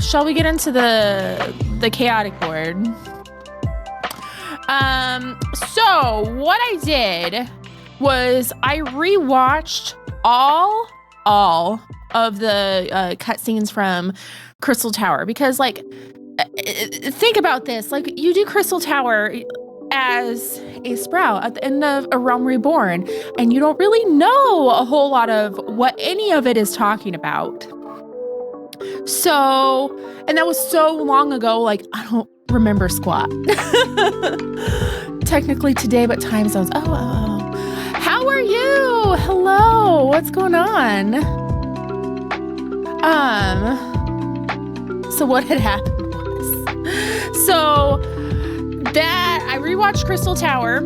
shall we get into the chaotic board? So what I did was I rewatched all of the cutscenes from Crystal Tower because, like, think about this. Like, you do Crystal Tower as a sprout at the end of A Realm Reborn, and you don't really know a whole lot of what any of it is talking about. So, and that was so long ago, like, I don't remember squat. Technically today, but time zones. Oh. How are you? Hello. What's going on? So what had happened was, so that I rewatched Crystal Tower.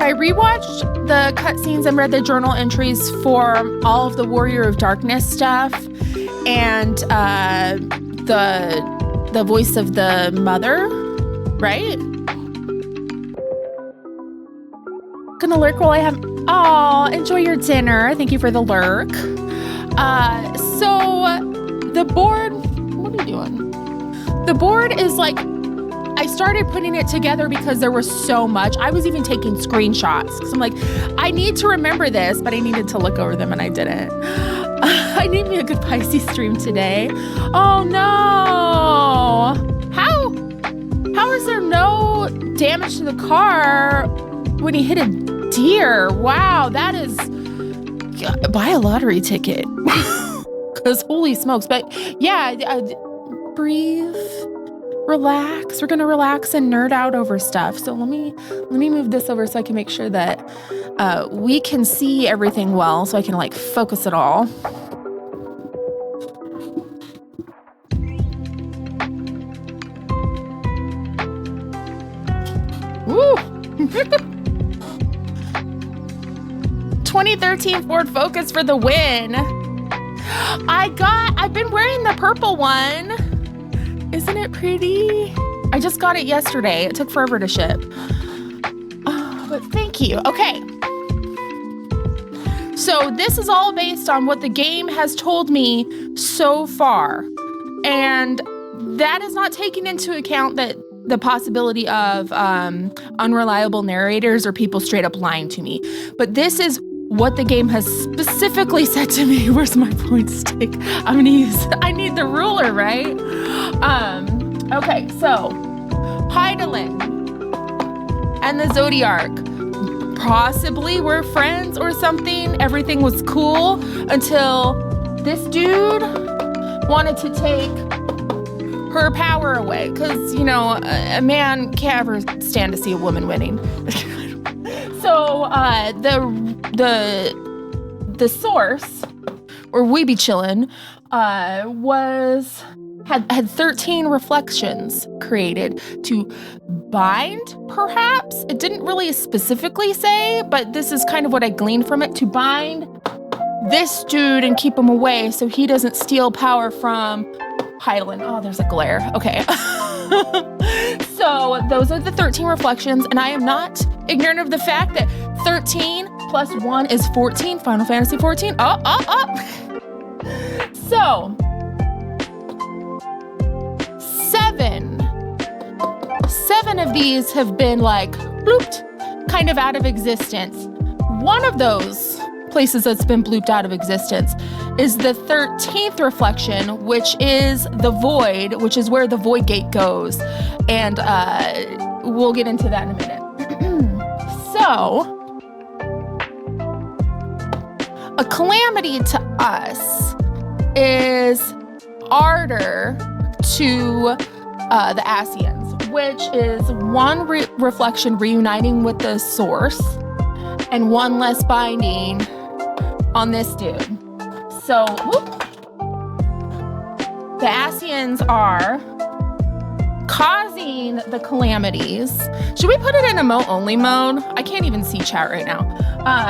I rewatched the cutscenes and read the journal entries for all of the Warrior of Darkness stuff and the voice of the mother, right? Gonna lurk while I have. Oh, enjoy your dinner. Thank you for the lurk. So the board. What are you doing? The board is like. I started putting it together because there was so much. I was even taking screenshots. So I'm like, I need to remember this, but I needed to look over them and I didn't. I need me a good Pisces stream today. Oh no! How is there no damage to the car when he hit a deer? Wow, that is, buy a lottery ticket. Because holy smokes. But yeah, breathe. Relax. We're gonna relax and nerd out over stuff. So let me move this over so I can make sure that we can see everything well, so I can like focus it all. Woo! 2013 Ford Focus for the win. I've been wearing the purple one. Isn't it pretty? I just got it yesterday. It took forever to ship. But thank you. Okay. So this is all based on what the game has told me so far. And that is not taking into account that the possibility of unreliable narrators or people straight up lying to me. But this is what the game has specifically said to me. Where's my point stick? I need the ruler, right? Okay, so Hydaelyn and the Zodiarch possibly were friends or something. Everything was cool until this dude wanted to take her power away. Because, you know, a man can't ever stand to see a woman winning. So the source, where we be chillin', had 13 reflections created to bind, perhaps. It didn't really specifically say, but this is kind of what I gleaned from it, to bind this dude and keep him away so he doesn't steal power from Hydaelyn. Oh, there's a glare. Okay. So those are the 13 reflections, and I am not ignorant of the fact that 13 plus 1 is 14. Final Fantasy 14. So, 7 of these have been like blooped, kind of out of existence. One of those places that's been blooped out of existence is the 13th reflection, which is the Void, which is where the Void Gate goes. And we'll get into that in a minute. So, a calamity to us is ardor to the Ascians, which is one reflection reuniting with the source and one less binding on this dude. So, the Ascians are causing the calamities. Should we put it in emote only mode? I can't even see chat right now.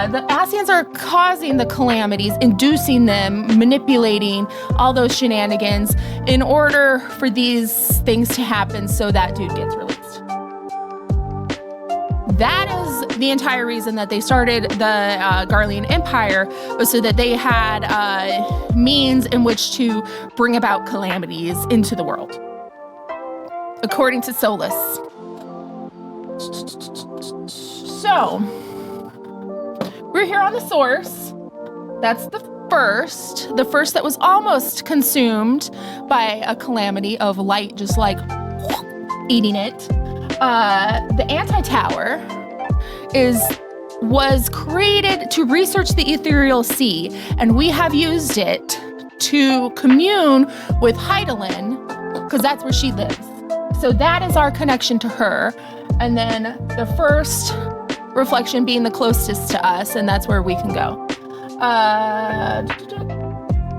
The Ascians are causing the calamities, inducing them, manipulating all those shenanigans in order for these things to happen so that dude gets released. That is the entire reason that they started the Garlean Empire was so that they had means in which to bring about calamities into the world, according to Solus. So, we're here on the source. That's the first that was almost consumed by a calamity of light, just like eating it. The anti-tower was created to research the ethereal sea, and we have used it to commune with Hydaelyn, because that's where she lives. So that is our connection to her. And then the first reflection being the closest to us, and that's where we can go.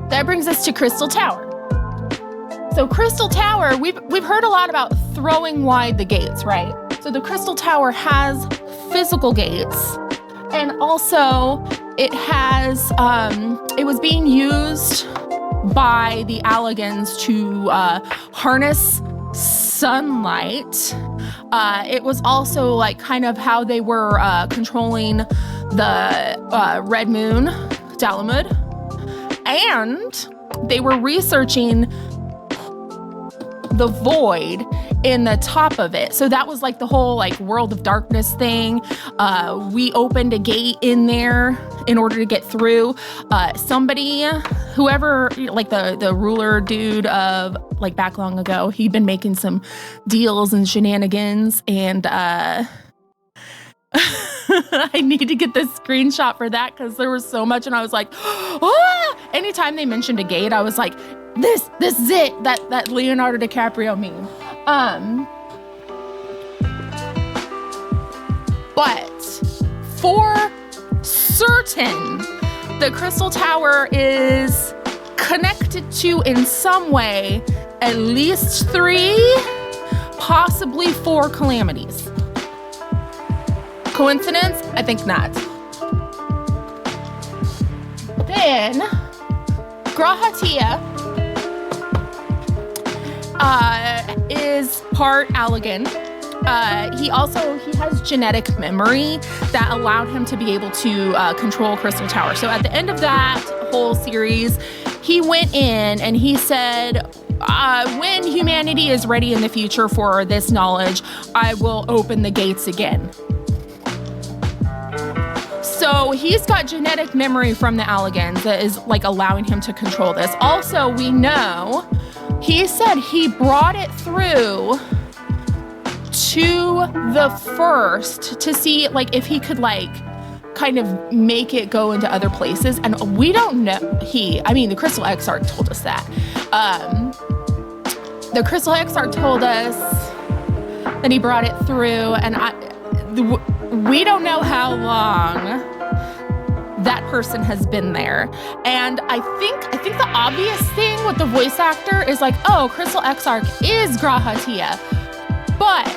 That brings us to Crystal Tower. So Crystal Tower, we've heard a lot about throwing wide the gates, right? So the Crystal Tower has physical gates, and also it has it was being used by the Allagans to harness sunlight. It was also like kind of how they were controlling the Red Moon, Dalamud, and they were researching the void in the top of it. So that was like the whole like world of darkness thing. We opened a gate in there in order to get through. Whoever, like the ruler dude of like back long ago, he'd been making some deals and shenanigans, and I need to get this screenshot for that because there was so much, and I was like, ah! Anytime they mentioned a gate, I was like, this is it, that Leonardo DiCaprio meme. But for certain, the Crystal Tower is connected to, in some way, at least 3, possibly 4 calamities. Coincidence? I think not. Then, Grahatia is part Allagan. He has genetic memory that allowed him to be able to control Crystal Tower. So at the end of that whole series, he went in and he said, when humanity is ready in the future for this knowledge, I will open the gates again. So he's got genetic memory from the Allagans that is like allowing him to control this. Also, we know he said he brought it through to the first to see like if he could like kind of make it go into other places. And we don't know. The Crystal Exarch told us that. The Crystal Exarch told us that he brought it through, and we don't know how long that person has been there. And I think the obvious thing with the voice actor is like, oh, Crystal Exarch is Grahatia. But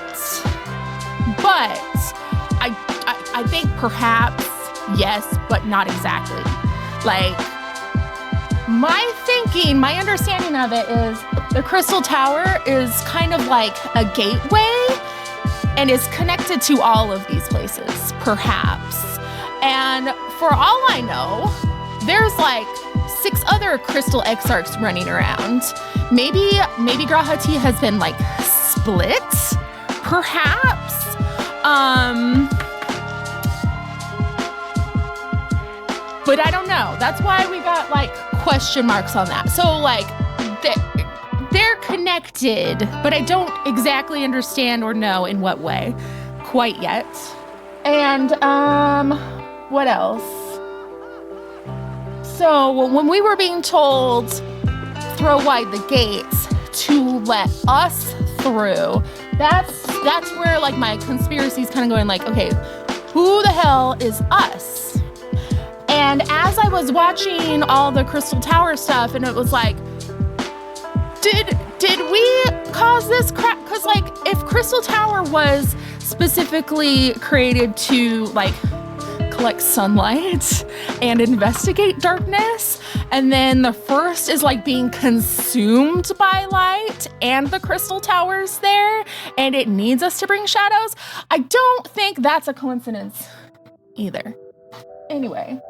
I think perhaps yes, but not exactly. Like, my understanding of it is the Crystal Tower is kind of like a gateway and is connected to all of these places, perhaps. And for all I know, there's like 6 other Crystal Exarchs running around. Maybe Grahatia has been like split, perhaps. But I don't know. That's why we got like question marks on that. So like they're connected, but I don't exactly understand or know in what way quite yet. And what else? So when we were being told throw wide the gates to let us through, that's where like my conspiracy is kind of going like, okay, who the hell is us? And as I was watching all the Crystal Tower stuff, and it was like, did we cause this crap? Because like, if Crystal Tower was specifically created to like collect sunlight and investigate darkness. And then the first is like being consumed by light and the crystal tower's there and it needs us to bring shadows. I don't think that's a coincidence either. Anyway.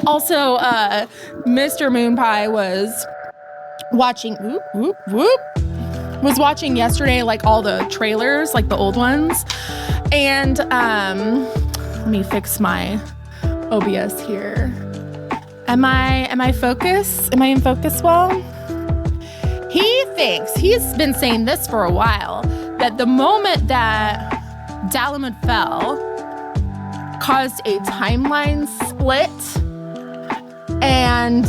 Also, Mr. Moonpie was watching, was watching yesterday, like all the trailers, like the old ones. And let me fix my OBS here. Am I focused? Am I in focus well? He thinks, he's been saying this for a while, that the moment that Dalamud fell caused a timeline split and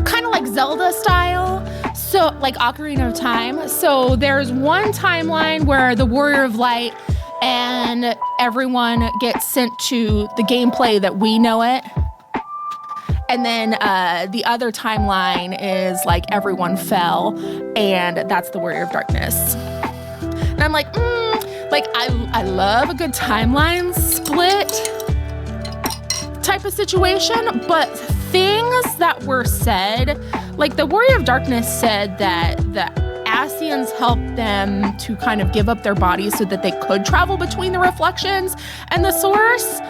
kind of like Zelda style, so like Ocarina of Time. So there's one timeline where the Warrior of Light and everyone gets sent to the gameplay that we know it. And then the other timeline is like everyone fell and that's the Warrior of Darkness. And I'm like, I love a good timeline split type of situation, but things that were said, like the Warrior of Darkness said that the Ascians helped them to kind of give up their bodies so that they could travel between the reflections and the source.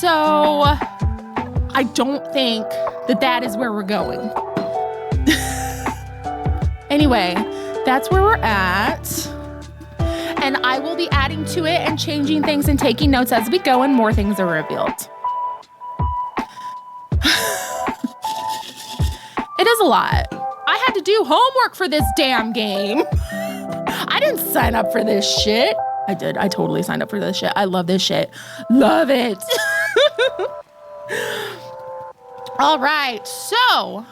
So I don't think that is where we're going. Anyway, that's where we're at. And I will be adding to it and changing things and taking notes as we go and more things are revealed. It is a lot. I had to do homework for this damn game. I didn't sign up for this shit. I did. I totally signed up for this shit. I love this shit. Love it. All right. So,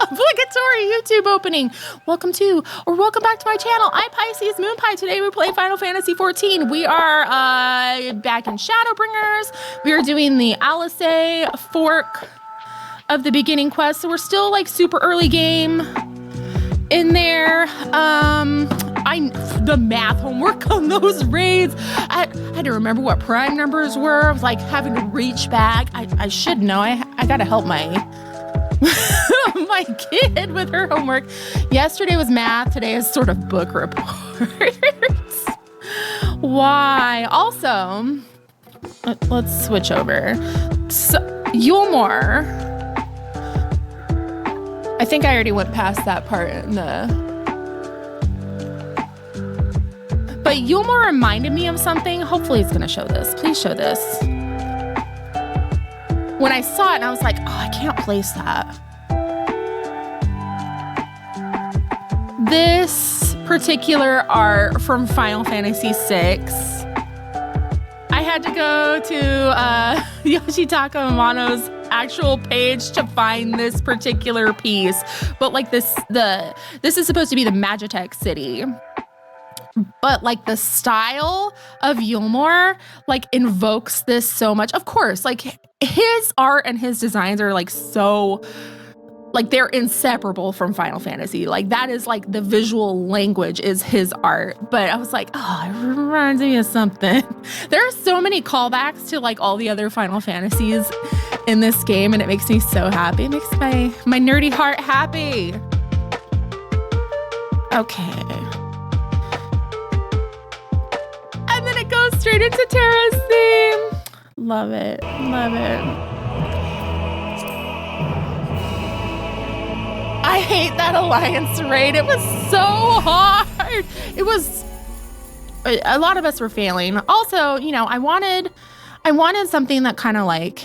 obligatory YouTube opening. Welcome back to my channel. I'm Pisces Moonpie. Today we play Final Fantasy XIV. We are back in Shadowbringers. We are doing the Alisae fork of the beginning quest. So we're still like super early game in there. The math homework on those raids. I had to remember what prime numbers were. I was like having to reach back. I should know. I gotta help my my kid with her homework. Yesterday was math. Today is sort of book reports. Why? Also, let's switch over. So, Yulmore. I think I already went past that part in the... But Yulmore reminded me of something. Hopefully it's gonna show this. Please show this. When I saw it, and I was like, oh, I can't place that. This particular art from Final Fantasy VI. I had to go to Yoshitaka Amano's actual page to find this particular piece. But like this is supposed to be the Magitech city. But like the style of Yulmore like invokes this so much. Of course, like his art and his designs are like so, like they're inseparable from Final Fantasy. Like that is like the visual language is his art. But I was like, oh, it reminds me of something. There are so many callbacks to like all the other Final Fantasies in this game, and it makes me so happy. It makes my nerdy heart happy. Okay. And then it goes straight into Terra's theme. Love it. Love it. I hate that alliance raid. It was so hard. It was... A lot of us were failing. Also, you know, I wanted something that kind of like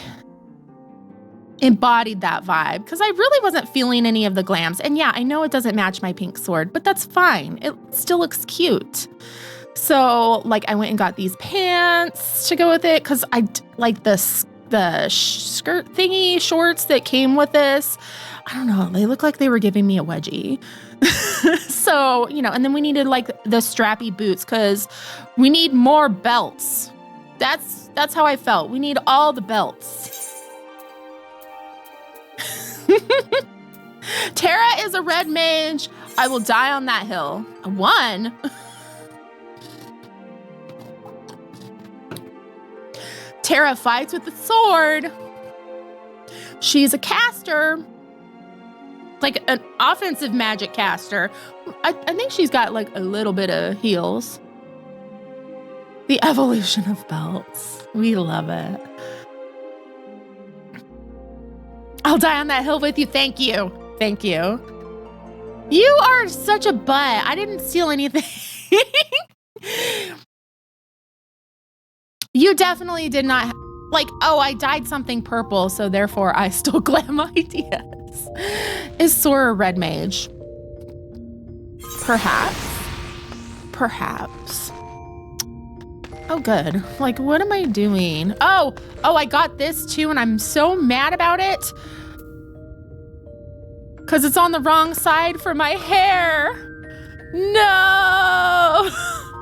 embodied that vibe because I really wasn't feeling any of the glams. And yeah, I know it doesn't match my pink sword, but that's fine. It still looks cute. So like I went and got these pants to go with it because I like the skirt thingy shorts that came with this. I don't know. They look like they were giving me a wedgie. So, you know, and then we needed like the strappy boots because we need more belts. That's how I felt. We need all the belts. Terra is a red mage. I will die on that hill. One. Tara fights with the sword. She's a caster. Like an offensive magic caster. I think she's got like a little bit of heals. The evolution of belts. We love it. I'll die on that hill with you. Thank you. Thank you. You are such a butt. I didn't steal anything. You definitely did not. Like, oh, I dyed something purple, so therefore I stole glam ideas. Is Sora a red mage? Perhaps. Perhaps. Oh, good. Like, what am I doing? Oh, I got this too, and I'm so mad about it. Because it's on the wrong side for my hair. No.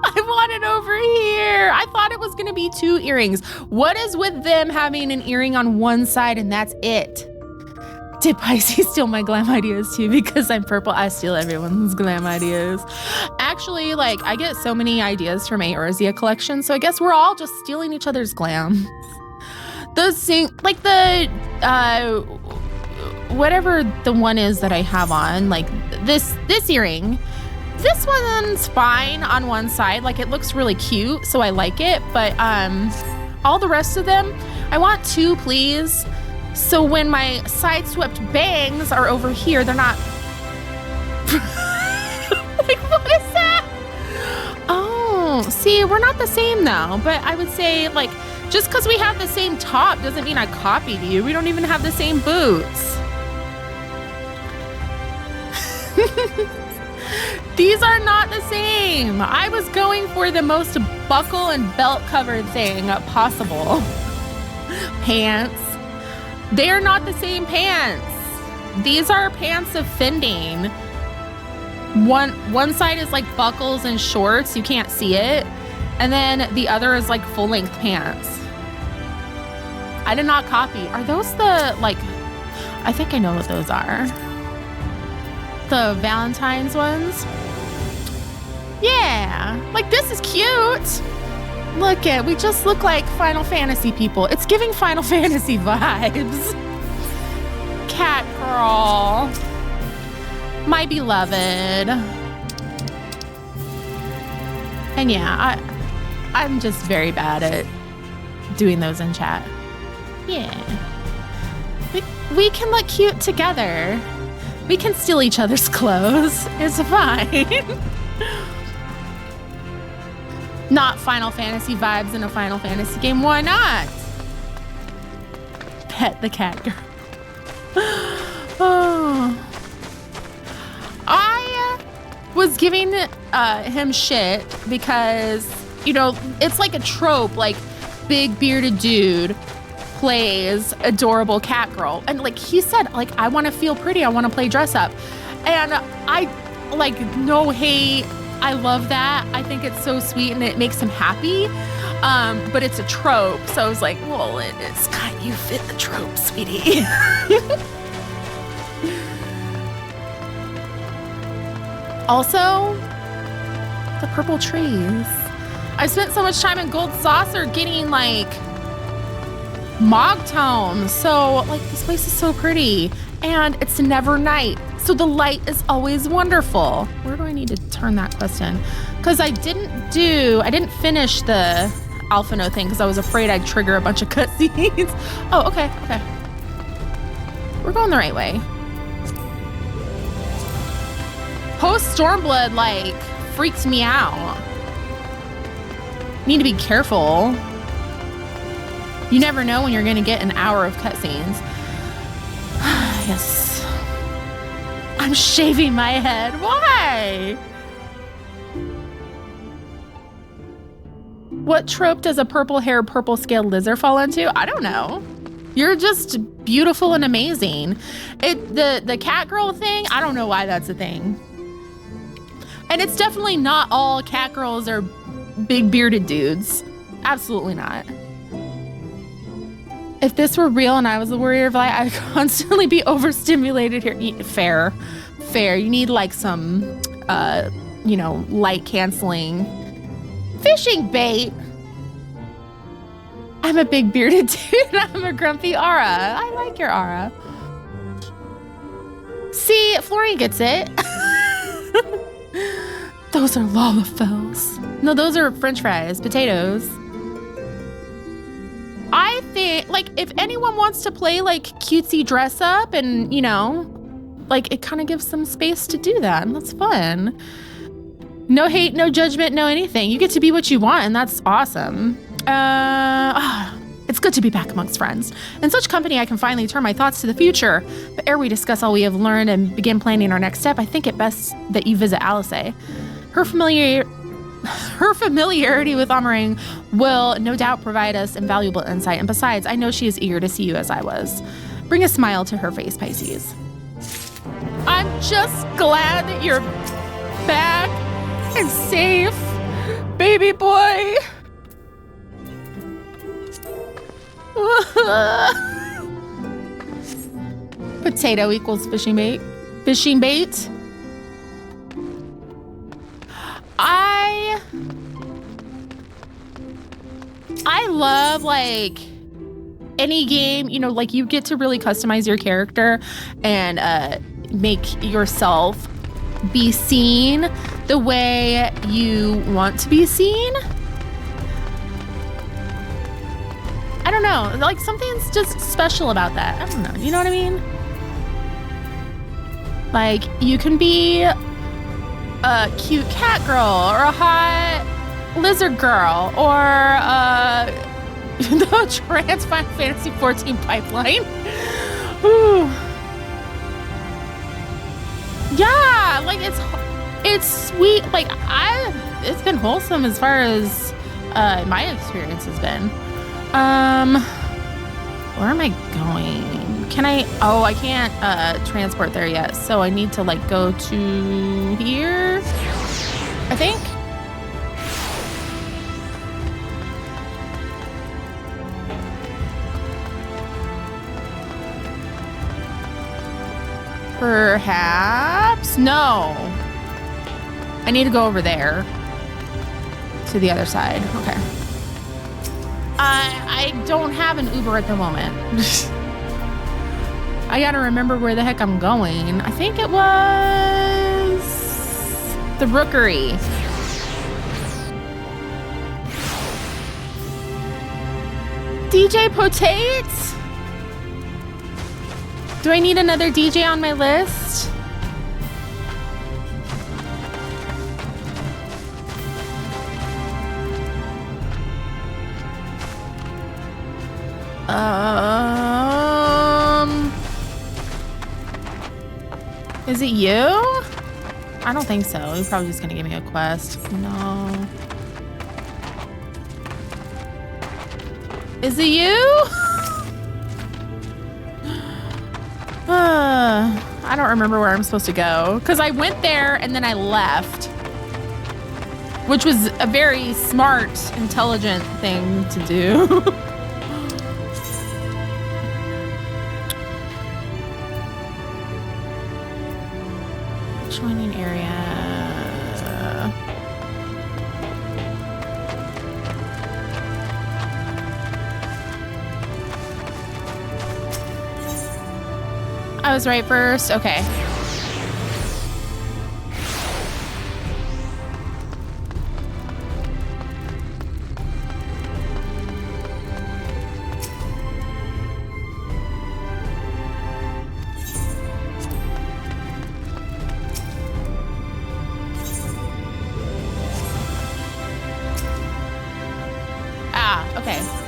I want it over here. I thought it was going to be 2 earrings. What is with them having an earring on one side and that's it? Did Pisces steal my glam ideas too? Because I'm purple, I steal everyone's glam ideas. Actually, like, I get so many ideas from my Erzia collection, so I guess we're all just stealing each other's glam. Those things, like the, whatever the one is that I have on, like this earring, this one's fine on one side. Like, it looks really cute, so I like it. But all the rest of them, I want 2, please. So when my side swept bangs are over here, they're not. Like, what is that? Oh, see, we're not the same though. But I would say, like, just because we have the same top doesn't mean I copied you. We don't even have the same boots. These are not the same. I was going for the most buckle and belt covered thing possible. Pants. They're not the same pants. These are pants of fending. One side is like buckles and shorts. You can't see it. And then the other is like full length pants. I did not copy. Are those the, like, I think I know what those are. The Valentine's ones. Yeah, like this is cute. Look at, we just look like Final Fantasy people. It's giving Final Fantasy vibes. Cat girl. My beloved. And yeah, I'm just very bad at doing those in chat. Yeah. We can look cute together. We can steal each other's clothes. It's fine. Not Final Fantasy vibes in a Final Fantasy game. Why not? Pet the cat girl. Oh. I was giving him shit because, you know, it's like a trope, like big bearded dude plays adorable cat girl. And like he said, like, I want to feel pretty. I want to play dress up. And I, like, no hate. I love that. I think it's so sweet and it makes him happy. But it's a trope. So I was like, well, it is kind of, you fit the trope, sweetie. Also, the purple trees. I spent so much time in Gold Saucer getting like mog tones. So like this place is so pretty and it's never night. So the light is always wonderful. Where do I need to turn that quest in? Because I didn't finish the Alphinaud thing because I was afraid I'd trigger a bunch of cutscenes. Oh, okay. We're going the right way. Post Stormblood, like, freaks me out. Need to be careful. You never know when you're gonna get an hour of cutscenes. Yes. I'm shaving my head. Why? What trope does a purple hair, purple scaled lizard fall into? I don't know. You're just beautiful and amazing. The cat girl thing, I don't know why that's a thing. And it's definitely not all cat girls are big bearded dudes. Absolutely not. If this were real and I was the warrior of light, I'd constantly be overstimulated here. Fair. You need like some, you know, light canceling fishing bait. I'm a big bearded dude. I'm a grumpy aura. I like your aura. See, Florian gets it. Those are lalafels. No, those are French fries, potatoes. I think, like, if anyone wants to play, like, cutesy dress up and, you know, like, it kind of gives them space to do that, and that's fun. No hate, no judgment, no anything. You get to be what you want, and that's awesome. It's good to be back amongst friends. In such company, I can finally turn my thoughts to the future. But ere we discuss all we have learned and begin planning our next step, I think it best that you visit Alisae. Her familiarity with Ahm Areng will no doubt provide us invaluable insight. And besides, I know she is eager to see you as I was. Bring a smile to her face, Pisces. I'm just glad that you're back and safe, baby boy. Potato equals fishing bait. Fishing bait. I love, like, any game, you know, like, you get to really customize your character and make yourself be seen the way you want to be seen. I don't know, like, something's just special about that. I don't know, you know what I mean? Like, you can be a cute cat girl or a hot lizard girl or the trans Final Fantasy 14 pipeline. Ooh. Yeah, like, it's sweet. Like, it's been wholesome as far as my experience has been. Where am I going? Can I? Oh, I can't transport there yet, so I need to, like, go to here, I think. Perhaps? No. I need to go over there to the other side. Okay. I don't have an Uber at the moment. I gotta remember where the heck I'm going. I think it was the Rookery. DJ Potates? Do I need another DJ on my list? Is it you? I don't think so. He's probably just gonna give me a quest. No. Is it you? I don't remember where I'm supposed to go because I went there and then I left, which was a very smart, intelligent thing to do. Joining area. I was right first. Okay.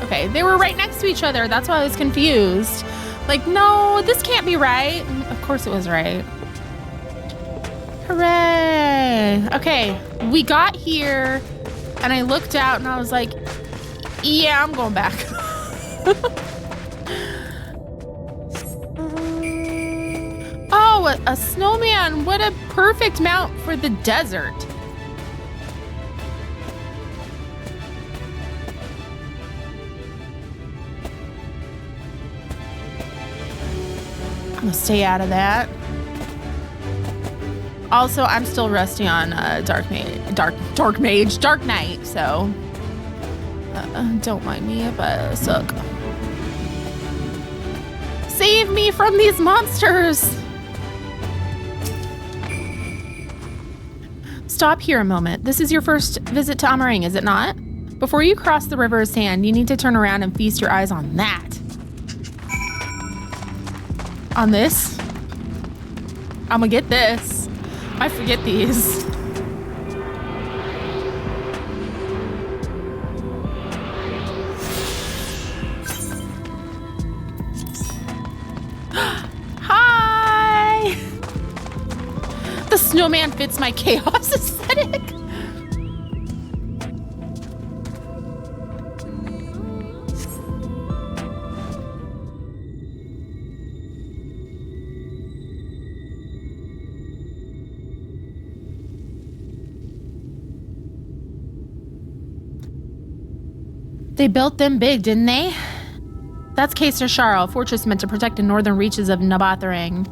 Okay, they were right next to each other. That's why I was confused. Like, no, this can't be right. Of course it was right. Hooray. Okay, we got here and I looked out and I was like, yeah, I'm going back. Oh, a snowman. What a perfect mount for the desert. I'm gonna stay out of that. Also, I'm still rusty on Dark Knight, so Don't mind me, but suck. Save me from these monsters! Stop here a moment. This is your first visit to Ahm Areng, is it not? Before you cross the river of sand, you need to turn around and feast your eyes on that. On this? I'm gonna get this. I forget these. Hi! The snowman fits my chaos aesthetic. They built them big, didn't they? That's Caesar Charles, a fortress meant to protect the northern reaches of Ahm Areng.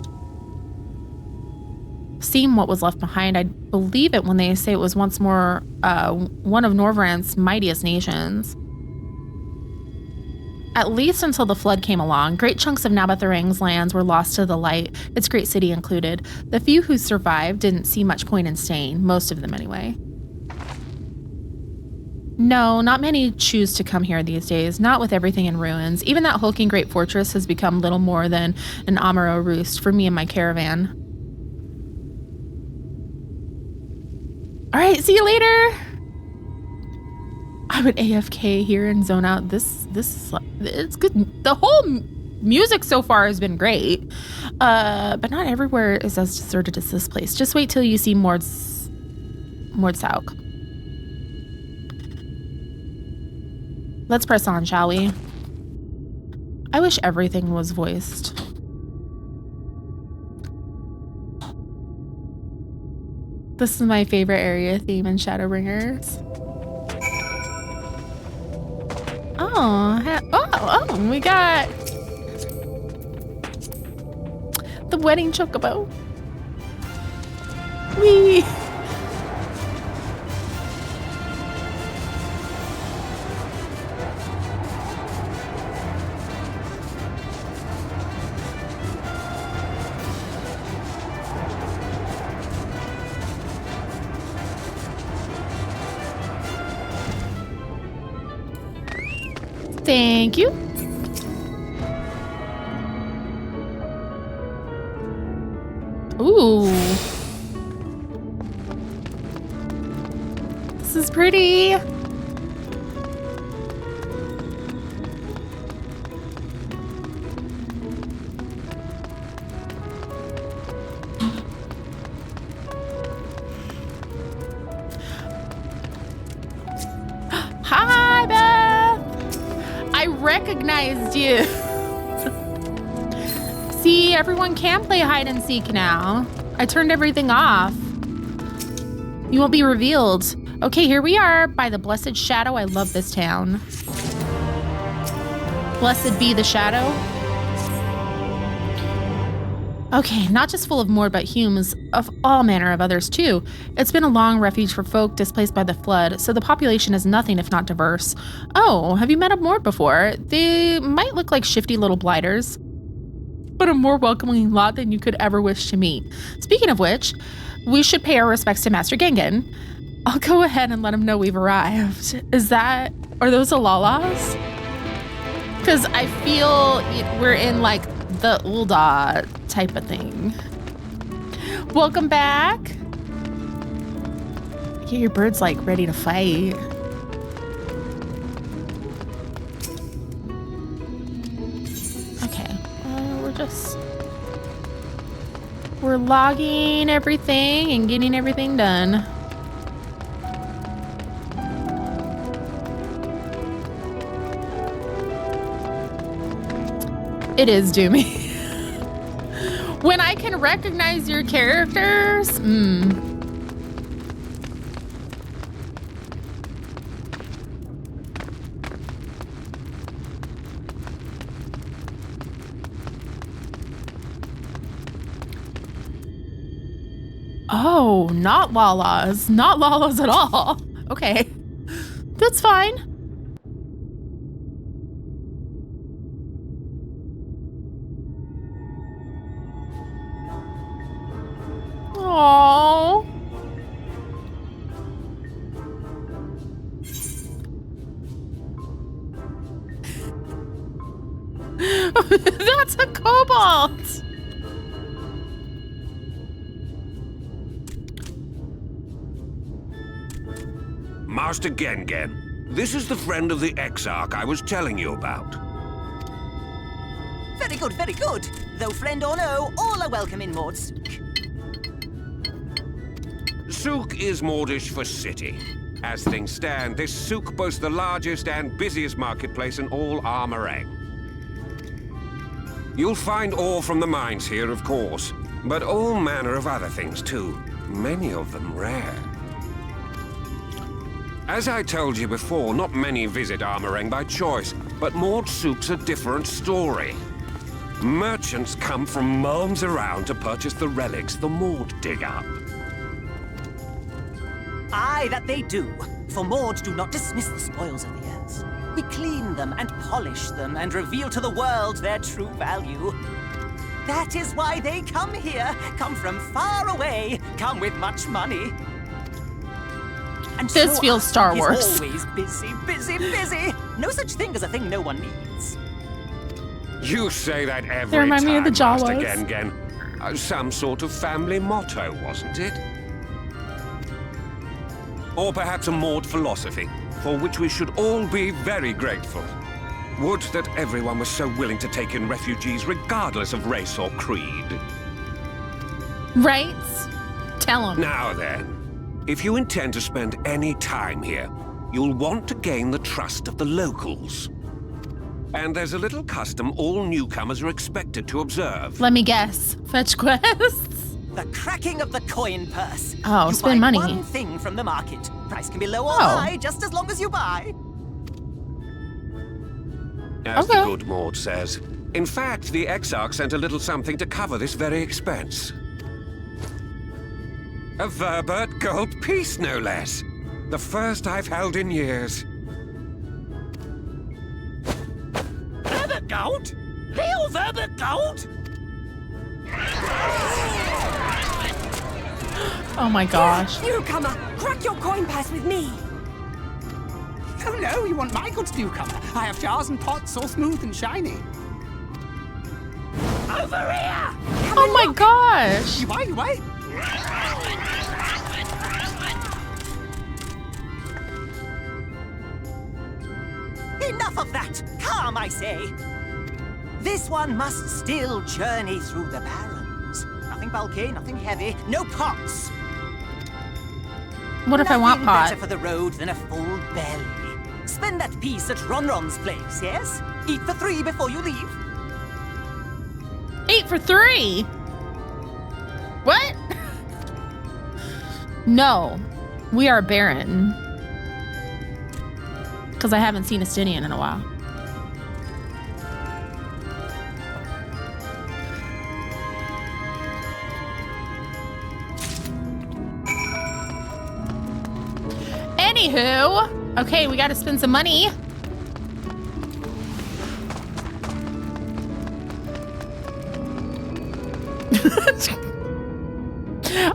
Seen what was left behind. I believe it when they say it was once more one of Norvrand's mightiest nations. At least until the flood came along, great chunks of Ahm Areng's lands were lost to the light, its great city included. The few who survived didn't see much point in staying, most of them anyway. No, not many choose to come here these days, not with everything in ruins. Even that hulking great fortress has become little more than an Amaro roost for me and my caravan. All right, see you later. I would AFK here and zone out. It's good. The whole music so far has been great, but not everywhere is as deserted as this place. Just wait till you see Mord Souq. Let's press on, shall we? I wish everything was voiced. This is my favorite area theme in Shadowbringers. Oh, we got the wedding chocobo. Whee! Thank you. Ooh. This is pretty. Hi, Beth. I recognized you. See, everyone can play hide and seek now. I turned everything off. You won't be revealed. Okay, here we are by the blessed shadow. I love this town. Blessed be the shadow. Okay, not just full of Mord, but humans of all manner of others too. It's been a long refuge for folk displaced by the flood, so the population is nothing if not diverse. Oh, have you met a Mord before? They might look like shifty little blighters, but a more welcoming lot than you could ever wish to meet. Speaking of which, we should pay our respects to Master Gengen. I'll go ahead and let him know we've arrived. Are those Alalas? Because I feel we're in like the Ulda type of thing. Welcome back. Yeah, your bird's like ready to fight. Okay, we're logging everything and getting everything done. It is Doomy. When I can recognize your characters, Oh, not Lalas. Not Lalas at all. Okay. That's fine. Aww. That's a cobalt. Master Gengen, this is the friend of the Exarch I was telling you about. Very good, very good. Though friend or no, all are welcome in Mord Souq. Souq is Mordish for city. As things stand, this Souq boasts the largest and busiest marketplace in all Ahm Areng. You'll find ore from the mines here, of course, but all manner of other things too, many of them rare. As I told you before, not many visit Ahm Areng by choice, but Mord Souq's a different story. Merchants come from miles around to purchase the relics the Mord dig up. Aye, that they do. For Mord do not dismiss the spoils of the earth. We clean them and polish them and reveal to the world their true value. That is why they come here, come from far away, come with much money. And this so feels Star Wars. Is always busy, busy, busy. No such thing as a thing no one needs. You say that every They remind me of the time, Master Jawas. Gengen. Some sort of family motto, wasn't it? Or perhaps a Mord philosophy, for which we should all be very grateful. Would that everyone was so willing to take in refugees regardless of race or creed. Right? Tell him. Now then, if you intend to spend any time here, you'll want to gain the trust of the locals. And there's a little custom all newcomers are expected to observe. Let me guess. Fetch quests. The cracking of the coin purse. Oh, you spend buy money. one thing from the market. Price can be low or Oh. high, just as long as you buy. As Okay. the good Mord says. In fact, the Exarch sent a little something to cover this very expense. A Verbert gold piece, no less. The first I've held in years. Verbert gold? Real Verbert gold? Oh my gosh. Newcomer, crack your coin purse with me. Oh no, you want my goods, newcomer. I have jars and pots all smooth and shiny. Over here! Oh my gosh. You buy, you buy. Enough of that! Calm, I say! This one must still journey through the barrens. Nothing bulky, nothing heavy, no pots. What if I want Nothing better pot? for the road than a full belly. Spend that piece at Ronron's place, yes? Eat for 3 before you leave. 8 for 3. What? No, we are barren. Because I haven't seen a Stynian in a while. Anywho, okay, we gotta spend some money.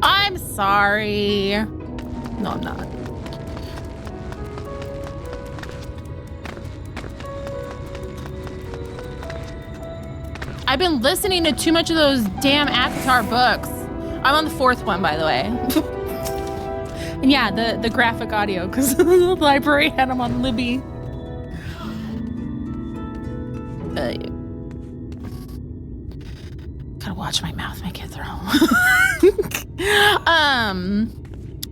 I'm sorry. No, I'm not. I've been listening to too much of those damn Avatar books. I'm on the 4th one, by the way. And yeah, the graphic audio, because the library had them on Libby. Gotta watch my mouth, my kids are home.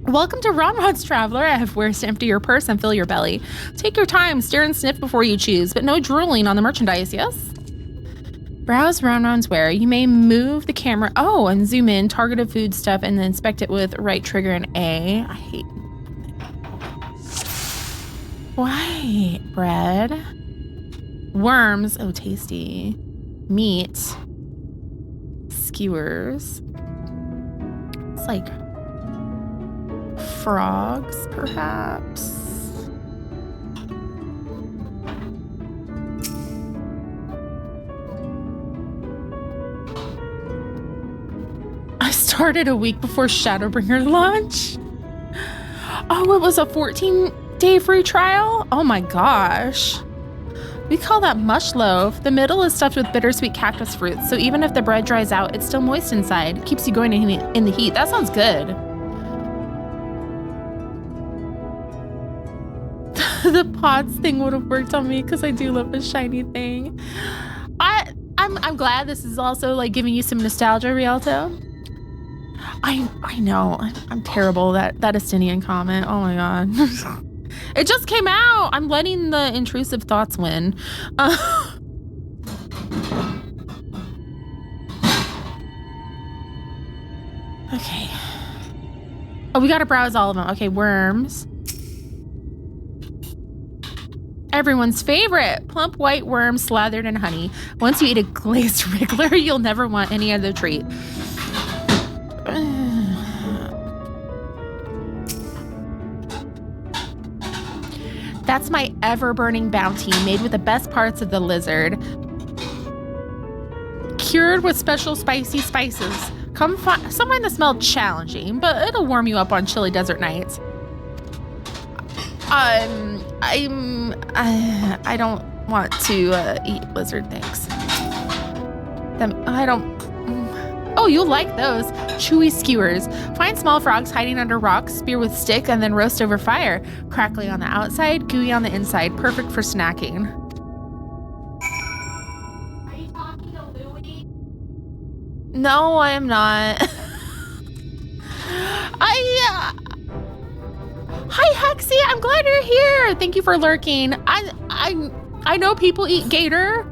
Welcome to Ronron's Traveler. I have wares to empty your purse and fill your belly. Take your time, stare and sniff before you choose, but no drooling on the merchandise, yes? Browse Ronron's ware. You may move the camera, and zoom in, targeted food stuff, and then inspect it with right trigger and A. I hate white bread. Worms, oh, tasty. Meat. Skewers. It's like frogs, perhaps. started a week before Shadowbringer launch. Oh, it was a 14-day free trial? Oh my gosh. We call that mush loaf. The middle is stuffed with bittersweet cactus fruits, so even if the bread dries out, it's still moist inside. It keeps you going in the heat. That sounds good. The pods thing would have worked on me because I do love a shiny thing. I'm glad this is also like giving you some nostalgia, Rialto. I know I'm terrible. That Estinian comment. Oh my god. It just came out. I'm letting the intrusive thoughts win. Okay. Oh, we gotta browse all of them. Okay, worms. Everyone's favorite, plump white worm slathered in honey. Once you eat a glazed wriggler, you'll never want any other treat. That's my ever-burning bounty, made with the best parts of the lizard. Cured with special spicy spices. Come find somewhere that smells challenging, but it'll warm you up on chilly desert nights. I don't want to eat lizard things. Oh, you'll like those. Chewy skewers. Find small frogs hiding under rocks, spear with stick, and then roast over fire. Crackly on the outside, gooey on the inside. Perfect for snacking. Are you talking to Louie? No, I am not. Hi, Hexy. I'm glad you're here. Thank you for lurking. I know people eat gator,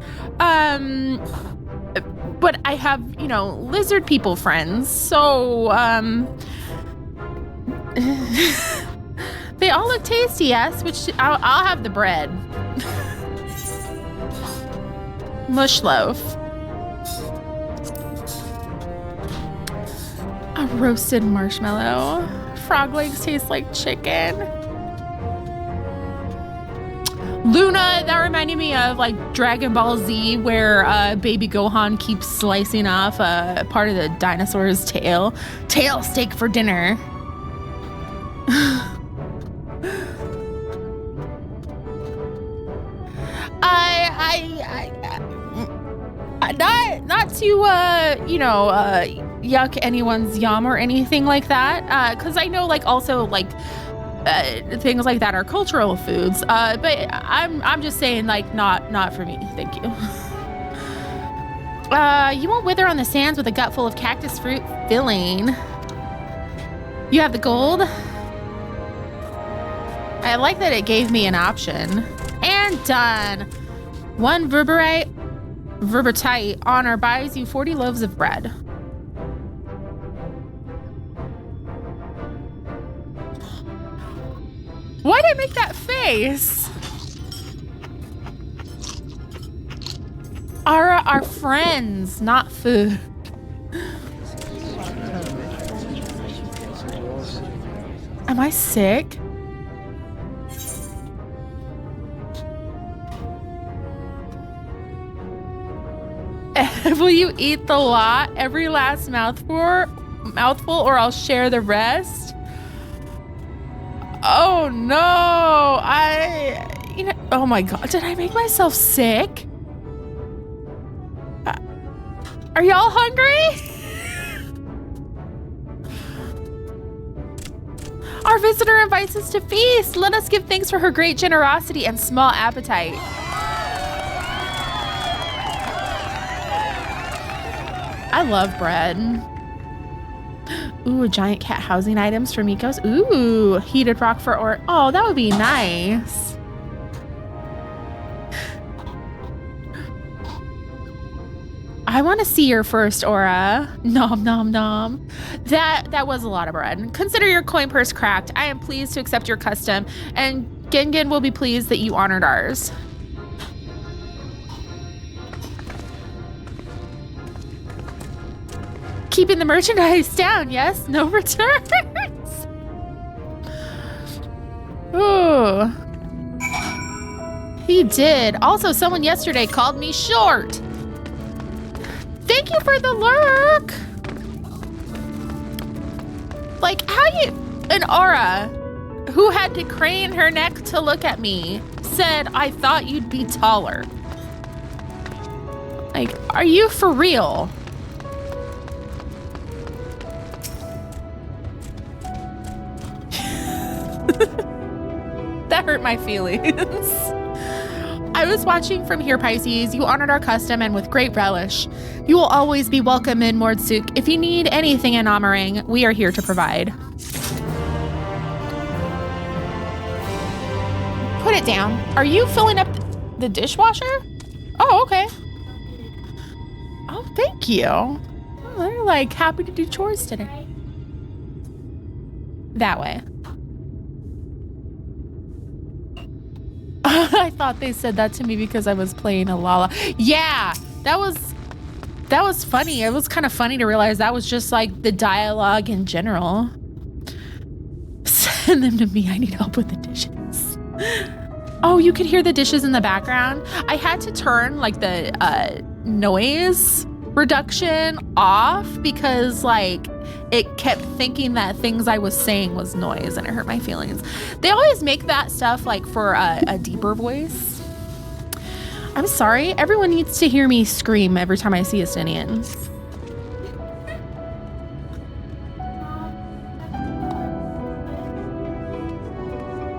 but I have, lizard people friends. So, they all look tasty, yes, which I'll have the bread. Mush loaf. A roasted marshmallow. Frog legs taste like chicken. Luna, that reminded me of like Dragon Ball Z, where baby Gohan keeps slicing off a part of the dinosaur's tail. Tail steak for dinner. Not to yuck anyone's yum or anything like that, because I know like also like things like that are cultural foods, but I'm just saying like not for me, thank you. You won't wither on the sands with a gut full of cactus fruit filling. You have the gold. I like that it gave me an option. And done. One verberite honor buys you 40 loaves of bread. Why did I make that face? Our friends, not food. Am I sick? Will you eat the lot, every last mouthful, or I'll share the rest? Oh no, oh my god, did I make myself sick? Are y'all hungry? Our visitor invites us to feast. Let us give thanks for her great generosity and small appetite. I love bread. Ooh, giant cat housing items for Mikos. Ooh, heated rock for Aura. Oh, that would be nice. I want to see your first Aura. Nom nom nom. That was a lot of bread. Consider your coin purse cracked. I am pleased to accept your custom, and Gengen will be pleased that you honored ours. Keeping the merchandise down, yes? No returns. Ooh. He did. Also, someone yesterday called me short. Thank you for the lurk. Like, how you... An aura who had to crane her neck to look at me said, I thought you'd be taller. Like, are you for real? That hurt my feelings. I was watching from here, Pisces. You honored our custom and with great relish. You will always be welcome in Mord Souq. If you need anything in Ahm Areng, we are here to provide. Put it down. Are you filling up the dishwasher? Oh, okay. Oh, thank you. Oh, they're like happy to do chores today. That way. I thought they said that to me because I was playing a Lala. Yeah, that was funny. It was kind of funny to realize that was just like the dialogue in general. Send them to me. I need help with the dishes. Oh, you could hear the dishes in the background. I had to turn like the noise reduction off because like it kept thinking that things I was saying was noise and it hurt my feelings. They always make that stuff like for a deeper voice. I'm sorry. Everyone needs to hear me scream every time I see a Estinian.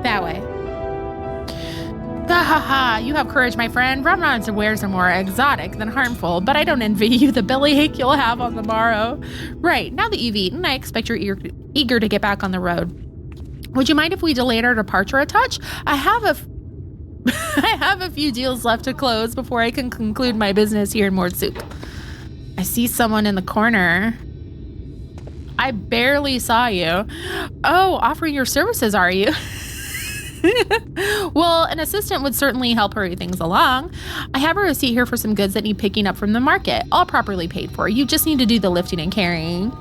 That way. Ha, you have courage, my friend. Ramnon's wares are more exotic than harmful, but I don't envy you the bellyache you'll have on the morrow. Right, now that you've eaten, I expect you're eager to get back on the road. Would you mind if we delayed our departure a touch? I have a few deals left to close before I can conclude my business here in Mord Souq. I see someone in the corner. I barely saw you. Oh, offering your services, are you? Well, an assistant would certainly help hurry things along. I have a receipt here for some goods that need picking up from the market, all properly paid for. You just need to do the lifting and carrying.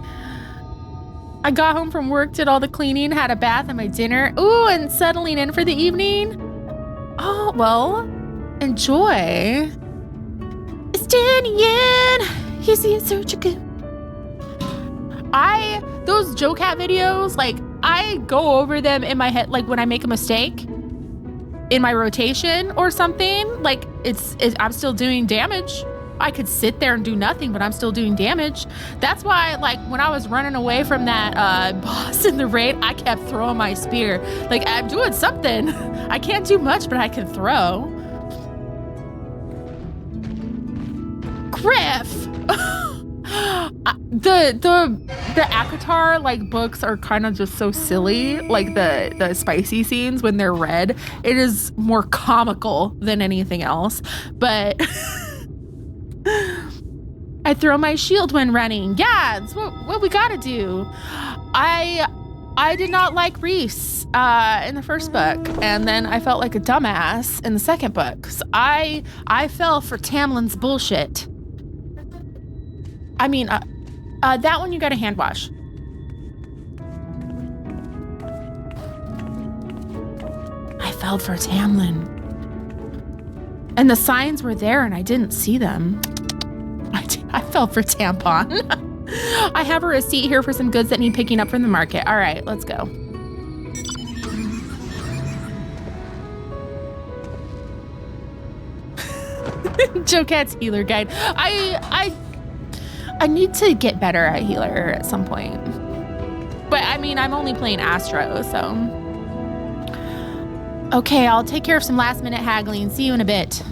I got home from work, did all the cleaning, had a bath and my dinner. Ooh, and settling in for the evening. Oh, well, enjoy. Estinian, he's the Exarch. Those Joe Cat videos, like, I go over them in my head, like when I make a mistake in my rotation or something, like I'm still doing damage. I could sit there and do nothing, but I'm still doing damage. That's why, like, when I was running away from that boss in the raid, I kept throwing my spear. Like, I'm doing something. I can't do much, but I can throw. Griff! The Akatar like books are kind of just so silly, like the spicy scenes when they're read. It is more comical than anything else. But I throw my shield when running. Yeah, it's what we gotta do. I did not like Reese in the first book, and then I felt like a dumbass in the second book. So I fell for Tamlin's bullshit. I mean, that one you gotta hand wash. I fell for Tamlin. And the signs were there and I didn't see them. I fell for Tampon. I have a receipt here for some goods that need picking up from the market. All right, let's go. Joe Cat's healer guide. I need to get better at healer at some point. But I mean, I'm only playing Astro, so. Okay, I'll take care of some last minute haggling. See you in a bit.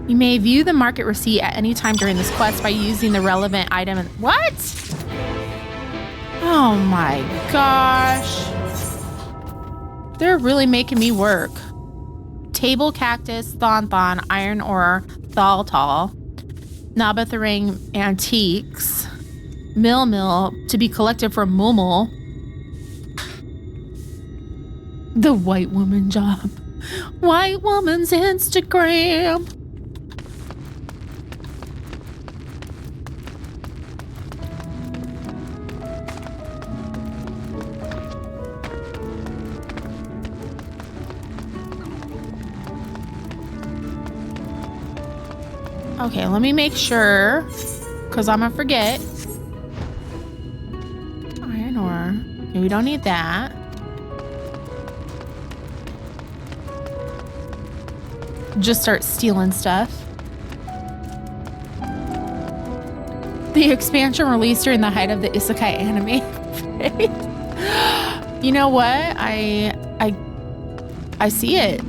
You may view the market receipt at any time during this quest by using the relevant item. What? Oh my gosh. They're really making me work. Table cactus, thon, iron ore, thal, Nabatharang antiques, mill to be collected from Mumul. The white woman job. White woman's Instagram. Okay, let me make sure, because I'm gonna forget. ore. Okay, we don't need that. Just start stealing stuff. The expansion released during the height of the Isekai anime. You know what? I see it.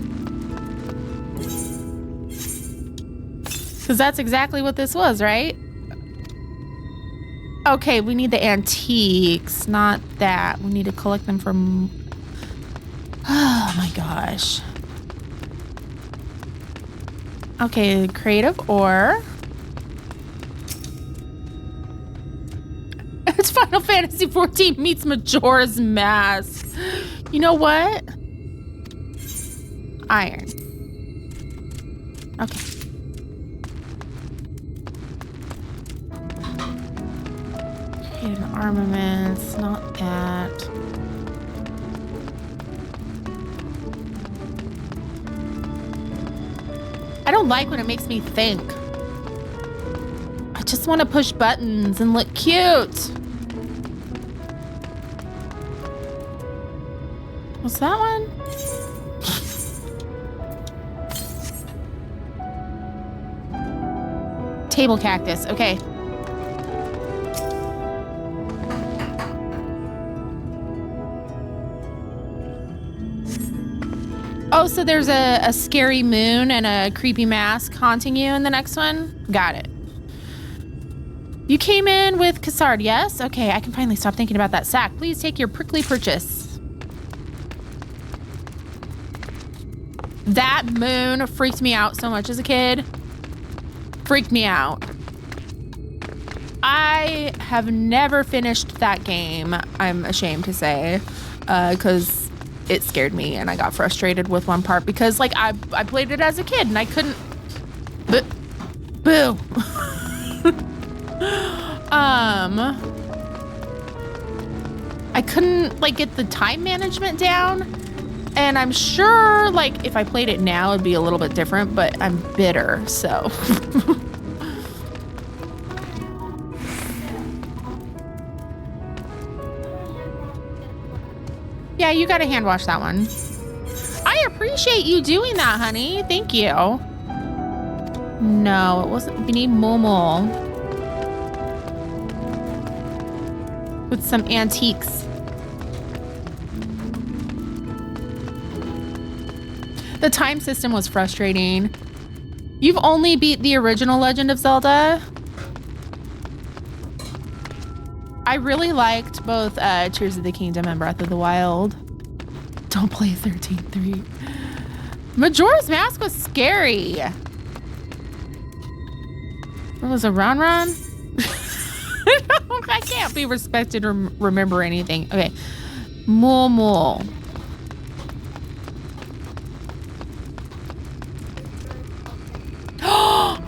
Because that's exactly what this was, right? Okay, we need the antiques, not that. We need to collect them from... Oh my gosh. Okay, creative ore. It's Final Fantasy XIV meets Majora's Mask. You know what? Iron. Okay. Create an armaments, not that. I don't like when it makes me think. I just want to push buttons and look cute. What's that one? Table cactus, okay. Oh, so there's a scary moon and a creepy mask haunting you in the next one? Got it. You came in with Cassard, yes? Okay, I can finally stop thinking about that sack. Please take your prickly purchase. That moon freaked me out so much as a kid. Freaked me out. I have never finished that game, I'm ashamed to say, because it scared me and I got frustrated with one part because like I played it as a kid and I couldn't boo. I couldn't like get the time management down, and I'm sure like if I played it now it'd be a little bit different, but I'm bitter, so yeah, you gotta hand wash that one. I appreciate you doing that, honey. Thank you. No, it wasn't. We need Momo. With some antiques. The time system was frustrating. You've only beat the original Legend of Zelda? I really liked both Tears of the Kingdom and Breath of the Wild. Don't play 13-3. Majora's Mask was scary. What was a run? I can't be respected or remember anything. Okay. Momo.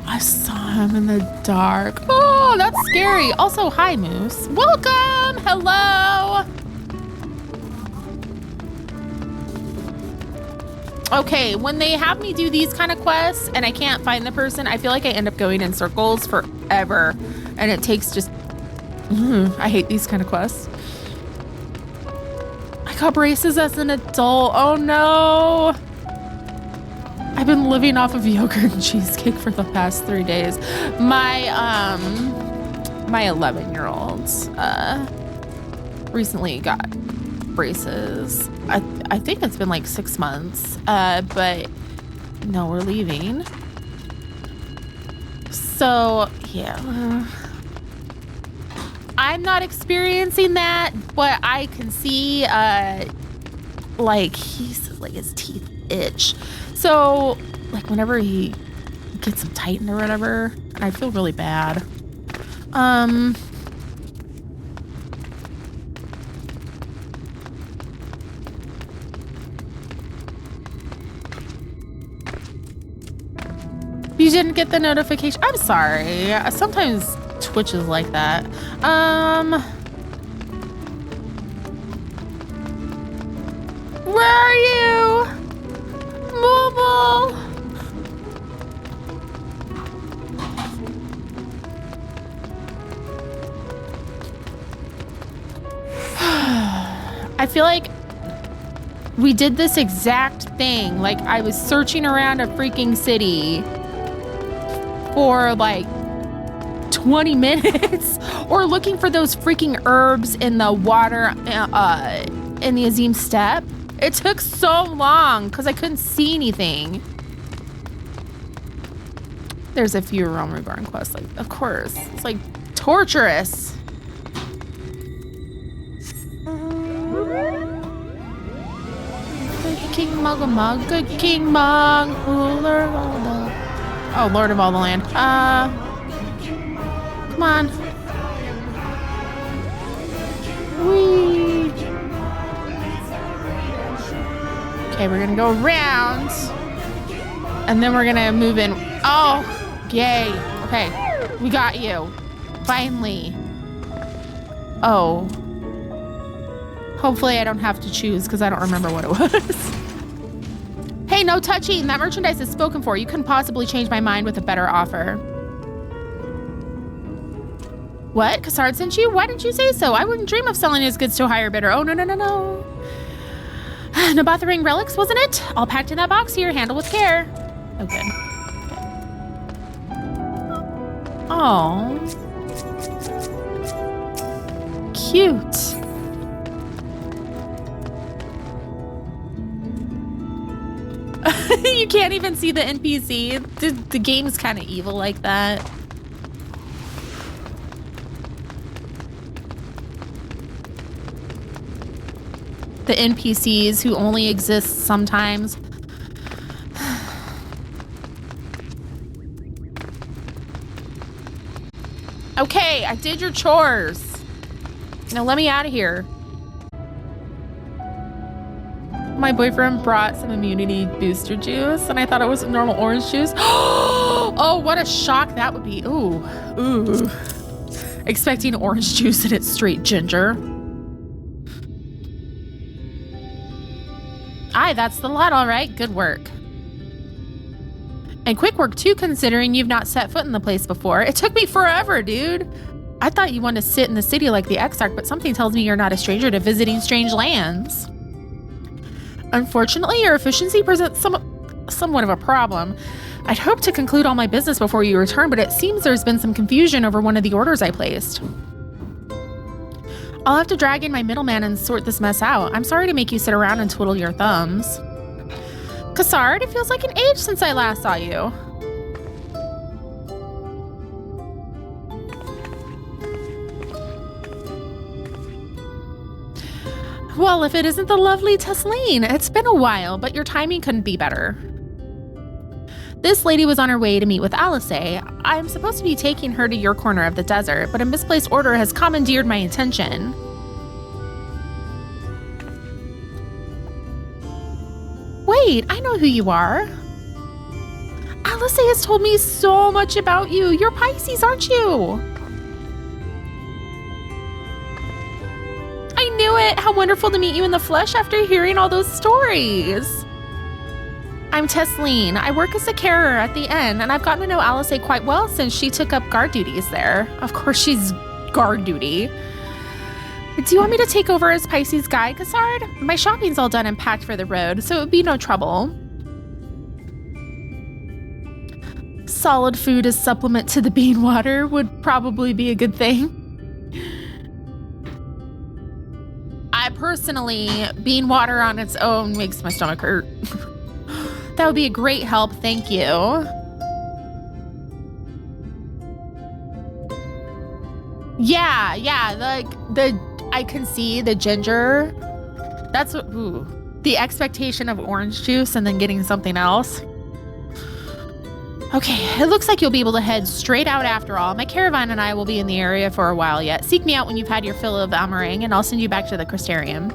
I saw him in the dark. Oh, that's scary. Also, hi, Moose. Welcome. Hello. Okay, when they have me do these kind of quests and I can't find the person, I feel like I end up going in circles forever. And it takes just... I hate these kind of quests. I got braces as an adult. Oh, no. I've been living off of yogurt and cheesecake for the past 3 days. My 11-year-old recently got braces. I think it's been like 6 months, but no, we're leaving. So yeah, I'm not experiencing that, but I can see like he's like his teeth itch. So, like, whenever he gets them tightened or whatever, I feel really bad. You didn't get the notification? I'm sorry. Sometimes Twitch is like that. Where are you? Mobile. I feel like we did this exact thing. Like, I was searching around a freaking city for like 20 minutes or looking for those freaking herbs in the water in the Azim Steppe. It took so long because I couldn't see anything. There's a few Realm Reborn quests, like, of course. It's like torturous. King Mug, good King Mug, ruler of all the... Oh, Lord of all the land. Come on. Whee! Okay, we're gonna go around. And then we're gonna move in. Oh, yay. Okay, we got you. Finally. Oh. Hopefully I don't have to choose because I don't remember what it was. Hey, no touching. That merchandise is spoken for. You couldn't possibly change my mind with a better offer. What? Cassard sent you? Why didn't you say so? I wouldn't dream of selling his goods to a higher bidder. Oh, no, no, no, no. Nabathering relics, wasn't it? All packed in that box here. Handle with care. Oh, good. Oh. Cute. You can't even see the NPC. The game's kind of evil like that. The NPCs who only exist sometimes. Okay, I did your chores. Now let me out of here. My boyfriend brought some immunity booster juice and I thought it was normal orange juice. Oh, what a shock that would be. Ooh, ooh. Expecting orange juice and it's straight ginger. Aye, that's the lot, all right. Good work. And quick work too, considering you've not set foot in the place before. It took me forever, dude. I thought you wanted to sit in the city like the Exarch, but something tells me you're not a stranger to visiting strange lands. Unfortunately, your efficiency presents somewhat of a problem. I'd hoped to conclude all my business before you return, but it seems there's been some confusion over one of the orders I placed. I'll have to drag in my middleman and sort this mess out. I'm sorry to make you sit around and twiddle your thumbs. Cassard, it feels like an age since I last saw you. Well, if it isn't the lovely Tesleen, it's been a while, but your timing couldn't be better. This lady was on her way to meet with Alisae. I'm supposed to be taking her to your corner of the desert, but a misplaced order has commandeered my attention. Wait, I know who you are. Alisae has told me so much about you. You're Pisces, aren't you? I knew it. How wonderful to meet you in the flesh after hearing all those stories. I'm Tesleen. I work as a carer at the inn, and I've gotten to know Alisae quite well since she took up guard duties there. Of course, she's guard duty. Do you want me to take over as Pisces guide, Cassard? My shopping's all done and packed for the road, so it would be no trouble. Solid food as supplement to the bean water would probably be a good thing. I personally, bean water on its own makes my stomach hurt. That would be a great help, thank you. Yeah, I can see the ginger. That's what, ooh, the expectation of orange juice and then getting something else. Okay, it looks like you'll be able to head straight out after all. My caravan and I will be in the area for a while yet. Seek me out when you've had your fill of Ahm Areng and I'll send you back to the Crystarium.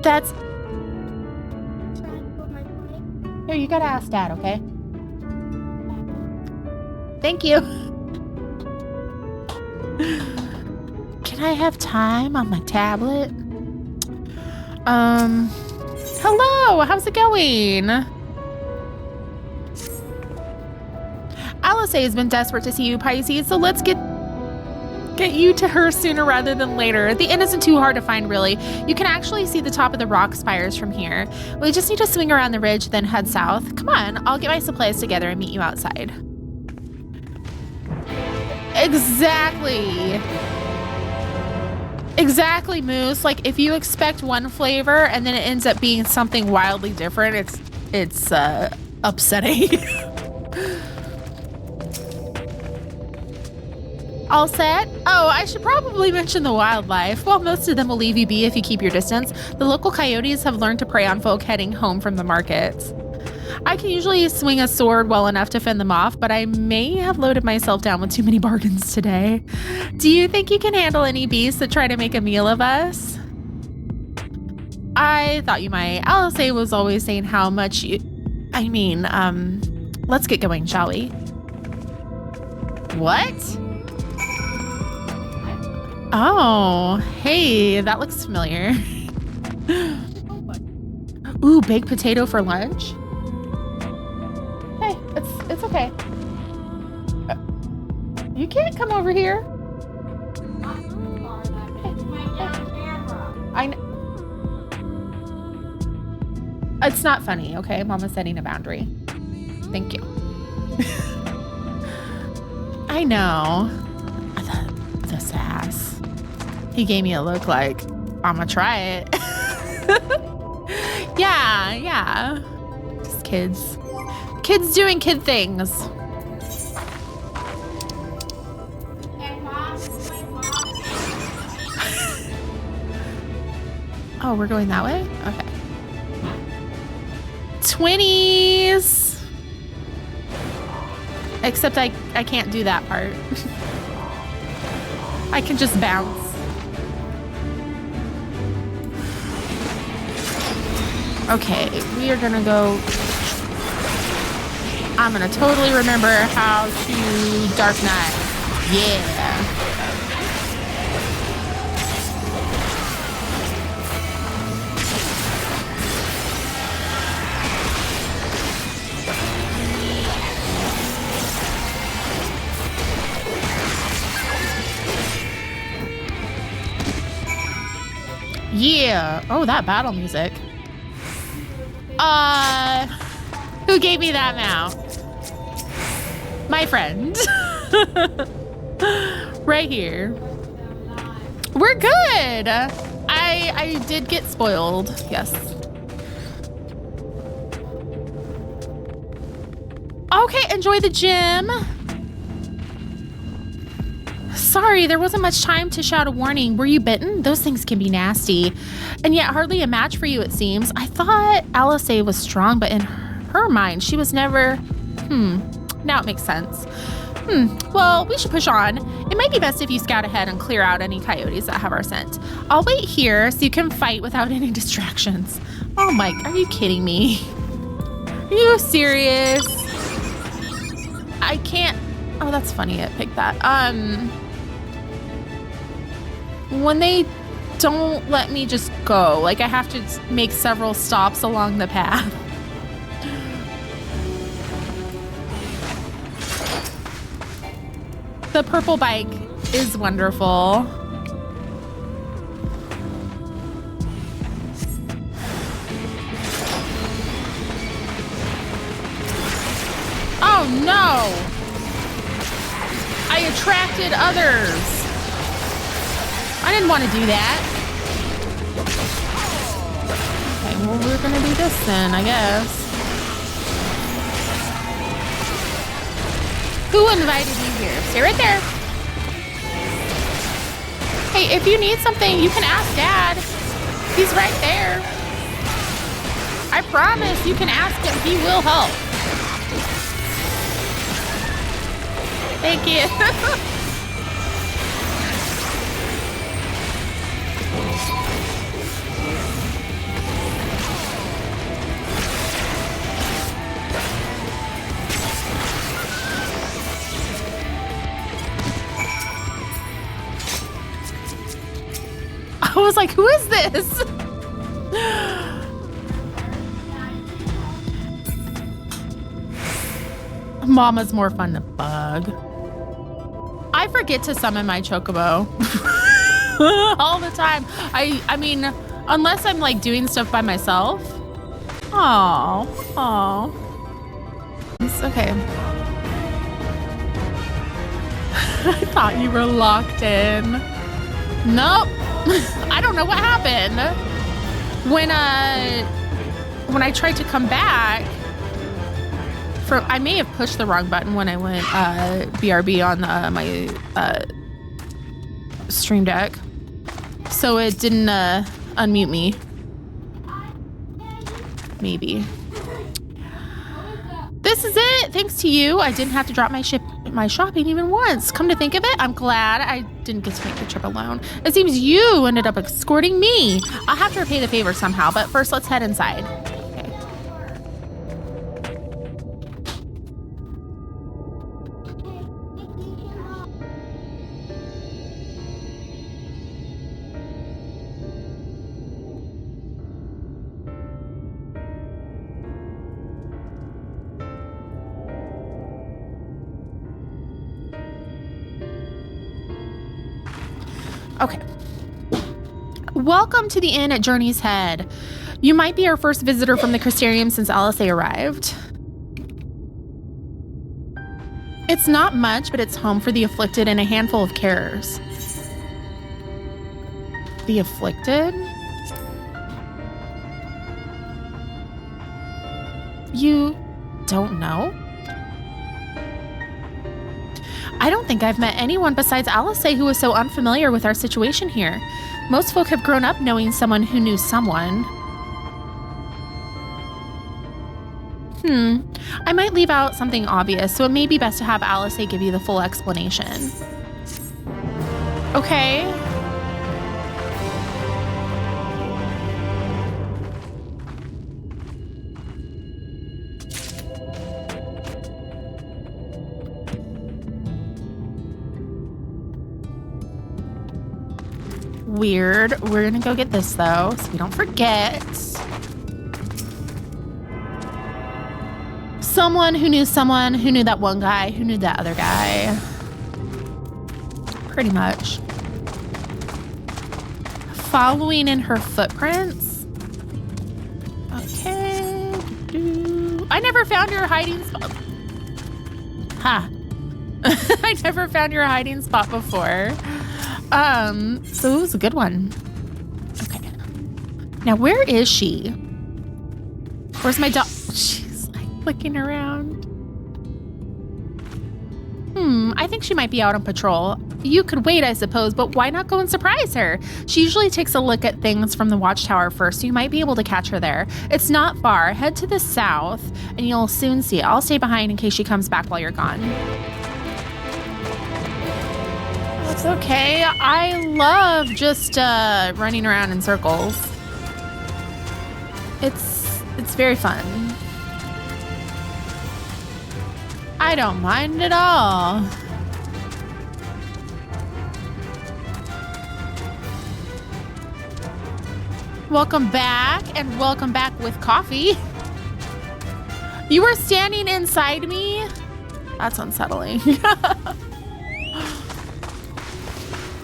That's... Here, you gotta ask Dad, okay? Thank you. Can I have time on my tablet? Hello, how's it going? Alisae has been desperate to see you, Pisces, so let's get you to her sooner rather than later. The inn isn't too hard to find, really. You can actually see the top of the rock spires from here. We just need to swing around the ridge, then head south. Come on, I'll get my supplies together and meet you outside. Exactly. Exactly, Moose. Like, if you expect one flavor and then it ends up being something wildly different, it's upsetting. All set? Oh, I should probably mention the wildlife. While most of them will leave you be if you keep your distance, the local coyotes have learned to prey on folk heading home from the markets. I can usually swing a sword well enough to fend them off, but I may have loaded myself down with too many bargains today. Do you think you can handle any beasts that try to make a meal of us? I thought you might. Alisae was always saying how much you... let's get going, shall we? What? Oh, hey, that looks familiar. Ooh, baked potato for lunch? Hey, it's okay. You can't come over here. I know. It's not funny, okay? Mama's setting a boundary. Thank you. I know. The sass. He gave me a look like, I'ma try it. Yeah. Just kids. Kids doing kid things. Oh, we're going that way? Okay. 20s. Except I can't do that part. I can just bounce. Okay, we are gonna go. I'm gonna totally remember how to Dark Knight. Yeah. Yeah. Oh, that battle music. Who gave me that mount? My friend. Right here. We're good. I did get spoiled. Yes. Okay, enjoy the gym. Sorry, there wasn't much time to shout a warning. Were you bitten? Those things can be nasty. And yet hardly a match for you, it seems. I thought Alisae was strong, but in her mind, she was never... Now it makes sense. Well, we should push on. It might be best if you scout ahead and clear out any coyotes that have our scent. I'll wait here so you can fight without any distractions. Oh, Mike, are you kidding me? Are you serious? I can't... Oh, that's funny. It picked that. When they don't let me just go, like I have to make several stops along the path. The purple bike is wonderful. Oh no! I attracted others. I didn't want to do that. Okay, well, we're gonna do this then, I guess. Who invited you here? Stay right there. Hey, if you need something, you can ask Dad. He's right there. I promise you can ask him. He will help. Thank you. I was like, who is this? Mama's more fun to bug. I forget to summon my chocobo all the time. I mean, unless I'm like doing stuff by myself. Oh. It's okay. I thought you were locked in. Nope. I don't know what happened. When I tried to come back, I may have pushed the wrong button when I went BRB on my Stream Deck, so it didn't unmute me. Maybe. This is it. Thanks to you, I didn't have to drop my shopping even once. Come to think of it, I'm glad I didn't get to make the trip alone. It seems you ended up escorting me. I'll have to repay the favor somehow, but first let's head inside. Okay. Welcome to the inn at Journey's Head. You might be our first visitor from the Crystarium since Alisae arrived. It's not much, but it's home for the afflicted and a handful of carers. The afflicted? You don't know? I don't think I've met anyone besides Alisae who was so unfamiliar with our situation here. Most folk have grown up knowing someone who knew someone. I might leave out something obvious, so it may be best to have Alisae give you the full explanation. Okay. Weird. We're gonna go get this though, so we don't forget. Someone who knew that one guy who knew that other guy. Pretty much. Following in her footprints. Okay. I never found your hiding spot. Ha. I never found your hiding spot before. So it was a good one. Okay. Now, where is she? Where's my dog? She's like looking around. I think she might be out on patrol. You could wait, I suppose, but why not go and surprise her? She usually takes a look at things from the watchtower first, so you might be able to catch her there. It's not far. Head to the south, and you'll soon see it. I'll stay behind in case she comes back while you're gone. It's okay. I love just running around in circles. It's very fun. I don't mind at all. Welcome back, and welcome back with coffee. You were standing inside me? That's unsettling.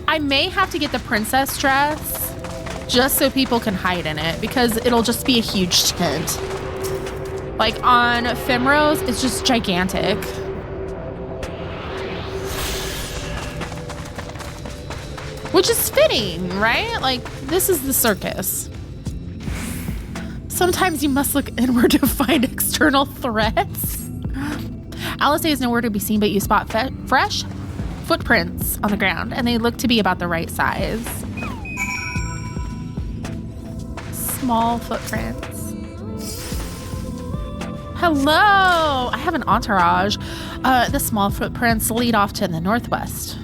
I may have to get the princess dress just so people can hide in it, because it'll just be a huge tent. Like on Femrose, it's just gigantic. Which is fitting, right? Like, this is the circus. Sometimes you must look inward to find external threats. Alisae is nowhere to be seen, but you spot fresh footprints on the ground, and they look to be about the right size. Small footprints. Hello! I have an entourage. The small footprints lead off to the northwest.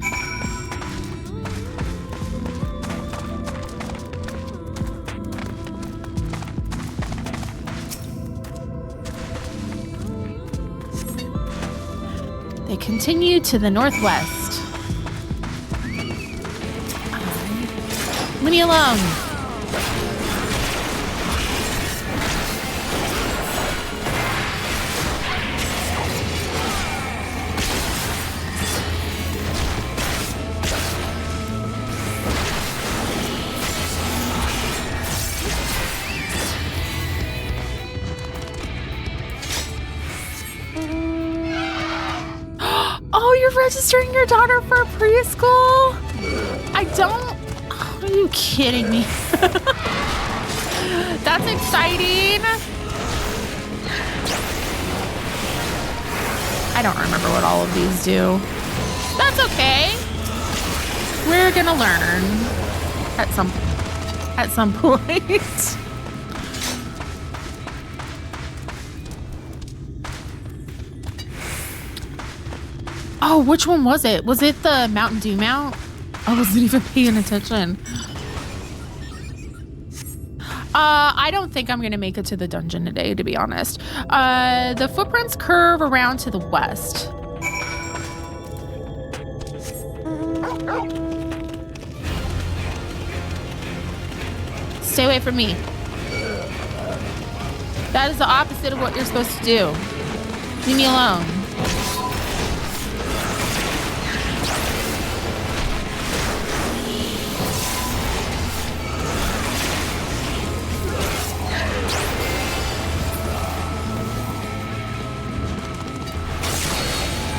They continue to the northwest. Leave me alone. registering your daughter for preschool? I don't... Are you kidding me? That's exciting. I don't remember what all of these do. That's okay. We're gonna learn at some point. Oh, which one was it? Was it the Mountain Dew mount? I wasn't even paying attention. I don't think I'm gonna make it to the dungeon today, to be honest. The footprints curve around to the west. Stay away from me. That is the opposite of what you're supposed to do. Leave me alone.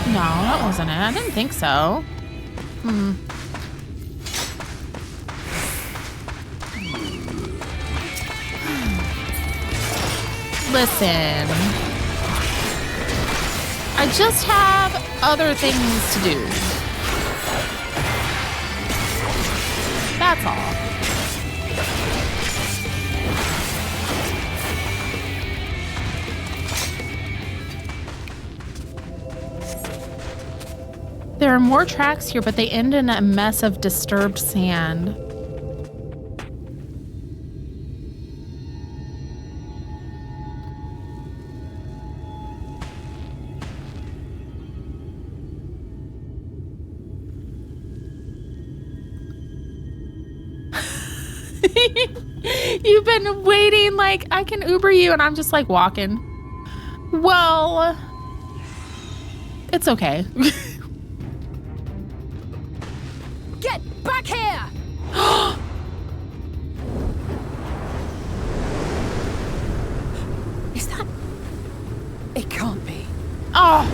No, that wasn't it. I didn't think so. Listen. I just have other things to do. That's all. There are more tracks here, but they end in a mess of disturbed sand. You've been waiting, like, I can Uber you, and I'm just like walking. Well, it's okay. Get back here! Is that... It can't be. Oh.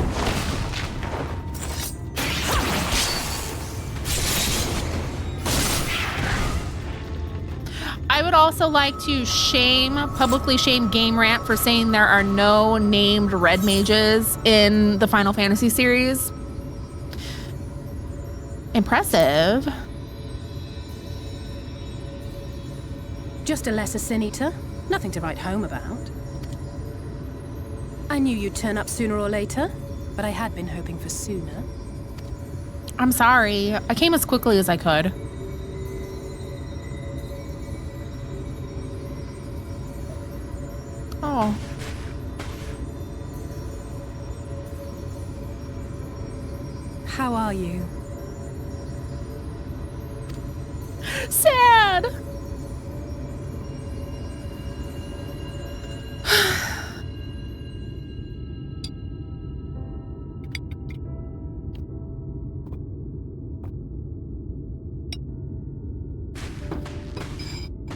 I would also like to publicly shame Game Rant for saying there are no named red mages in the Final Fantasy series. Impressive. Just a lesser sin eater. Nothing to write home about. I knew you'd turn up sooner or later, but I had been hoping for sooner. I'm sorry. I came as quickly as I could. Oh. How are you? Sad.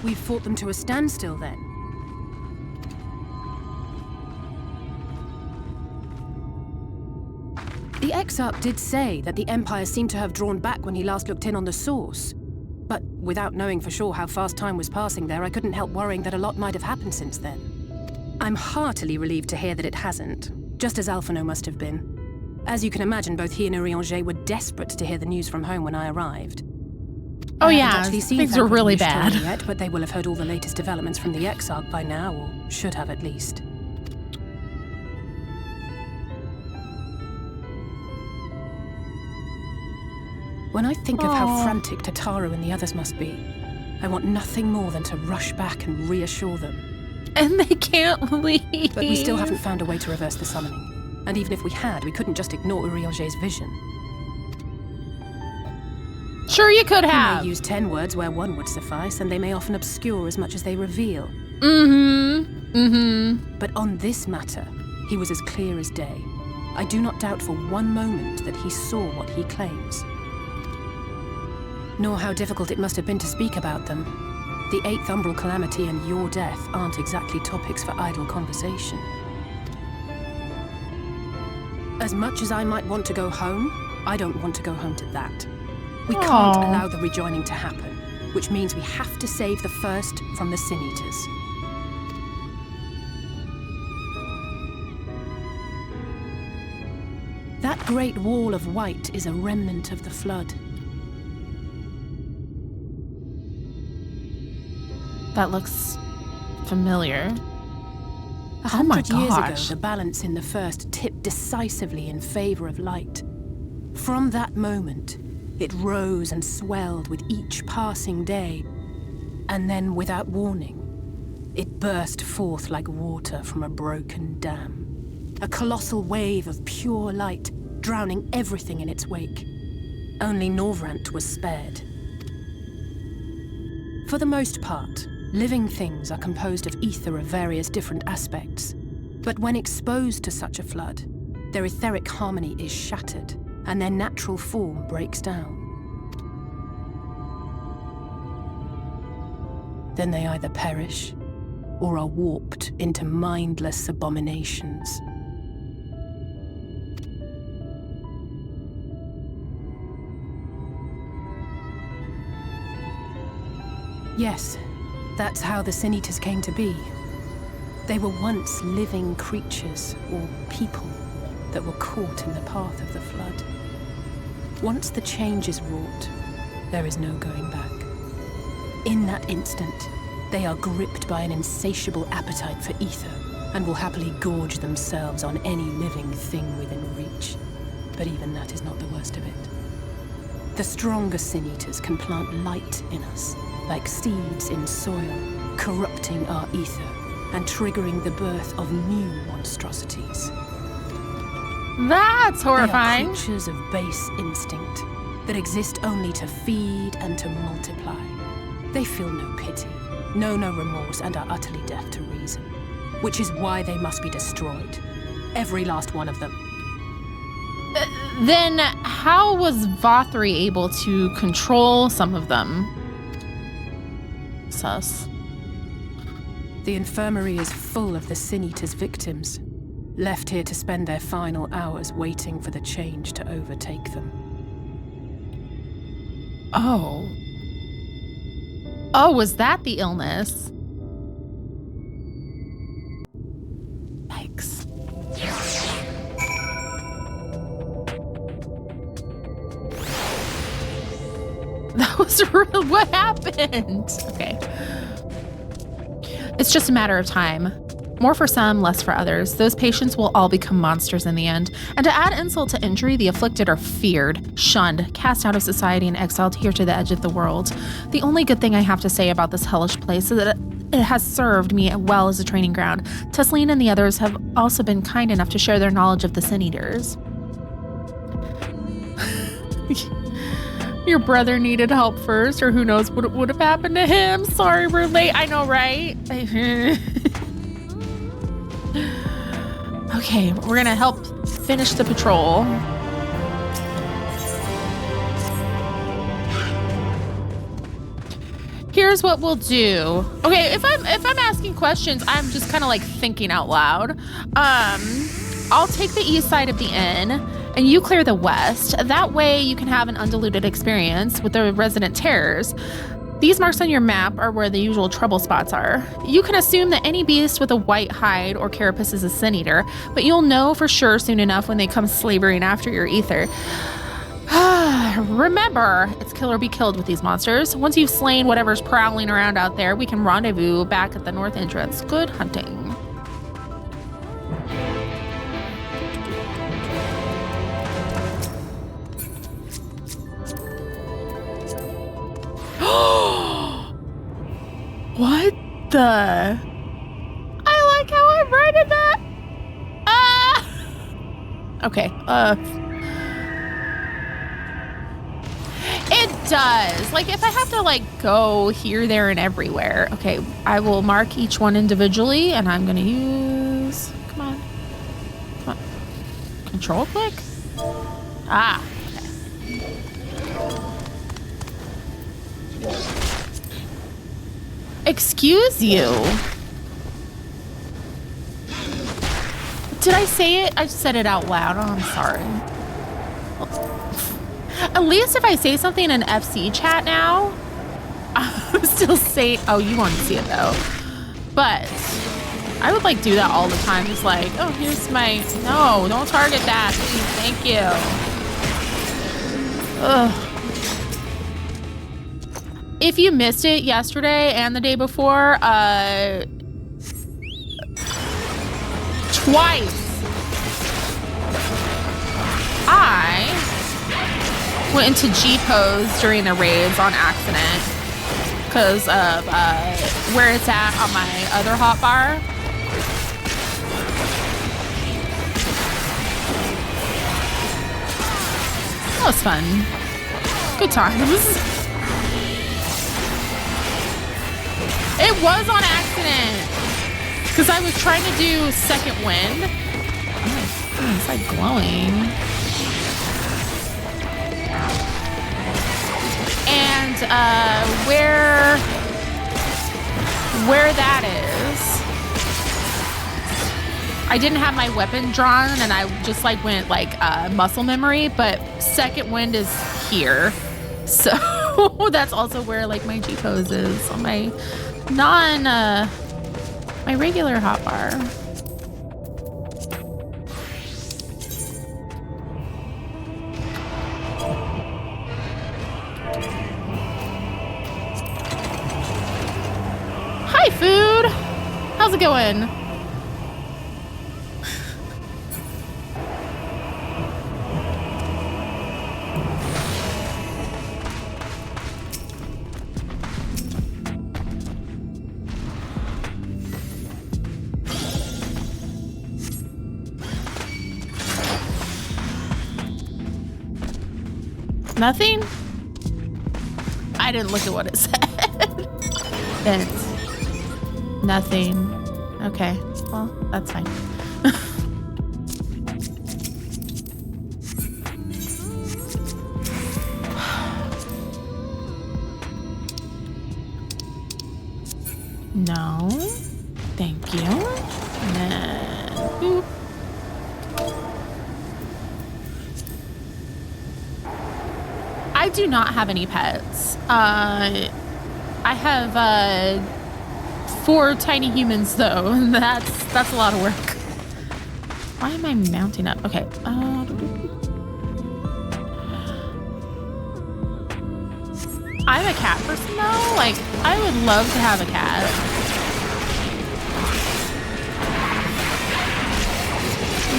We've fought them to a standstill then. The Exarch did say that the Empire seemed to have drawn back when he last looked in on the source. But without knowing for sure how fast time was passing there, I couldn't help worrying that a lot might have happened since then. I'm heartily relieved to hear that it hasn't, just as Alphinaud must have been. As you can imagine, both he and Urianger were desperate to hear the news from home when I arrived. Oh I yeah, haven't actually seen things were really Calamities bad. yet, but they will have heard all the latest developments from the Exarch by now, or should have at least. When I think of how frantic Tataru and the others must be, I want nothing more than to rush back and reassure them. And they can't leave. But we still haven't found a way to reverse the summoning. And even if we had, we couldn't just ignore Urianger's vision. Sure you could He have. may use 10 words where one would suffice, and they may often obscure as much as they reveal. But on this matter, he was as clear as day. I do not doubt for one moment that he saw what he claims. Nor how difficult it must have been to speak about them. The 8th Umbral Calamity and your death aren't exactly topics for idle conversation. As much as I might want to go home, I don't want to go home to that. We Aw. can't allow the rejoining to happen, which means we have to save the first from the Sin Eaters. That great wall of white is a remnant of the flood. That looks familiar. 100 years ago, gosh. the balance in the first tipped decisively in favor of light. From that moment, it rose and swelled with each passing day, and then, without warning, it burst forth like water from a broken dam. A colossal wave of pure light, drowning everything in its wake. Only Norvrant was spared. For the most part, living things are composed of ether of various different aspects. But when exposed to such a flood, their etheric harmony is shattered, and their natural form breaks down. Then they either perish, or are warped into mindless abominations. Yes, that's how the Sin Eaters came to be. They were once living creatures, or people, that were caught in the path of the flood. Once the change is wrought, there is no going back. In that instant, they are gripped by an insatiable appetite for ether, and will happily gorge themselves on any living thing within reach. But even that is not the worst of it. The stronger Sin Eaters can plant light in us, like seeds in soil, corrupting our ether and triggering the birth of new monstrosities. That's They are horrifying. creatures of base instinct that exist only to feed and to multiply. They feel no pity, know no remorse, and are utterly deaf to reason, which is why they must be destroyed. Every last one of them. Then how was Vothri able to control some of them? Sus. The infirmary is full of the Sin Eaters' victims, left here to spend their final hours waiting for the change to overtake them. Oh. Oh, was that the illness? Yikes. That was real. What happened? Okay. It's just a matter of time. More for some, less for others. Those patients will all become monsters in the end. And to add insult to injury, the afflicted are feared, shunned, cast out of society, and exiled here to the edge of the world. The only good thing I have to say about this hellish place is that it has served me well as a training ground. Tesleen and the others have also been kind enough to share their knowledge of the Sin Eaters. Your brother needed help first, or who knows what would have happened to him. Sorry, we're late. I know, right? Okay, we're gonna help finish the patrol. Here's what we'll do. Okay, if I'm asking questions, I'm just kind of like thinking out loud. I'll take the east side of the inn, and you clear the west. That way you can have an undiluted experience with the resident terrors. These marks on your map are where the usual trouble spots are. You can assume that any beast with a white hide or carapace is a Sin Eater, but you'll know for sure soon enough when they come slavering after your ether. Remember, it's kill or be killed with these monsters. Once you've slain whatever's prowling around out there, we can rendezvous back at the north entrance. Good hunting. What the? I like how I worded that. Okay. It does. Like, if I have to, like, go here, there, and everywhere. Okay, I will mark each one individually, and I'm gonna use... Come on. Control click? Ah, okay. Excuse you. Did I say it? I said it out loud. Oh, I'm sorry. At least if I say something in FC chat now, I'm still saying, oh, you won't see it though. But I would like do that all the time. Just like, oh, here's my, no, don't target that. Please, thank you. Ugh. If you missed it yesterday and the day before, twice, I went into G pose during the raids on accident because of where it's at on my other hotbar. That was fun. Good times. It was on accident because I was trying to do second wind. Oh, it's like glowing. And where that is, I didn't have my weapon drawn and I just like went like muscle memory, but second wind is here. So that's also where like my G pose is on my my regular hotbar. Hi, food. How's it going? Nothing? I didn't look at what it said. It's nothing. Okay, well, that's fine. No, thank you. Boop. I do not have any pets. I have 4 tiny humans though, and that's a lot of work. Why am I mounting up? Okay. I'm a cat person though. Like, I would love to have a cat.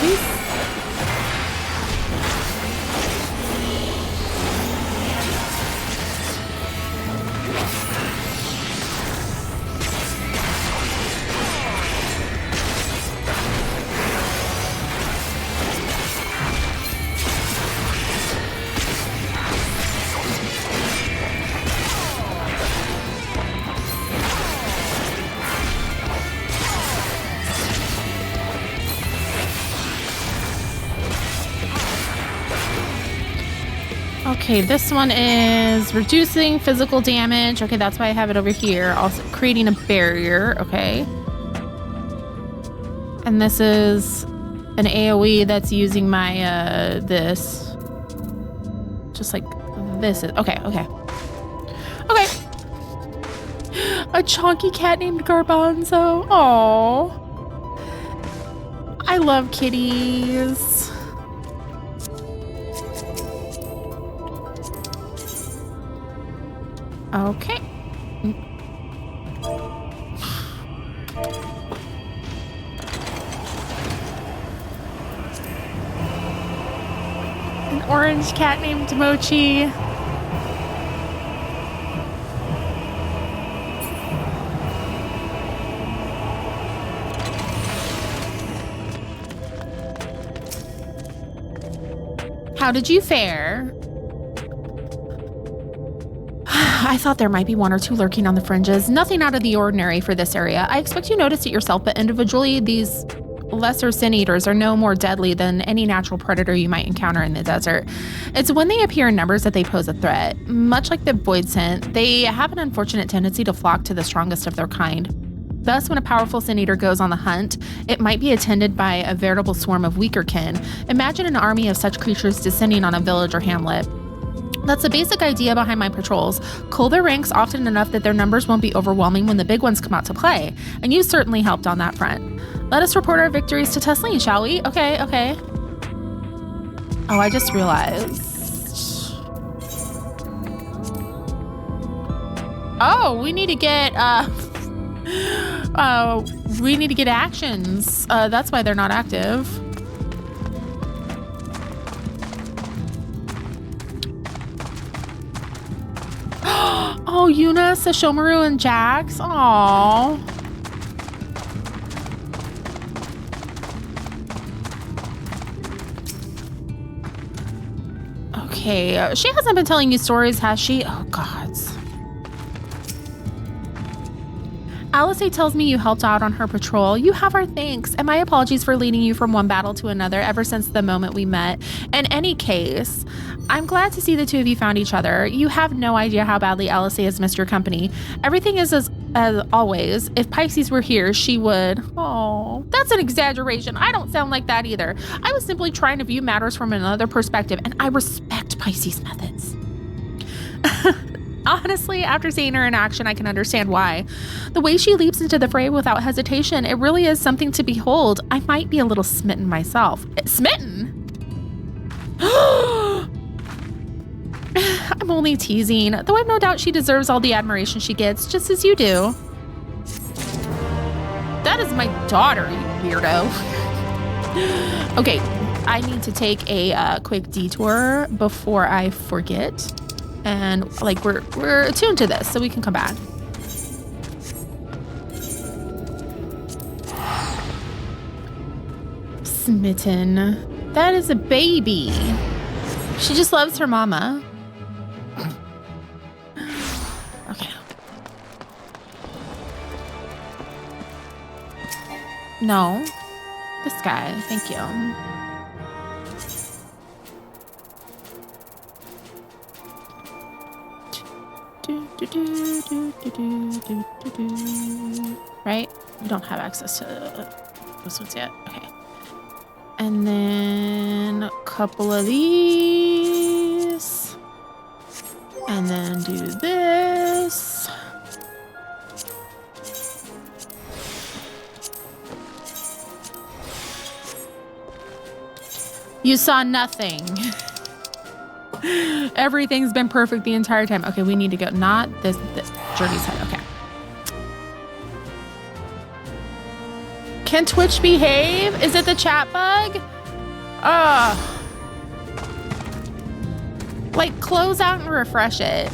These Okay, this one is reducing physical damage. Okay, that's why I have it over here. Also creating a barrier. Okay. And this is an AoE that's using my, this. Just like this is, okay. Okay. A chonky cat named Garbanzo. Aww. I love kitties. Okay. An orange cat named Mochi. How did you fare? I thought there might be 1 or 2 lurking on the fringes. Nothing out of the ordinary for this area. I expect you noticed it yourself, but individually, these lesser sin eaters are no more deadly than any natural predator you might encounter in the desert. It's when they appear in numbers that they pose a threat. Much like the void scent, they have an unfortunate tendency to flock to the strongest of their kind. Thus, when a powerful sin eater goes on the hunt, it might be attended by a veritable swarm of weaker kin. Imagine an army of such creatures descending on a village or hamlet. That's a basic idea behind my patrols. Cull their ranks often enough that their numbers won't be overwhelming when the big ones come out to play. And you certainly helped on that front. Let us report our victories to Tesleen, shall we? Okay. Oh, I just realized. Oh, we need to get, actions. That's why they're not active. Oh, Eunice, Shomaru, and Jax. Aww. Okay, she hasn't been telling you stories, has she? Oh, gods. Alisae tells me you helped out on her patrol. You have our thanks, and my apologies for leading you from one battle to another ever since the moment we met. In any case, I'm glad to see the two of you found each other. You have no idea how badly Alisae has missed your company. Everything is as always. If Pisces were here, she would. Oh, that's an exaggeration. I don't sound like that either. I was simply trying to view matters from another perspective, and I respect Pisces' methods. Honestly, after seeing her in action, I can understand why. The way she leaps into the fray without hesitation, it really is something to behold. I might be a little smitten myself. Smitten? I'm only teasing, though I've no doubt she deserves all the admiration she gets, just as you do. That is my daughter, you weirdo. Okay, I need to take a quick detour before I forget. And like we're attuned to this, so we can come back. Smitten. That is a baby. She just loves her mama. Okay. No. This guy, thank you. Right? We don't have access to those ones yet. Okay. And then a couple of these. And then do this. You saw nothing. Everything's been perfect the entire time. Okay, we need to go. Not this Journey's head. Okay. Can Twitch behave? Is it the chat bug? Like, close out and refresh it.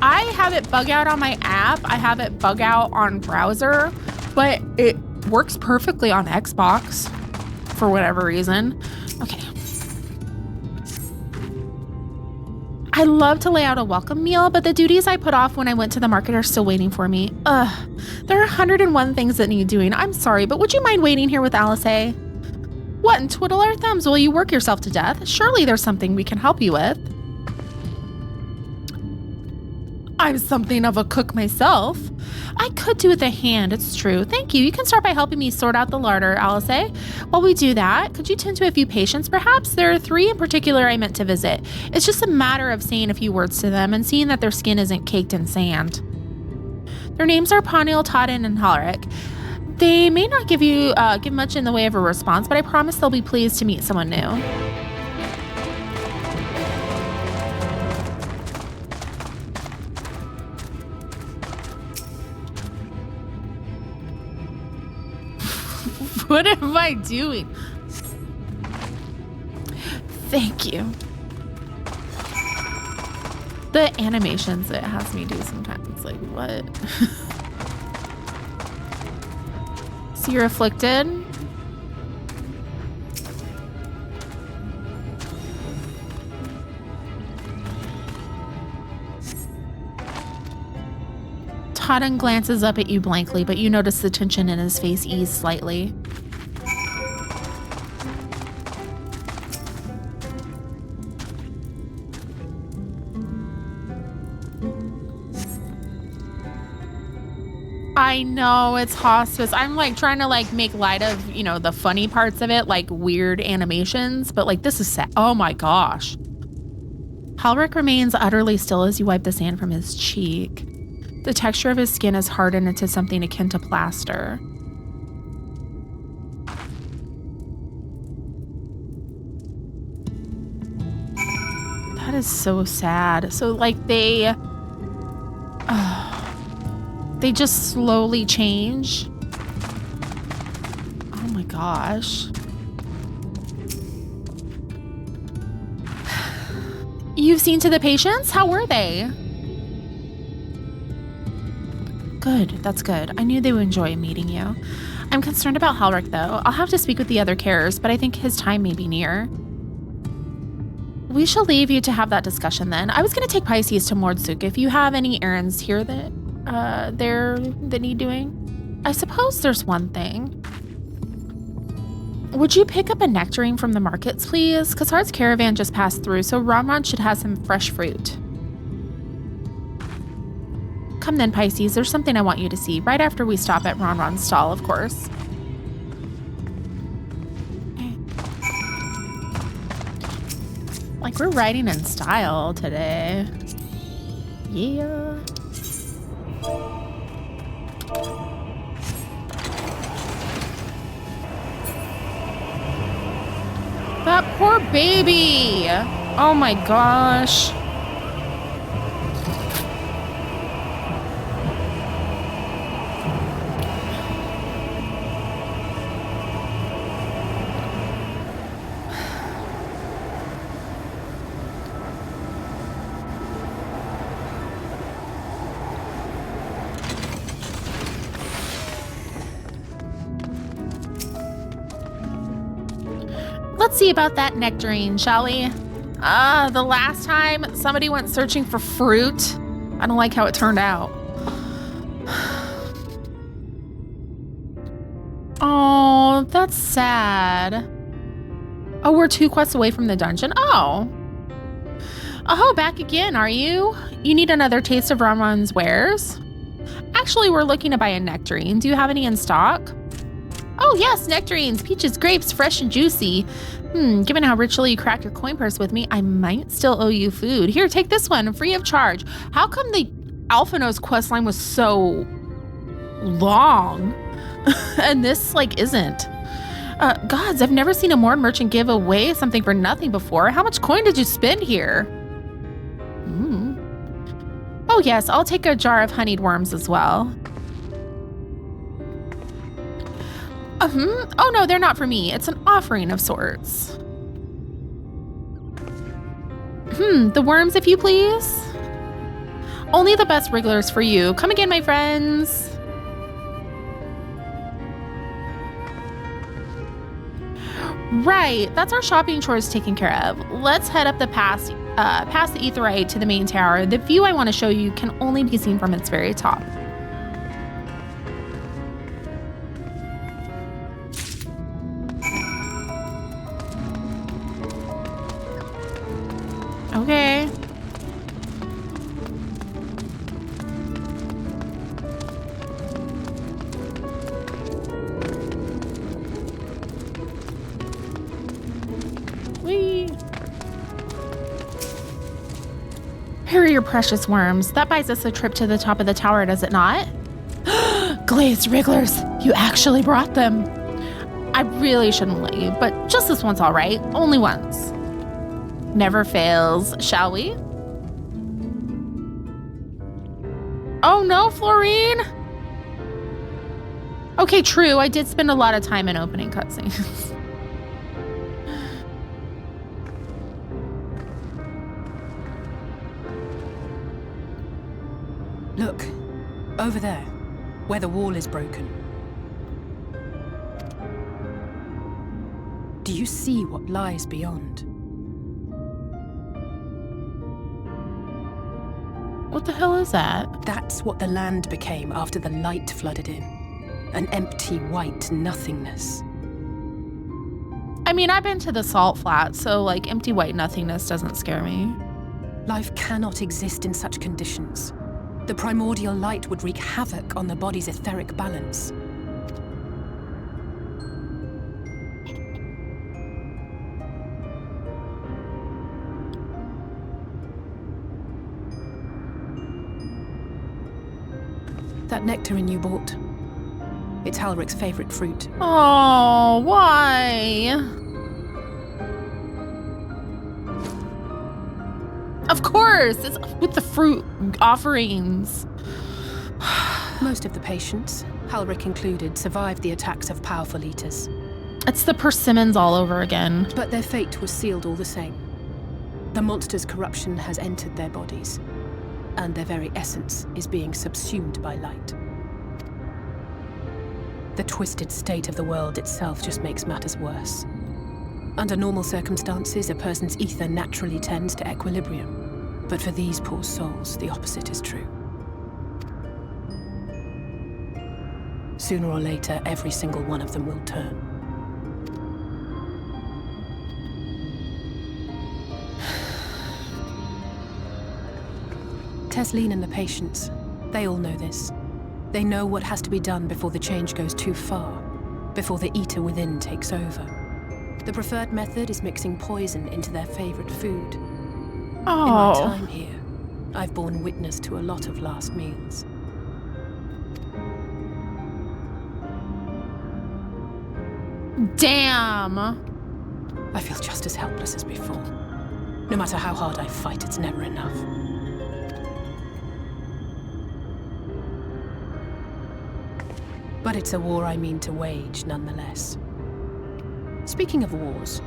I have it bug out on my app. I have it bug out on browser, but it works perfectly on Xbox for whatever reason. Okay. I love to lay out a welcome meal, but the duties I put off when I went to the market are still waiting for me. There are 101 things that need doing. I'm sorry, but would you mind waiting here with Alisae? What, and twiddle our thumbs while you work yourself to death? Surely there's something we can help you with. I'm something of a cook myself. I could do with a hand, it's true. Thank you. You can start by helping me sort out the larder, Alisae. While we do that, could you tend to a few patients, perhaps? There are 3 in particular I meant to visit. It's just a matter of saying a few words to them and seeing that their skin isn't caked in sand. Their names are Ponil, Totten, and Halric. They may not give much in the way of a response, but I promise they'll be pleased to meet someone new. What am I doing? Thank you. The animations it has me do sometimes, like, what? So you're afflicted? Totten glances up at you blankly, but you notice the tension in his face ease slightly. I know, it's hospice. I'm like trying to like make light of, you know, the funny parts of it, like weird animations, but like this is sad. Oh my gosh. Halric remains utterly still as you wipe the sand from his cheek. The texture of his skin is hardened into something akin to plaster. That is so sad. So like they just slowly change. Oh my gosh. You've seen to the patients? How were they? Good, that's good. I knew they would enjoy meeting you. I'm concerned about Halric though. I'll have to speak with the other carers, but I think his time may be near. We shall leave you to have that discussion then. I was going to take Pisces to Mord Souq if you have any errands here that need doing. I suppose there's one thing. Would you pick up a nectarine from the markets, please? Kassard's caravan just passed through, so Ron should have some fresh fruit. Come then, Pisces. There's something I want you to see, right after we stop at Ron's stall, of course. Like, we're riding in style today. Yeah. That poor baby. Oh my gosh. Let's see about that nectarine, shall we? The last time somebody went searching for fruit. I don't like how it turned out. Oh, that's sad. Oh, we're 2 quests away from the dungeon. Oh, back again, are you? You need another taste of Ron's wares? Actually, we're looking to buy a nectarine. Do you have any in stock? Oh yes, nectarines, peaches, grapes, fresh and juicy. Given how richly you cracked your coin purse with me, I might still owe you food. Here, take this one, free of charge. How come the Alphinaud's questline was so long? And this, like, isn't? Gods, I've never seen a Mord merchant give away something for nothing before. How much coin did you spend here? Oh yes, I'll take a jar of honeyed worms as well. Oh no, they're not for me. It's an offering of sorts. The worms, if you please. Only the best wrigglers for you. Come again, my friends. Right, that's our shopping chores taken care of. Let's head up the past the Aetheryte to the main tower. The view I want to show you can only be seen from its very top. Okay. Whee! Here are your precious worms. That buys us a trip to the top of the tower, does it not? Glazed wrigglers, you actually brought them. I really shouldn't let you, but just this one's all right. Only once. Never fails, shall we? Oh no, Florine! Okay, true, I did spend a lot of time in opening cutscenes. Look, over there, where the wall is broken. Do you see what lies beyond? What the hell is that? That's what the land became after the light flooded in. An empty white nothingness. I mean, I've been to the salt flat, so like empty white nothingness doesn't scare me. Life cannot exist in such conditions. The primordial light would wreak havoc on the body's etheric balance. That nectarine you bought. It's Halric's favorite fruit. Oh, why? Of course, it's with the fruit offerings. Most of the patients, Halric included, survived the attacks of powerful eaters. It's the persimmons all over again. But their fate was sealed all the same. The monster's corruption has entered their bodies, and their very essence is being subsumed by light. The twisted state of the world itself just makes matters worse. Under normal circumstances, a person's ether naturally tends to equilibrium. But for these poor souls, the opposite is true. Sooner or later, every single one of them will turn. Tesleen and the patients, they all know this. They know what has to be done before the change goes too far, before the eater within takes over. The preferred method is mixing poison into their favorite food. Oh. In my time here, I've borne witness to a lot of last meals. Damn. I feel just as helpless as before. No matter how hard I fight, it's never enough. But it's a war I mean to wage, nonetheless. Speaking of wars,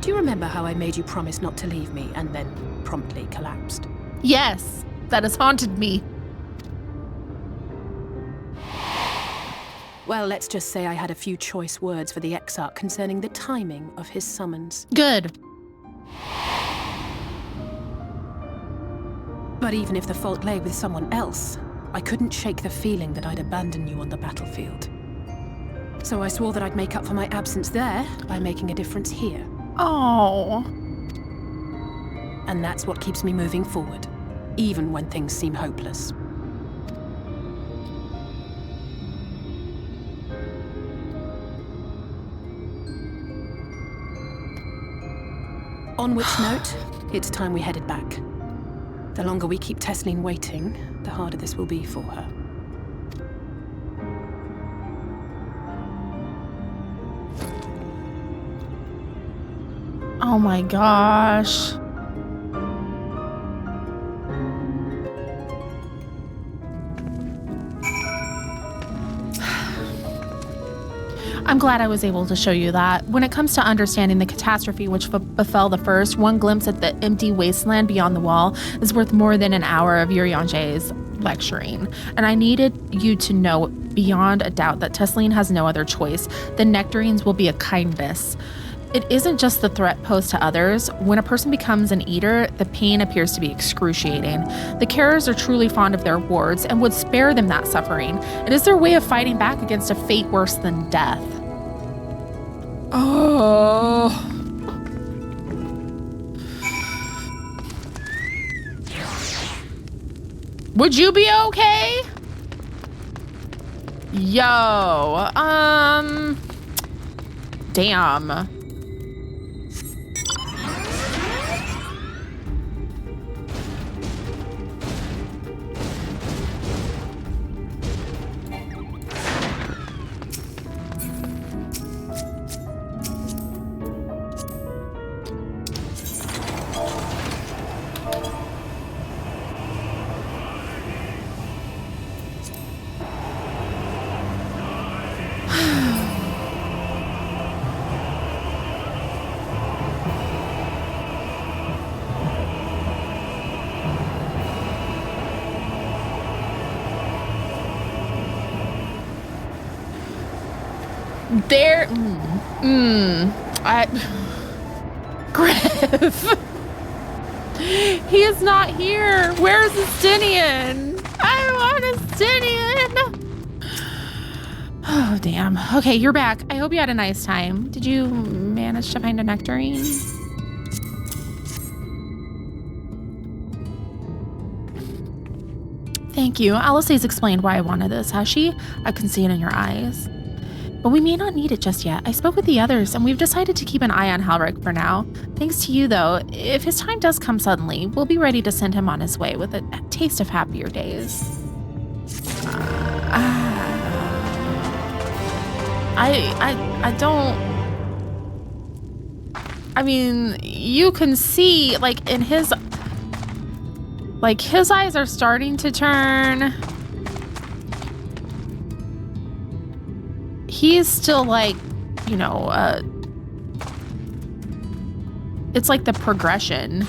do you remember how I made you promise not to leave me and then promptly collapsed? Yes, that has haunted me. Well, let's just say I had a few choice words for the Exarch concerning the timing of his summons. Good. But even if the fault lay with someone else, I couldn't shake the feeling that I'd abandon you on the battlefield. So I swore that I'd make up for my absence there by making a difference here. Oh. And that's what keeps me moving forward, even when things seem hopeless. On which note, it's time we headed back. The longer we keep Tesleen waiting, the harder this will be for her. Oh my gosh. I'm glad I was able to show you that. When it comes to understanding the catastrophe which befell the first, one glimpse at the empty wasteland beyond the wall is worth more than an hour of Urianger's lecturing. And I needed you to know beyond a doubt that Tesleen has no other choice. The nectarines will be a kindness. It isn't just the threat posed to others. When a person becomes an eater, the pain appears to be excruciating. The carers are truly fond of their wards and would spare them that suffering. It is their way of fighting back against a fate worse than death. Oh. Would you be okay? Yo, damn. There, Griff. He is not here. Where's Estinian? I want Estinian. Oh, damn. Okay, you're back. I hope you had a nice time. Did you manage to find a nectarine? Thank you. Alisae's explained why I wanted this, has she? I can see it in your eyes. But we may not need it just yet. I spoke with the others, and we've decided to keep an eye on Halric for now. Thanks to you, though, if his time does come suddenly, we'll be ready to send him on his way with a taste of happier days. I don't... I mean, you can see, like, in his... Like, his eyes are starting to turn. He's still, like, you know, it's like the progression.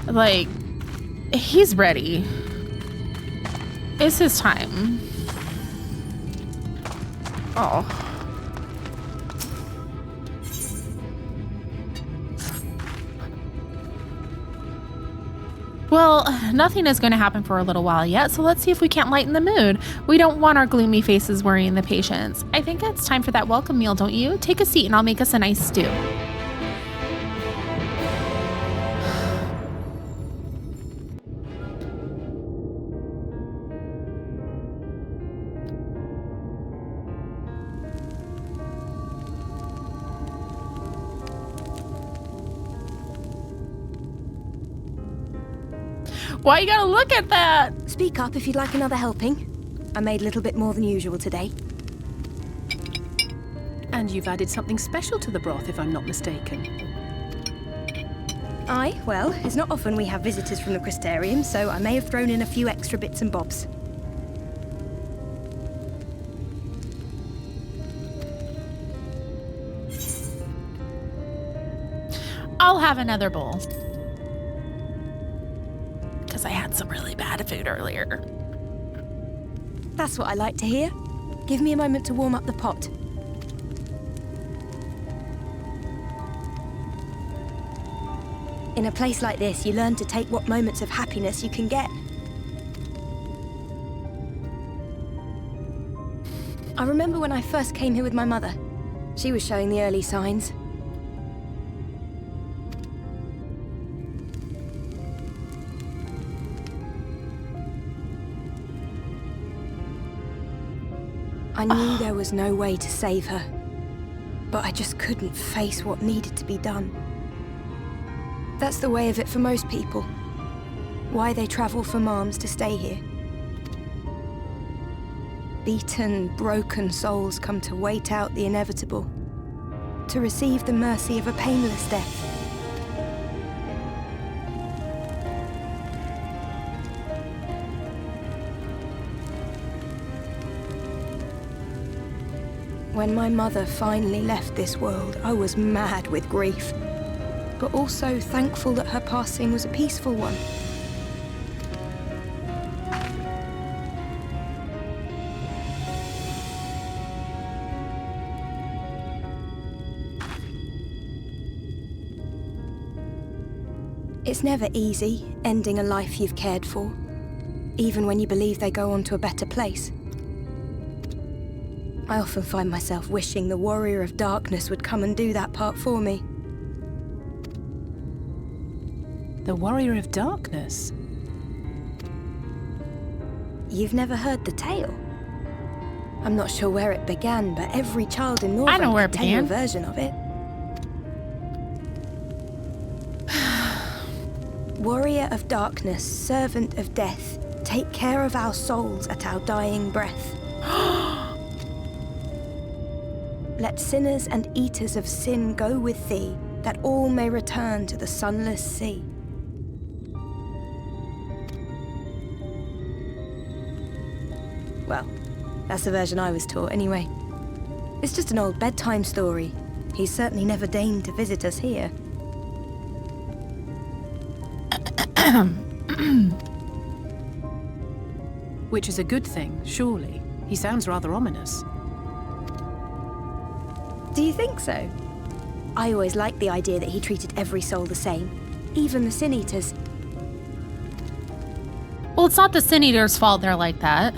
Like, he's ready. It's his time. Oh. Well, nothing is going to happen for a little while yet, so let's see if we can't lighten the mood. We don't want our gloomy faces worrying the patients. I think it's time for that welcome meal, don't you? Take a seat and I'll make us a nice stew. Why you gotta look at that? Speak up if you'd like another helping. I made a little bit more than usual today. And you've added something special to the broth, if I'm not mistaken. Aye, well, it's not often we have visitors from the Crystarium, so I may have thrown in a few extra bits and bobs. I'll have another bowl. I had some really bad food earlier. That's what I like to hear. Give me a moment to warm up the pot. In a place like this, you learn to take what moments of happiness you can get. I remember when I first came here with my mother. She was showing the early signs. I knew there was no way to save her, but I just couldn't face what needed to be done. That's the way of it for most people. Why they travel from arms to stay here. Beaten, broken souls come to wait out the inevitable, to receive the mercy of a painless death. When my mother finally left this world, I was mad with grief, but also thankful that her passing was a peaceful one. It's never easy, ending a life you've cared for, even when you believe they go on to a better place. I often find myself wishing the Warrior of Darkness would come and do that part for me. The Warrior of Darkness? You've never heard the tale? I'm not sure where it began, but every child in Northern where can it tell you a began. version of it. Warrior of Darkness, servant of death, take care of our souls at our dying breath. Let sinners and eaters of sin go with thee, that all may return to the sunless sea. Well, that's the version I was taught anyway. It's just an old bedtime story. He's certainly never deigned to visit us here. Which is a good thing, surely. He sounds rather ominous. Do you think so? I always liked the idea that he treated every soul the same, even the Sin Eaters. Well, it's not the Sin Eaters' fault they're like that.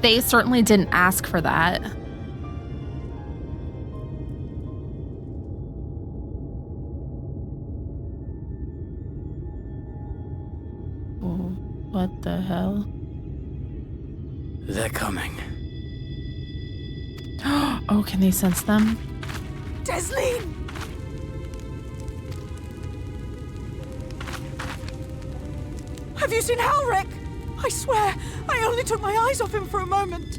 They certainly didn't ask for that. What the hell? They're coming. Oh, can they sense them? Tesleen! Have you seen Halric? I swear, I only took my eyes off him for a moment.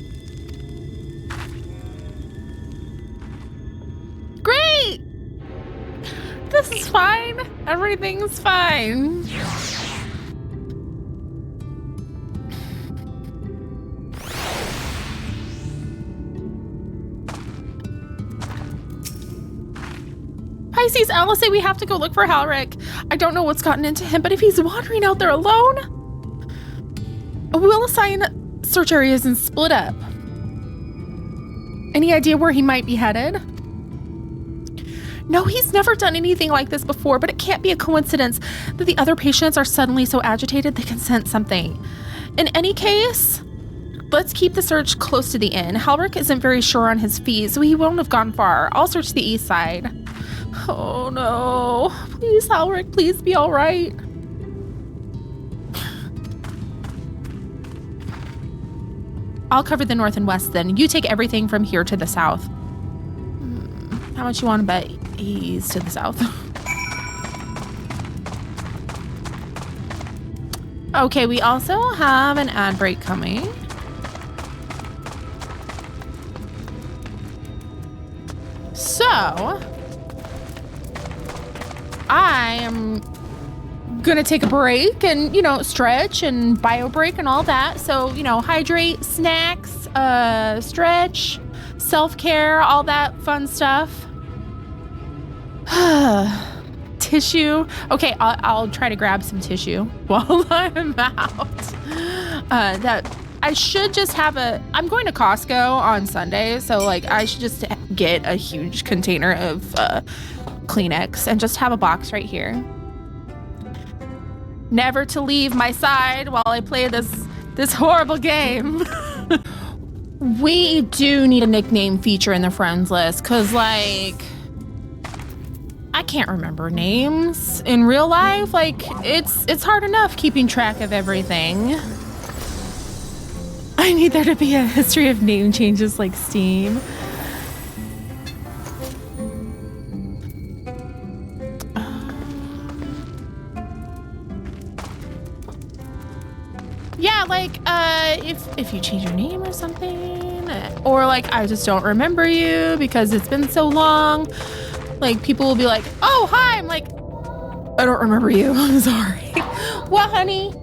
Great! This is fine. Everything's fine. Pisces, Alisae, we have to go look for Halric. I don't know what's gotten into him, but if he's wandering out there alone, we'll assign search areas and split up. Any idea where he might be headed? No, he's never done anything like this before, but it can't be a coincidence that the other patients are suddenly so agitated they can sense something. In any case, let's keep the search close to the inn. Halric isn't very sure on his feet, so he won't have gone far. I'll search the east side. Oh no. Please, Halric, please be all right. I'll cover the north and west then. You take everything from here to the south. How much you want to bet he's to the south? Okay, we also have an ad break coming. So, I am gonna take a break and, you know, stretch and bio break and all that. So, you know, hydrate, snacks, stretch, self-care, all that fun stuff. Tissue. Okay, I'll try to grab some tissue while I'm out. That I should just have I'm going to Costco on Sunday, so like I should just get a huge container of Kleenex and just have a box right here. Never to leave my side while I play this horrible game. We do need a nickname feature in the friends list, because like I can't remember names in real life. Like it's hard enough keeping track of everything. I need there to be a history of name changes like Steam. Yeah, like if you change your name or something, or like I just don't remember you because it's been so long. Like people will be like, "Oh, hi." I'm like, "I don't remember you. I'm sorry." What, honey?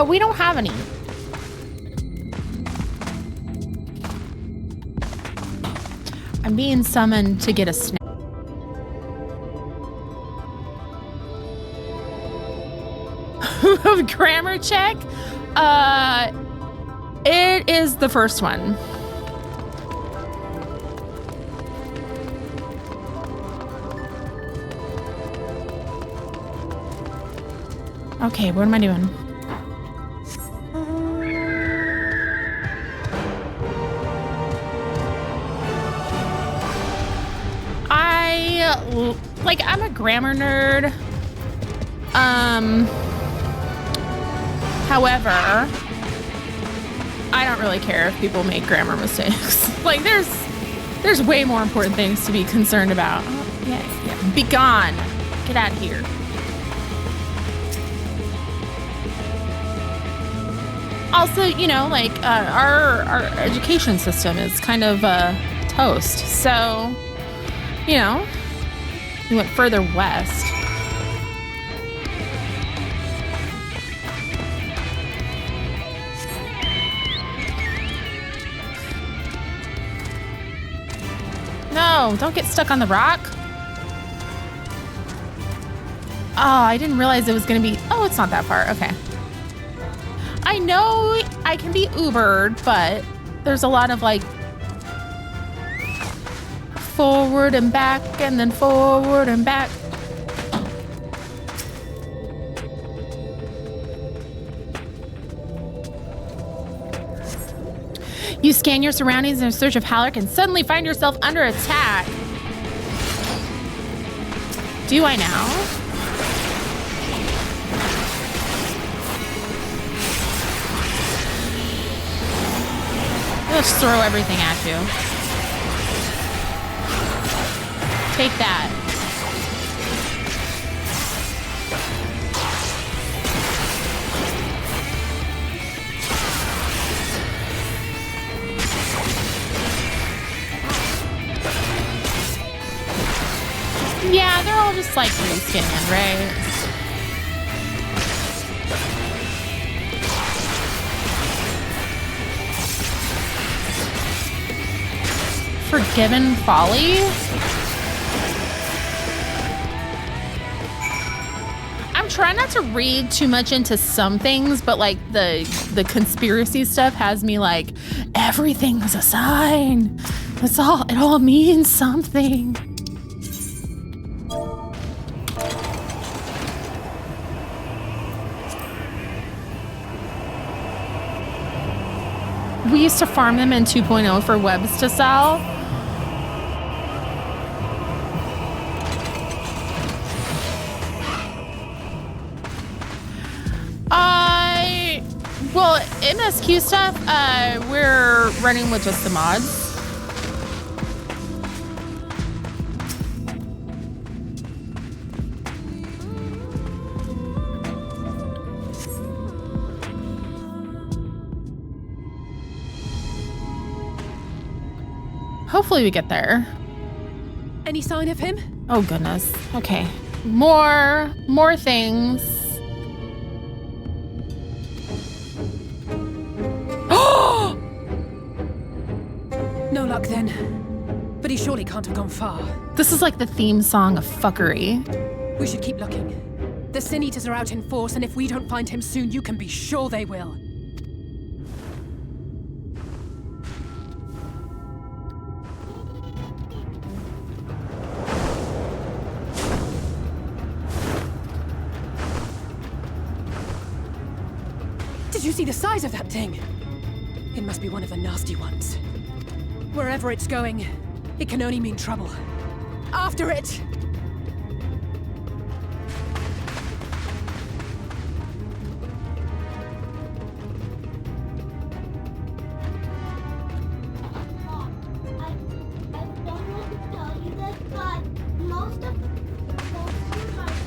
We don't have any. I'm being summoned to get a snack. Grammar check? It is the first one. Okay, what am I doing? I'm a grammar nerd. However, I don't really care if people make grammar mistakes. Like there's way more important things to be concerned about. Oh, yeah. Be gone. Get out of here. Also, you know, like our education system is kind of toast. So, you know, we went further west. No, don't get stuck on the rock. Oh, I didn't realize it was gonna be, oh, it's not that far, okay. I know I can be Ubered, but there's a lot of like forward and back and then forward and back. You scan your surroundings in search of Halric and suddenly find yourself under attack. Do I now? I'll just throw everything at you. Take that. just like rescan, right? Forgiven Folly? I'm trying not to read too much into some things, but like the conspiracy stuff has me like, everything's a sign. It all means something. We used to farm them in 2.0 for webs to sell. Well, MSQ stuff, we're running with just the mods. Hopefully we get there. Any sign of him? Oh goodness. Okay. More things. No luck then. But he surely can't have gone far. This is like the theme song of fuckery. We should keep looking. The Sin Eaters are out in force, and if we don't find him soon, you can be sure they will. Did you see the size of that thing? It must be one of the nasty ones. Wherever it's going, it can only mean trouble. After it!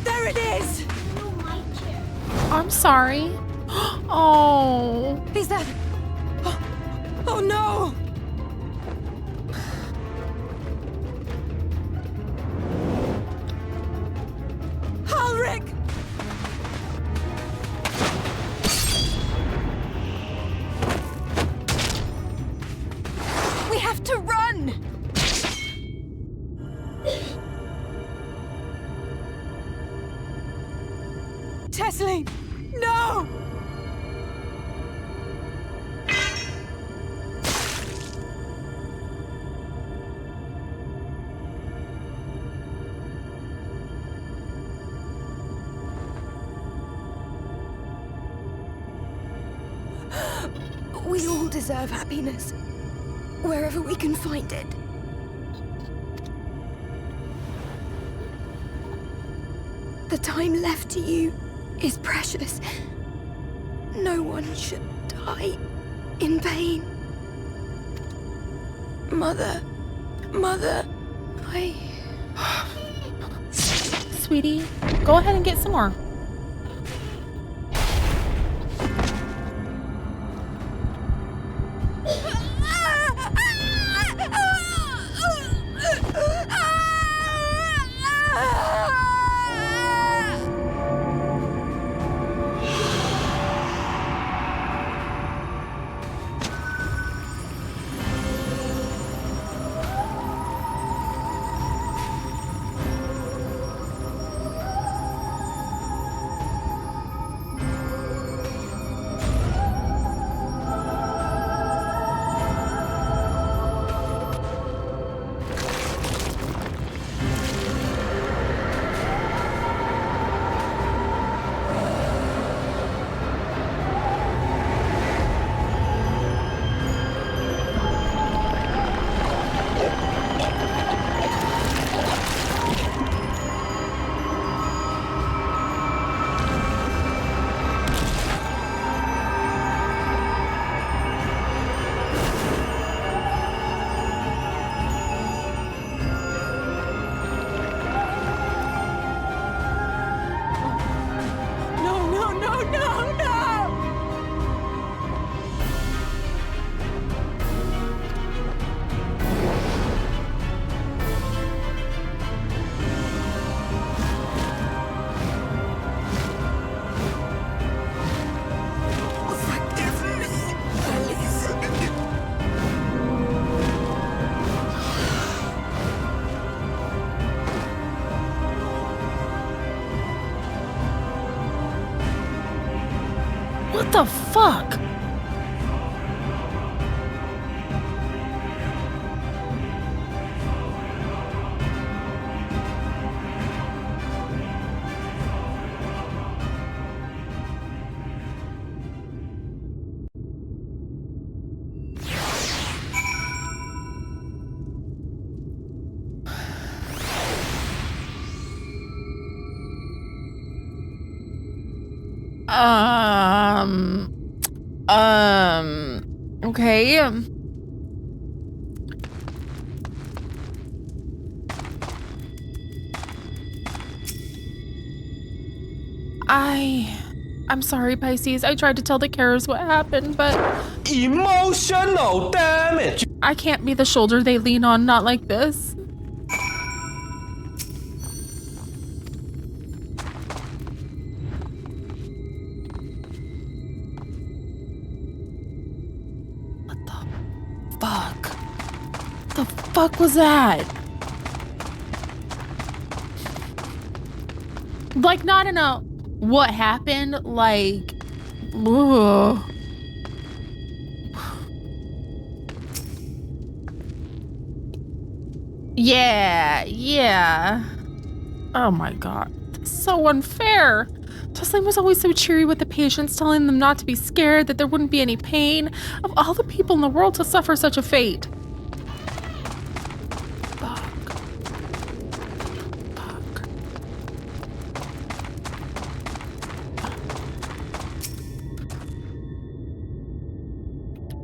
There it is! I'm sorry. Oh. Is that... Oh no! Ulrich! We have to run! Tesleen! No! We all deserve happiness, wherever we can find it. The time left to you is precious. No one should die in pain. Mother, I... Sweetie, go ahead and get some more. What the fuck? Okay. I'm sorry, Pisces. I tried to tell the carers what happened, but Emotional damage. I can't be the shoulder they lean on, not like this. The fuck was that? Like, not in a what happened, like, ugh. Yeah. Oh my god, that's so unfair. Tesleen was always so cheery with the patients, telling them not to be scared, that there wouldn't be any pain. Of all the people in the world to suffer such a fate.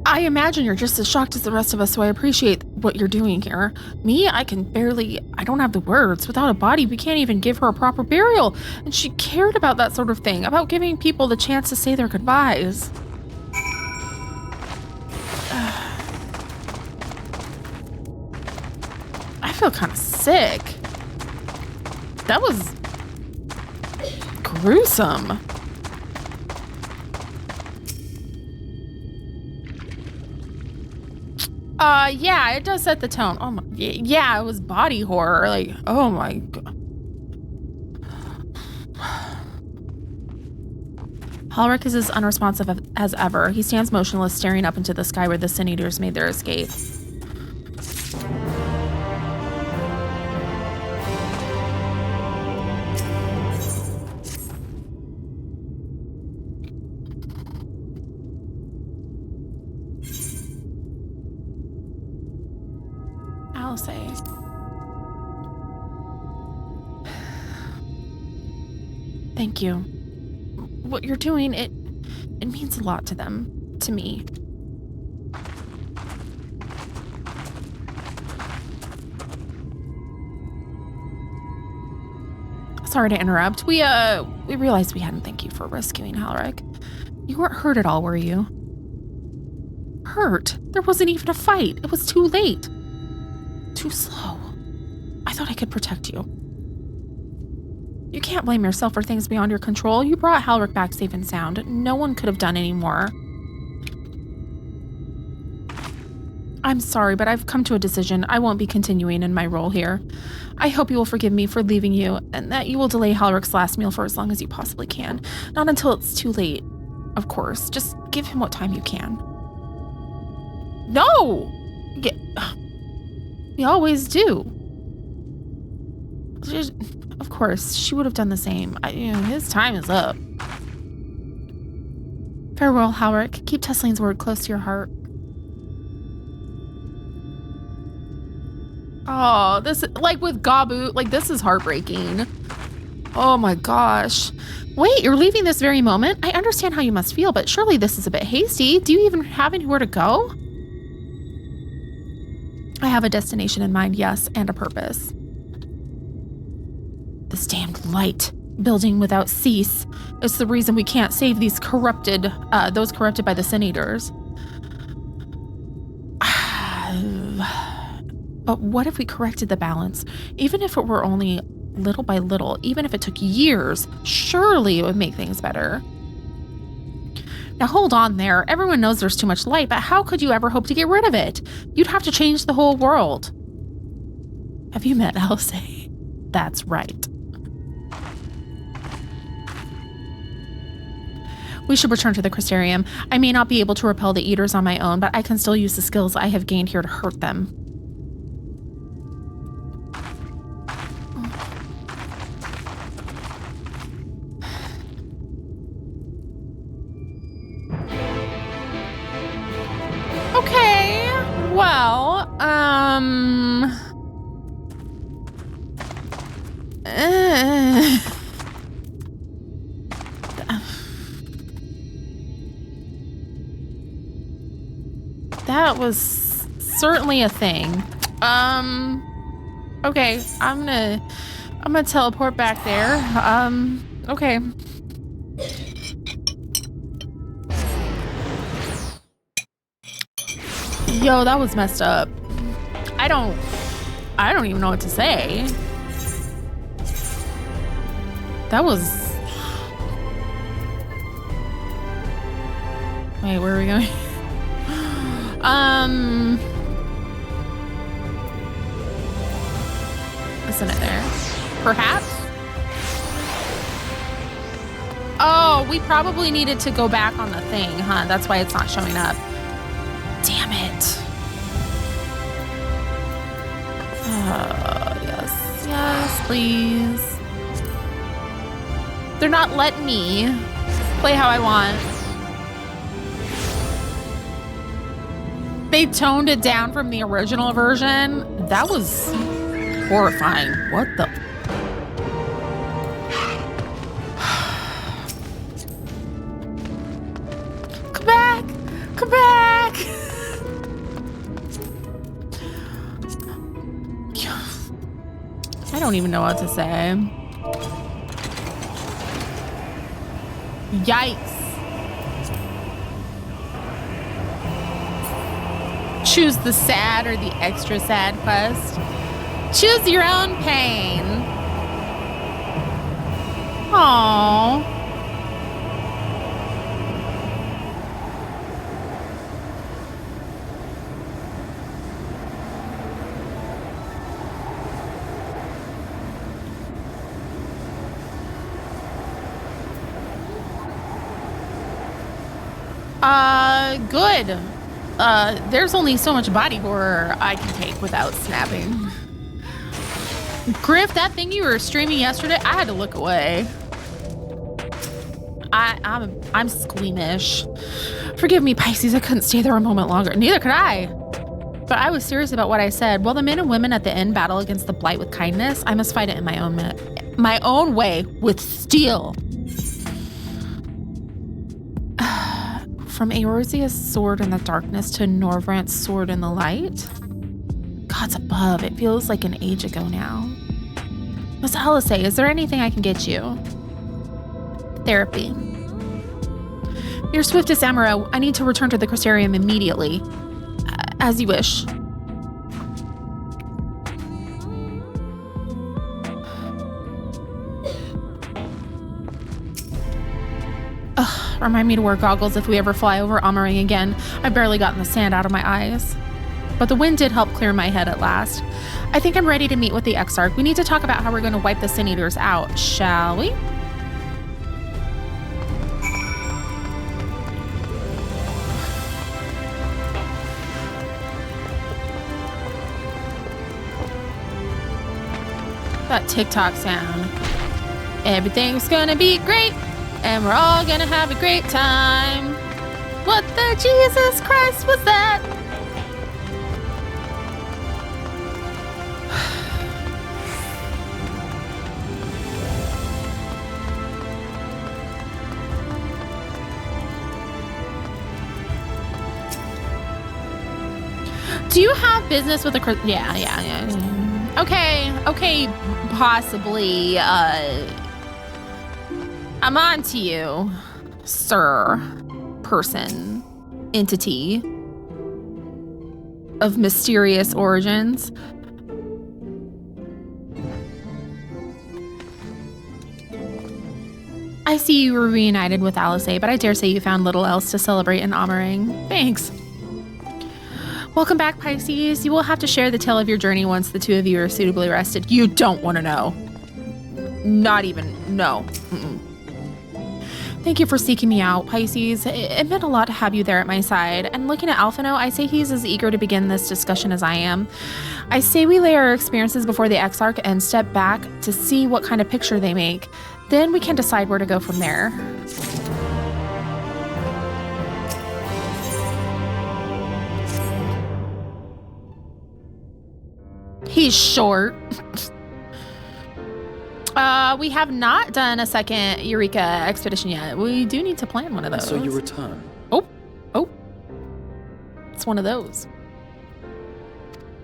I imagine you're just as shocked as the rest of us, so I appreciate what you're doing here. Me, I don't have the words. Without a body, we can't even give her a proper burial. And she cared about that sort of thing, about giving people the chance to say their goodbyes. I feel kind of sick. That was gruesome. Yeah, it does set the tone. Oh my, yeah, it was body horror. Like, oh my god. Halric is as unresponsive as ever. He stands motionless, staring up into the sky where the Sin Eaters made their escape. Alisae. Thank you. What you're doing, it means a lot to them, to me. Sorry to interrupt. We realized we hadn't thanked you for rescuing Halric. You weren't hurt at all, were you? Hurt? There wasn't even a fight. It was too late. Too slow. I thought I could protect you. You can't blame yourself for things beyond your control. You brought Halric back safe and sound. No one could have done any more. I'm sorry, but I've come to a decision. I won't be continuing in my role here. I hope you will forgive me for leaving you, and that you will delay Halric's last meal for as long as you possibly can. Not until it's too late, of course. Just give him what time you can. No! We always do. Of course, she would have done the same. His time is up. Farewell, Halric. Keep Tesleen's word close to your heart. Oh, this, like with GOOOOO, like this is heartbreaking. Oh my gosh. Wait, you're leaving this very moment? I understand how you must feel, but surely this is a bit hasty. Do you even have anywhere to go? I have a destination in mind, yes, and a purpose. This damned light, building without cease. It's the reason we can't save these corrupted, those corrupted by the Sin Eaters. But what if we corrected the balance? Even if it were only little by little, even if it took years, surely it would make things better. Now hold on there. Everyone knows there's too much light, but how could you ever hope to get rid of it? You'd have to change the whole world. Have you met Alisae? That's right. We should return to the Crystarium. I may not be able to repel the eaters on my own, but I can still use the skills I have gained here to hurt them. Okay, well, that was certainly a thing. Okay, I'm gonna teleport back there. Okay. Yo, that was messed up. I don't even know what to say. That was... Wait, where are we going? Isn't it there? Perhaps? Oh, we probably needed to go back on the thing, huh? That's why it's not showing up. Damn it. Yes. Yes, please. They're not letting me play how I want. They toned it down from the original version. That was horrifying. What the? Come back! Come back! I don't even know what to say. Yikes. Choose the sad or the extra sad quest. Choose your own pain. Aww. Good. There's only so much body horror I can take without snapping. Griff, that thing you were streaming yesterday, I had to look away. I'm squeamish. Forgive me, Pisces, I couldn't stay there a moment longer. Neither could I. But I was serious about what I said. While the men and women at the inn battle against the blight with kindness, I must fight it in my own way with steel. From Eorzea's sword in the darkness to Norvrant's sword in the light? Gods above, it feels like an age ago now. Miss Alisae, is there anything I can get you? Therapy. Your swiftest Amaro, I need to return to the Crystarium immediately. As you wish. Remind me to wear goggles if we ever fly over Ahm Areng again. I've barely gotten the sand out of my eyes. But the wind did help clear my head at last. I think I'm ready to meet with the Exarch. We need to talk about how we're going to wipe the Sin Eaters out, shall we? That TikTok sound. Everything's gonna be great. And we're all gonna have a great time. What the Jesus Christ was that? Do you have business with the... Yeah. Okay, possibly, I'm on to you, sir, person, entity of mysterious origins. I see you were reunited with Alisae, but I dare say you found little else to celebrate in Ahm Areng. Thanks. Welcome back, Pisces. You will have to share the tale of your journey once the two of you are suitably rested. You don't want to know. Not even, no. Thank you for seeking me out, Pisces. It meant a lot to have you there at my side. And looking at Alphinaud, I say he's as eager to begin this discussion as I am. I say we lay our experiences before the Exarch and step back to see what kind of picture they make. Then we can decide where to go from there. He's short. We have not done a second Eureka expedition yet. We do need to plan one of those. So you return. Oh. It's one of those.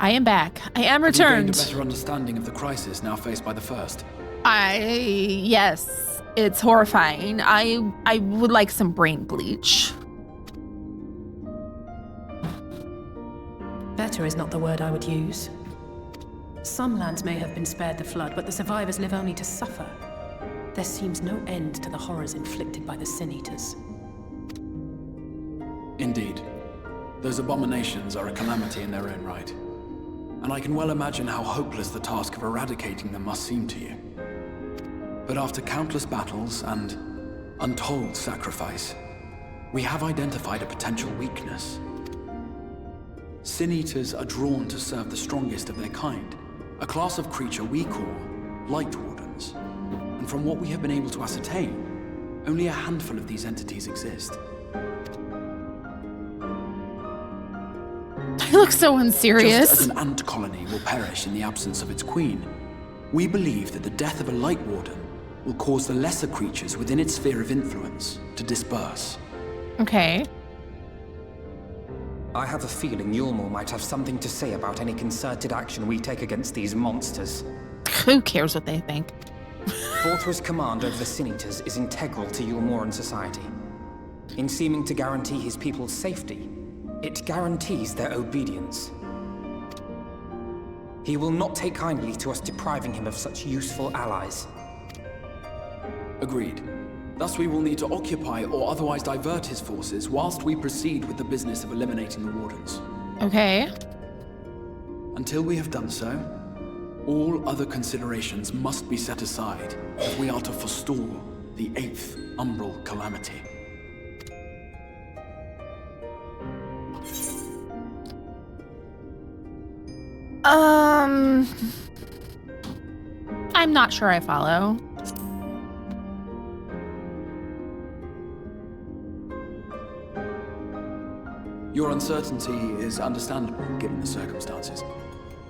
I am back. I am returned. Have you gained a better understanding of the crisis now faced by the First? Yes. It's horrifying. I would like some brain bleach. Better is not the word I would use. Some lands may have been spared the flood, but the survivors live only to suffer. There seems no end to the horrors inflicted by the Sin Eaters. Indeed. Those abominations are a calamity in their own right. And I can well imagine how hopeless the task of eradicating them must seem to you. But after countless battles and untold sacrifice, we have identified a potential weakness. Sin Eaters are drawn to serve the strongest of their kind. A class of creature we call Light Wardens. And from what we have been able to ascertain, only a handful of these entities exist. I look so unserious. Just as an ant colony will perish in the absence of its queen, we believe that the death of a Light Warden will cause the lesser creatures within its sphere of influence to disperse. Okay. I have a feeling Yulmore might have something to say about any concerted action we take against these monsters. Who cares what they think? Borthra's command over the Sin Eaters is integral to Yulmoran society. In seeming to guarantee his people's safety, it guarantees their obedience. He will not take kindly to us depriving him of such useful allies. Agreed. Thus we will need to occupy or otherwise divert his forces whilst we proceed with the business of eliminating the Wardens. Okay. Until we have done so, all other considerations must be set aside if we are to forestall the 8th Umbral Calamity. I'm not sure I follow. Your uncertainty is understandable given the circumstances.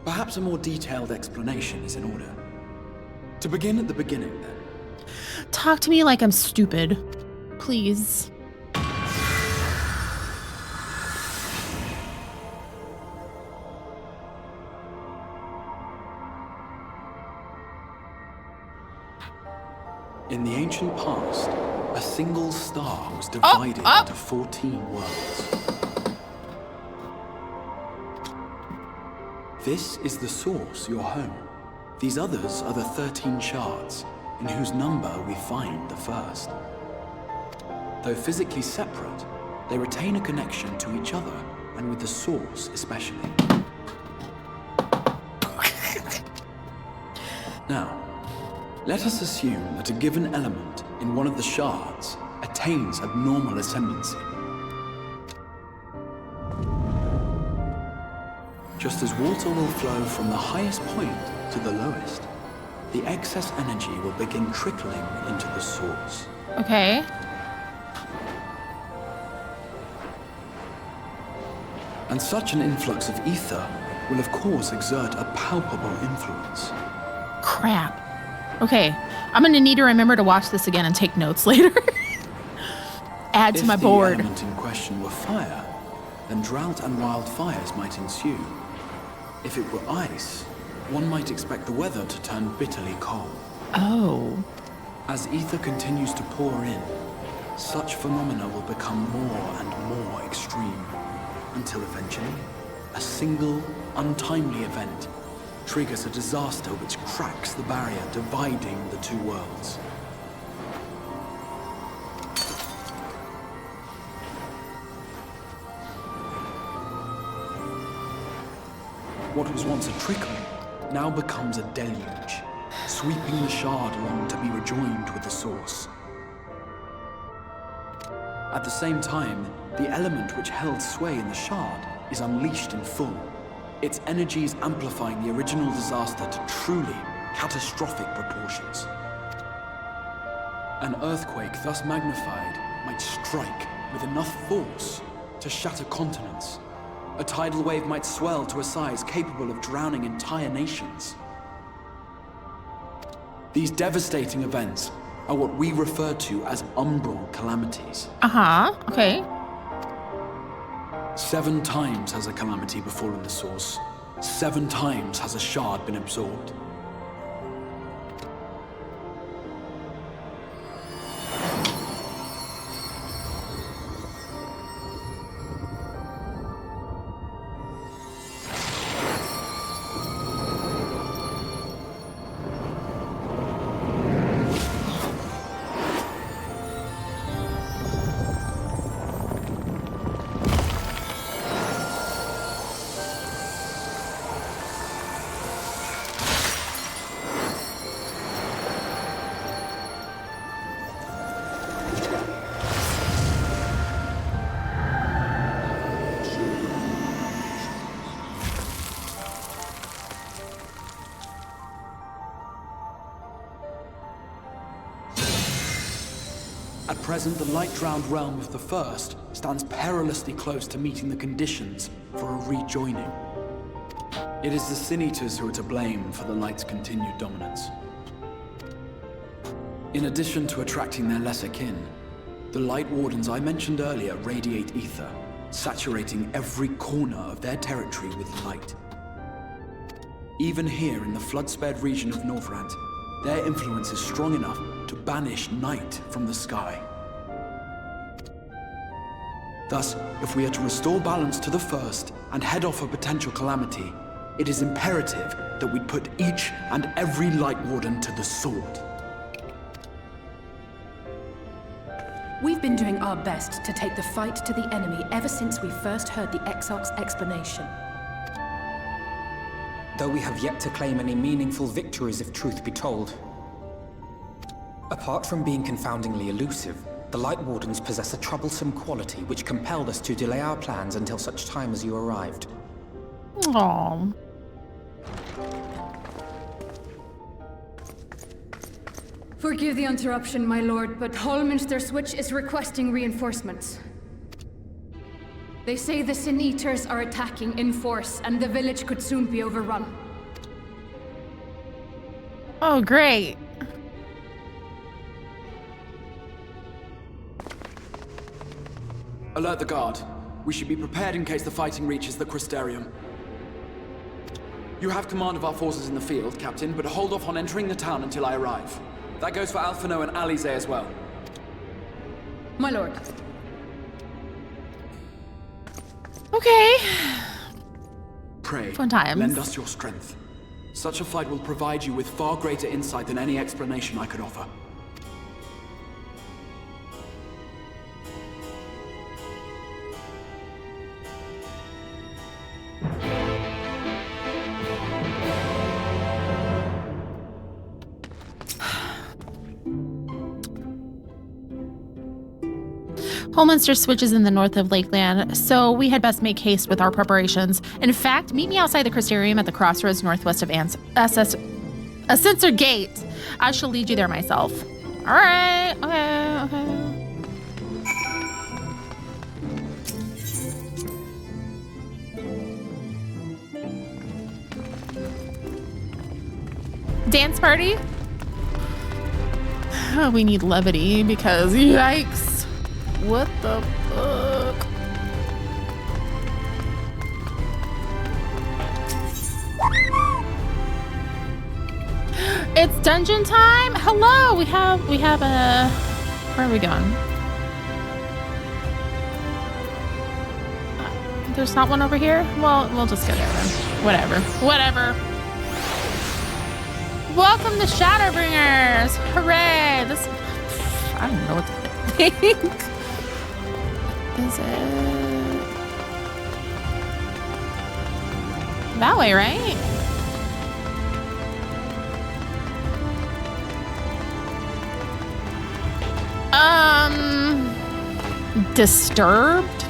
Perhaps a more detailed explanation is in order. To begin at the beginning, then. Talk to me like I'm stupid. Please. In the ancient past, a single star was divided into 14 worlds. This is the source, your home. These others are the 13 shards, in whose number we find the first. Though physically separate, they retain a connection to each other, and with the source especially. Now, let us assume that a given element in one of the shards attains abnormal ascendancy. Just as water will flow from the highest point to the lowest, the excess energy will begin trickling into the source. Okay. And such an influx of ether will of course exert a palpable influence. Crap. Okay, I'm gonna need to remember to watch this again and take notes later. Add to my board. If the element in question were fire, then drought and wildfires might ensue. If it were ice, one might expect the weather to turn bitterly cold. Oh. As ether continues to pour in, such phenomena will become more and more extreme, until eventually, a single, untimely event triggers a disaster which cracks the barrier dividing the two worlds. What was once a trickle now becomes a deluge, sweeping the shard along to be rejoined with the source. At the same time, the element which held sway in the Shard is unleashed in full. Its energies amplifying the original disaster to truly catastrophic proportions. An earthquake thus magnified might strike with enough force to shatter continents. A tidal wave might swell to a size capable of drowning entire nations. These devastating events are what we refer to as umbral calamities. Okay. 7 times has a calamity befallen the source. 7 times has a shard been absorbed. At present, the light-drowned realm of the First stands perilously close to meeting the conditions for a rejoining. It is the Sin Eaters who are to blame for the Light's continued dominance. In addition to attracting their lesser kin, the Light Wardens I mentioned earlier radiate ether, saturating every corner of their territory with light. Even here in the flood-spared region of Northrant, their influence is strong enough to banish night from the sky. Thus, if we are to restore balance to the First and head off a potential calamity, it is imperative that we put each and every Light Warden to the sword. We've been doing our best to take the fight to the enemy ever since we first heard the Exarch's explanation. Though we have yet to claim any meaningful victories if truth be told. Apart from being confoundingly elusive, the Light Wardens possess a troublesome quality which compelled us to delay our plans until such time as you arrived. Aww. Forgive the interruption, my lord, but Holminster Switch is requesting reinforcements. They say the Sin Eaters are attacking in force, and the village could soon be overrun. Oh, great. Alert the guard. We should be prepared in case the fighting reaches the Crystarium. You have command of our forces in the field, Captain, but hold off on entering the town until I arrive. That goes for Alphinaud and Alisae as well. My lord. Okay. Pray, Fun times. lend us your strength. Such a fight will provide you with far greater insight than any explanation I could offer. Holminster Switch is in the north of Lakeland, so we had best make haste with our preparations. In fact, meet me outside the Crystarium at the crossroads northwest of Ascensor Gate. I shall lead you there myself. All right. Okay. Dance party? Oh, we need levity because yikes. What the fuck? It's dungeon time. Hello, we have a. Where are we going? There's not one over here. Well, we'll just go there then. Whatever. Welcome to Shadowbringers. Hooray! This. I don't know what to think. Is it that way, right? Disturbed?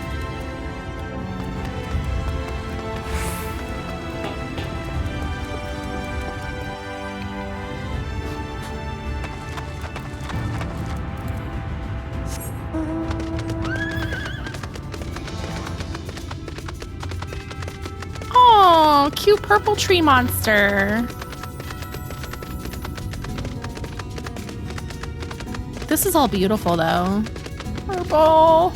Oh, cute purple tree monster. This is all beautiful though. Purple.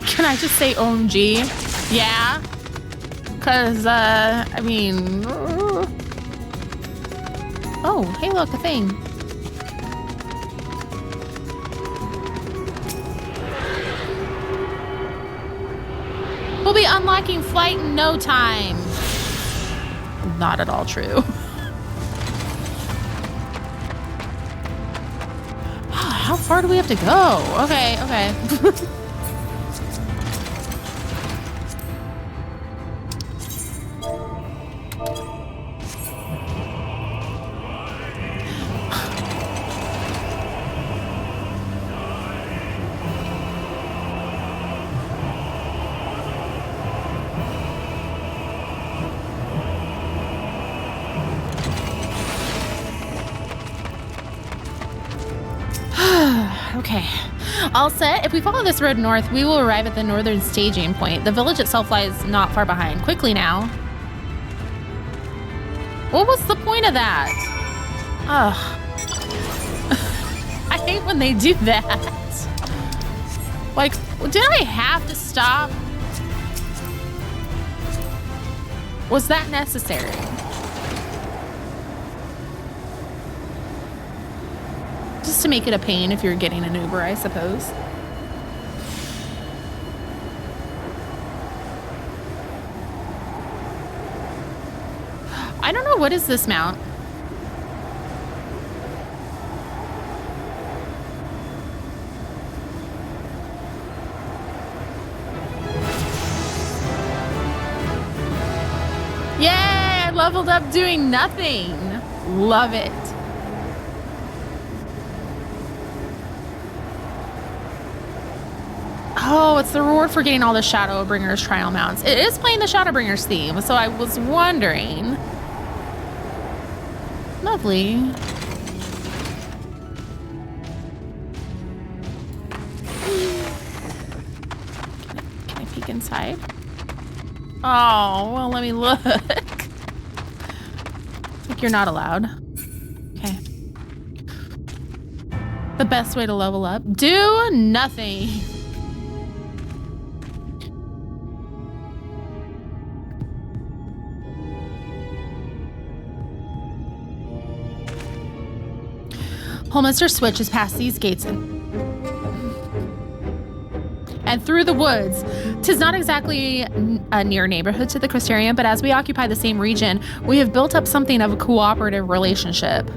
Can I just say OMG? Yeah. Cause I mean, oh, hey look, a thing. We'll be unlocking flight in no time. Not at all true. How far do we have to go? Okay, okay. Okay, all set. If we follow this road north, we will arrive at the northern staging point. The village itself lies not far behind. Quickly now. What was the point of that? Ugh. I hate when they do that. Like, did I have to stop? Was that necessary? Just to make it a pain if you're getting an Uber, I suppose. I don't know, what is this mount? Yay! I leveled up doing nothing. Love it. Oh, it's the reward for getting all the Shadowbringers trial mounts. It is playing the Shadowbringers theme, so I was wondering. Lovely. Can I peek inside? Oh, well, let me look. It's like you're not allowed. Okay. The best way to level up? Do nothing. Holminster Switch is past these gates and through the woods. 'Tis not exactly a near neighborhood to the Crystarium, but as we occupy the same region, we have built up something of a cooperative relationship.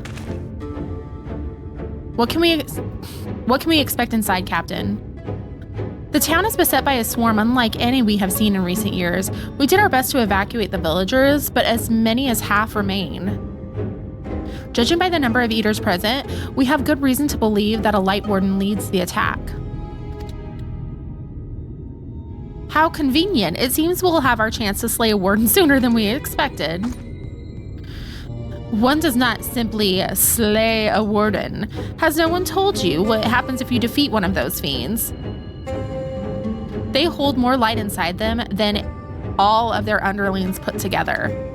What can we expect inside, Captain? The town is beset by a swarm unlike any we have seen in recent years. We did our best to evacuate the villagers, but as many as half remain. Judging by the number of eaters present, we have good reason to believe that a light warden leads the attack. How convenient. It seems we'll have our chance to slay a warden sooner than we expected. One does not simply slay a warden. Has no one told you what happens if you defeat one of those fiends? They hold more light inside them than all of their underlings put together.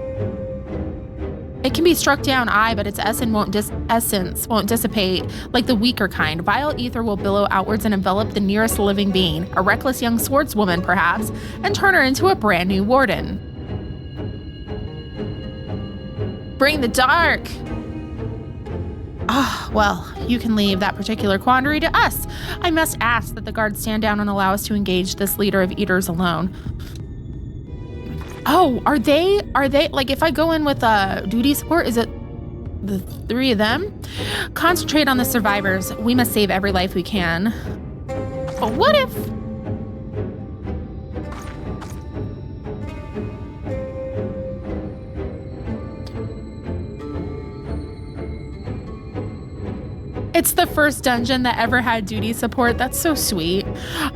It can be struck down, aye, but its essence won't dissipate like the weaker kind. Vile ether will billow outwards and envelop the nearest living being, a reckless young swordswoman perhaps, and turn her into a brand new warden. Bring the dark! Ah, well, you can leave that particular quandary to us. I must ask that the guards stand down and allow us to engage this leader of eaters alone. Oh, are they, like if I go in with duty support, is it the three of them? Concentrate on the survivors. We must save every life we can. But what if? It's the first dungeon that ever had duty support. That's so sweet.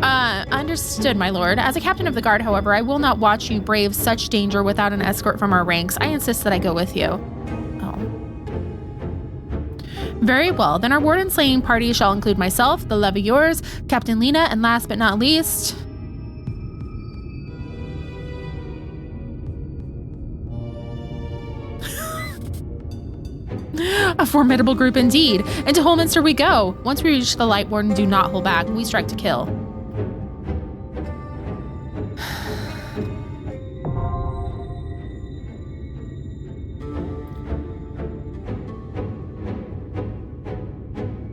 Understood, my lord. As a captain of the guard, however, I will not watch you brave such danger without an escort from our ranks. I insist that I go with you. Oh. Very well. Then our warden slaying party shall include myself, the Levieurs, Captain Lena, and last but not least... A formidable group indeed. Into Holminster we go. Once we reach the Light Warden, do not hold back. We strike to kill.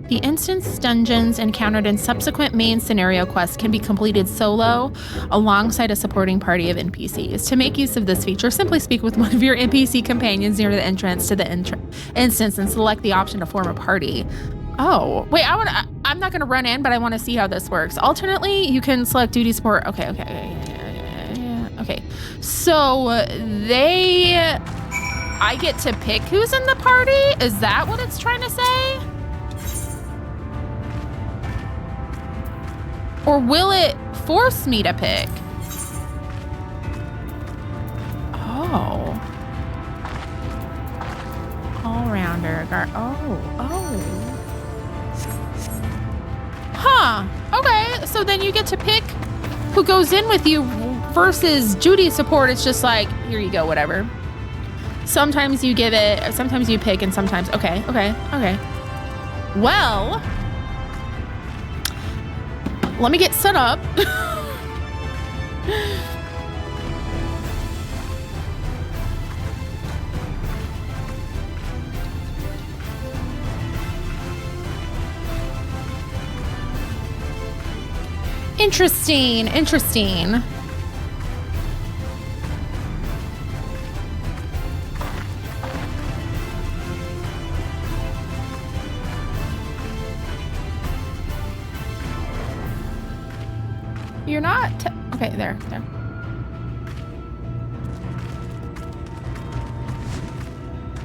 The instance dungeons encountered in subsequent main scenario quests can be completed solo alongside a supporting party of NPCs. To make use of this feature, simply speak with one of your NPC companions near the entrance to the instance and select the option to form a party. Oh, wait, I'm not gonna run in, but I wanna see how this works. Alternately, you can select duty support. Okay. So I get to pick who's in the party? Is that what it's trying to say? Or will it force me to pick? Oh. All-rounder. Huh. Okay, so then you get to pick who goes in with you versus duty support. It's just like, here you go, whatever. Sometimes you give it, sometimes you pick, and sometimes, okay. Well... let me get set up. Interesting. You're not... okay, there.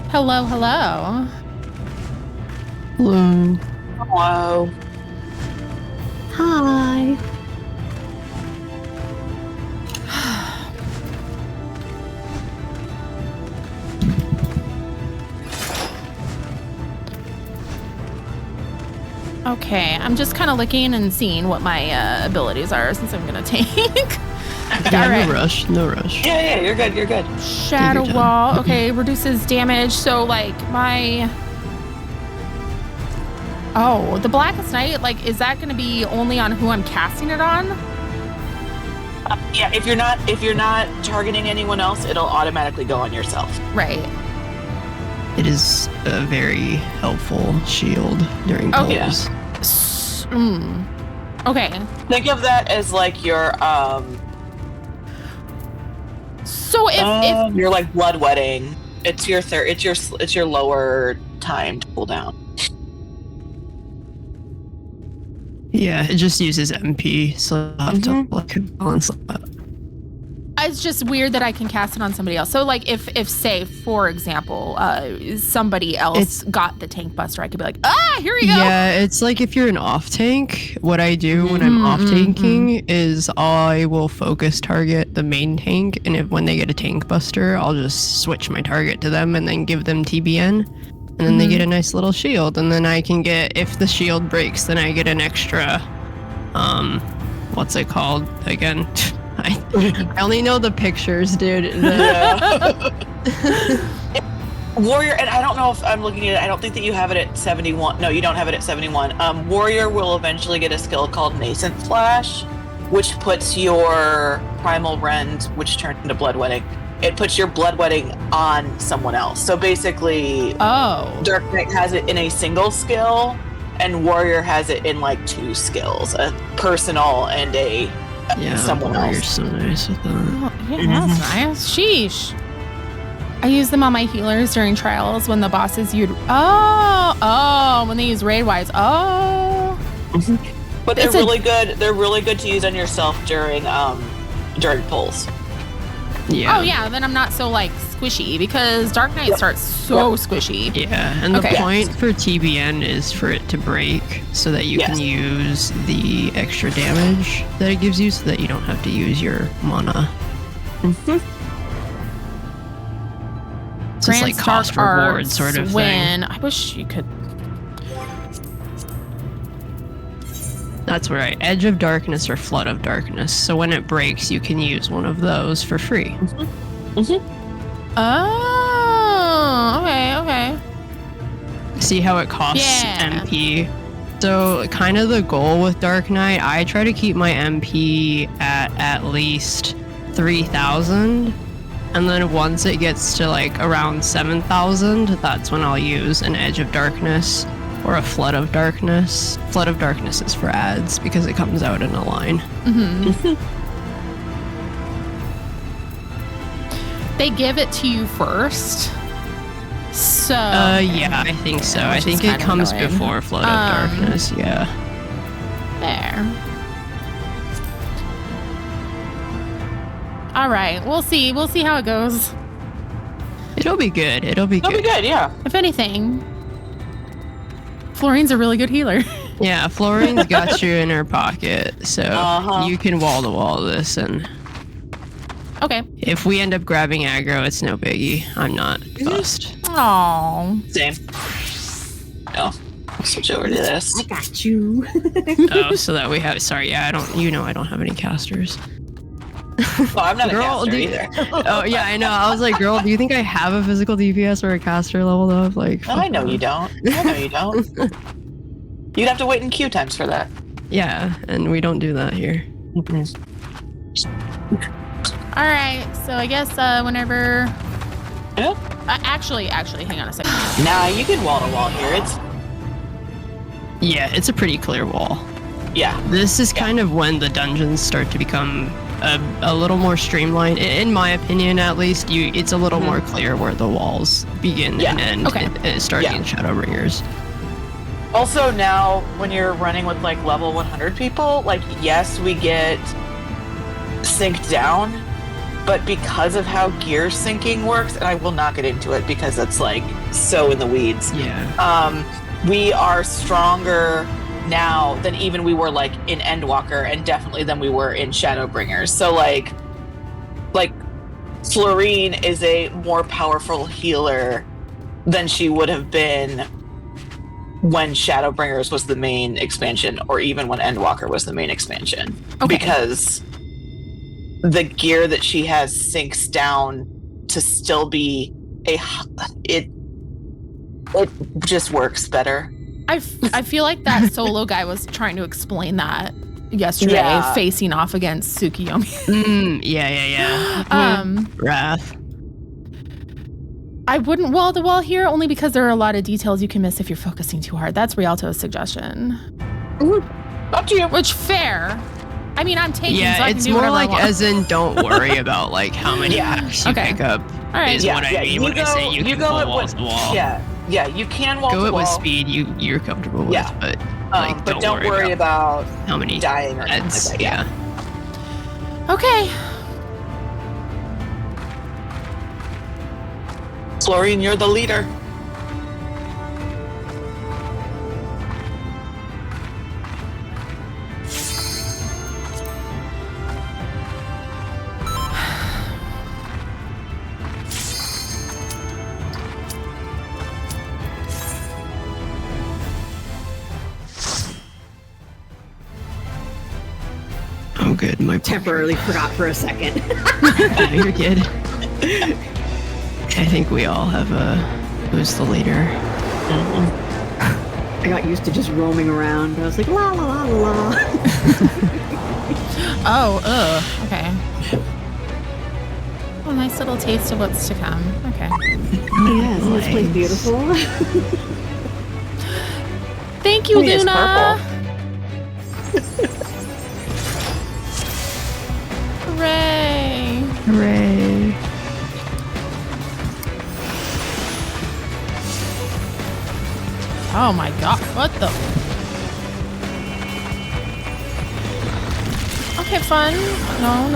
Hello. Hi. Okay, I'm just kind of looking and seeing what my abilities are since I'm gonna tank. Yeah, no rush. Yeah, you're good. Shadow Wall, okay, reduces damage. So like the Blackest Night, like, is that gonna be only on who I'm casting it on? Yeah, if you're not targeting anyone else, it'll automatically go on yourself. Right. It is a very helpful shield during pulls. Okay. Think of that as like your so if you're like bloodwetting, it's your lower time to pull down. Yeah, it just uses MP, so I'll have to balance that. It's just weird that I can cast it on somebody else. So like if say, for example, somebody else got the tank buster, I could be like, here you go. Yeah, it's like if you're an off tank, what I do when I'm off tanking is I will focus target the main tank, and when they get a tank buster, I'll just switch my target to them and then give them TBN, and then they get a nice little shield, and then I can get, if the shield breaks, then I get an extra, what's it called again? I only know the pictures, dude. Warrior, and I don't know if I'm looking at it, I don't think that you have it at 71. No, you don't have it at 71. Warrior will eventually get a skill called Nascent Flash, which puts your Primal Rend, which turns into Bloodwetting, it puts your Bloodwetting on someone else. So basically, Dark Knight has it in a single skill, and Warrior has it in like 2 skills, a personal and a someone else. You're so nice with that. Oh, yeah, that's nice. Sheesh. I use them on my healers during trials when the bosses when they use raid wise. But they're really good. They're really good to use on yourself during pulls. Yeah. Oh yeah, then I'm not so like squishy because Dark Knight starts so squishy. Yeah, and the point for TBN is for it to break so that you can use the extra damage that it gives you so that you don't have to use your mana. It's just like cost reward sort of thing. I wish you could. That's right. Edge of Darkness or Flood of Darkness. So when it breaks, you can use one of those for free. Oh, okay. See how it costs MP? So kind of the goal with Dark Knight, I try to keep my MP at least 3,000. And then once it gets to like around 7,000, that's when I'll use an Edge of Darkness. Or a Flood of Darkness. Flood of Darkness is for ads because it comes out in a line. They give it to you first. So. Yeah, I think so. I think it comes before Flood of Darkness, yeah. There. All right, we'll see. We'll see how it goes. It'll be good. It'll be good, yeah. If anything, Florine's a really good healer. Yeah, Florine's got you in her pocket, so you can wall-to-wall this, and okay. If we end up grabbing aggro, it's no biggie. I'm not fussed. Aww. Same. No. I'll switch over to this. I got you. Oh, so that we have. Sorry, yeah, I don't. You know, I don't have any casters. Well, I'm not Girl, a caster either. Oh yeah, I know. I was like, girl, do you think I have a physical DPS or a caster leveled up? Like, No, I know you don't. I know you don't. You'd have to wait in queue times for that. Yeah, and we don't do that here. All right, so I guess whenever. Yeah. Actually, hang on a second. Nah, you can wall to wall here. Yeah, it's a pretty clear wall. Yeah. This is kind of when the dungeons start to become a little more streamlined. In my opinion, at least, it's a little more clear where the walls begin and end. Starting in Shadowbringers. Also now, when you're running with like level 100 people, like yes, we get synced down, but because of how gear syncing works, and I will not get into it because it's like so in the weeds. Yeah. We are stronger now than even we were like in Endwalker, and definitely than we were in Shadowbringers. So like Florine is a more powerful healer than she would have been when Shadowbringers was the main expansion, or even when Endwalker was the main expansion. Because the gear that she has sinks down to still be it just works better. I feel like that solo guy was trying to explain that yesterday, facing off against Tsukiyomi. Yeah. Wrath. I wouldn't wall to wall here, only because there are a lot of details you can miss if you're focusing too hard. That's Rialto's suggestion. Up to you. Which fair. I mean, I'm taking. Yeah, so I it's can do more like I want. as in don't worry about like how many packs you pick up. All right. Is what I mean when I say you can go wall to wall. Yeah, you can wall go to it wall. with speed you're comfortable with, but like but don't worry about how many dying or anything like that. Okay. Florian, you're the leader. Oh, good. My temporarily forgot for a second. You're good. I think we all have who's the leader. I got used to just roaming around. I was like, la la la la la. Okay. Oh, nice little taste of what's to come. Okay. Yes, this place is beautiful. Thank you, Luna. Hooray! Hooray! Oh my god, what the? Okay, fun. No.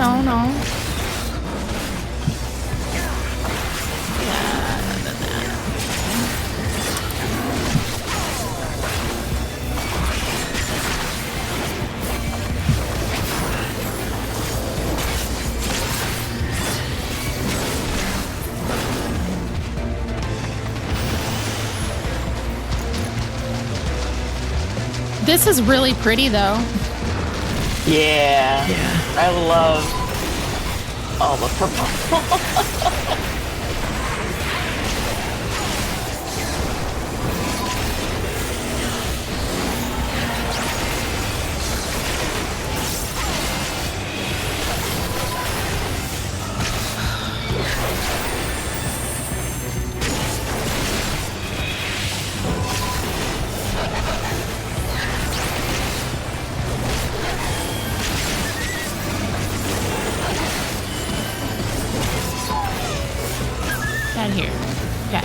This is really pretty, though. Yeah. I love all the purple. Here. Okay.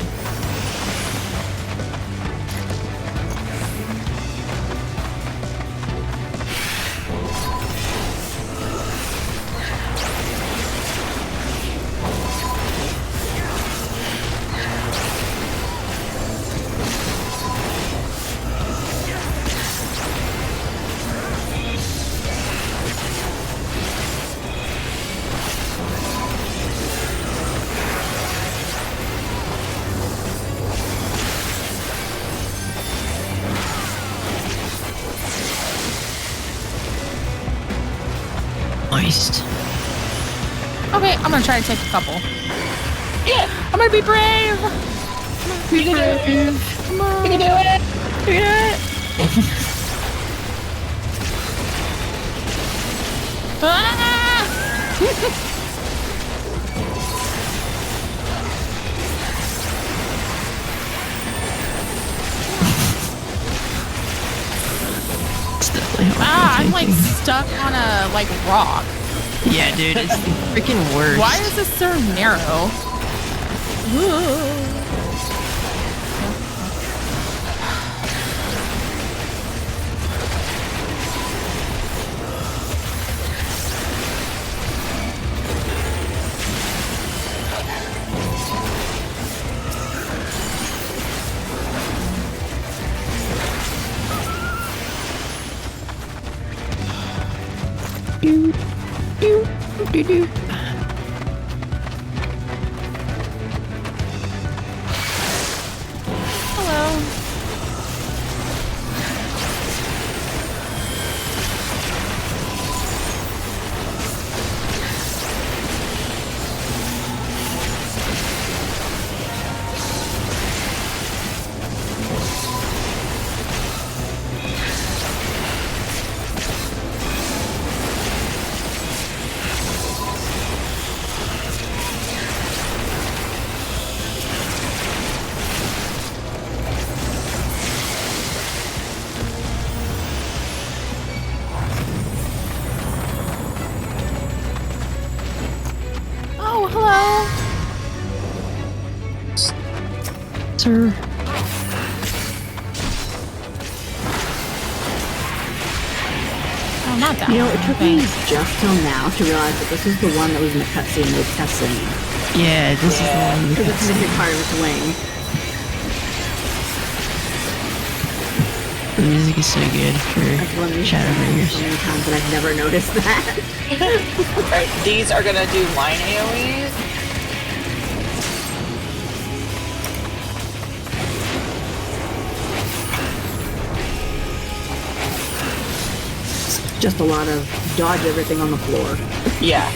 Okay, I'm gonna try to take a couple. Yeah, I'm gonna be brave. You can do it. Come on. You can do it. You can do it. Ah! I'm like stuck on a rock. Yeah, dude, it's the freaking worst. Why is this so narrow? Do, do, do, do. Hello. Sir. Oh, not that You know, one. it took me just till now to realize that this is the one that was in the cutscene with Tesleen. Yeah, this is the one. Because it's missing part of its wing. The music is so good for Shadowbringers. So many times that I've never noticed that. Right, these are gonna do line AoEs. Just a lot of dodge everything on the floor. Yeah.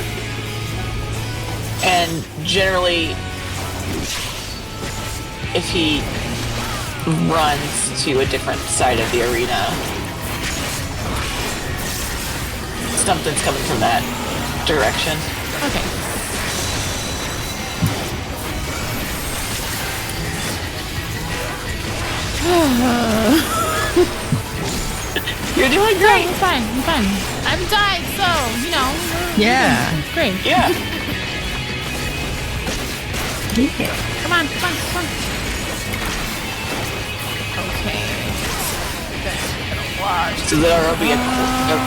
And generally, if he runs to a different side of the arena, something's coming from that direction. Okay. You're doing great. I'm fine. I'm fine. I'm died, so you know. Yeah. Great. Yeah. Come on, come on, come on. Okay. Gonna watch. So there'll be a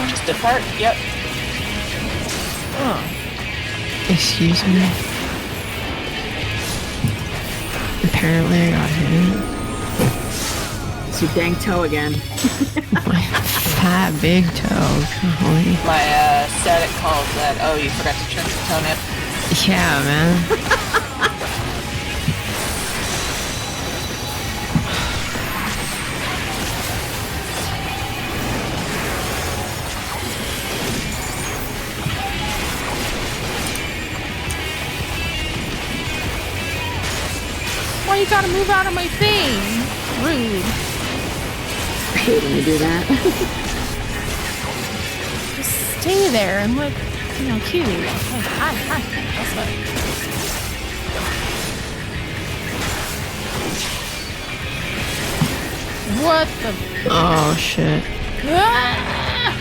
just a part. Yep. Oh. Excuse me. Apparently I got hit. It's your dang toe again. My fat big toe. Golly. My static calls that. Oh, you forgot to turn the tone up. Yeah, man. you gotta move out of my thing. Rude. I hate when you do that. Just stay there and look, cute. Hi. That's what. What the? Oh shit. Ah!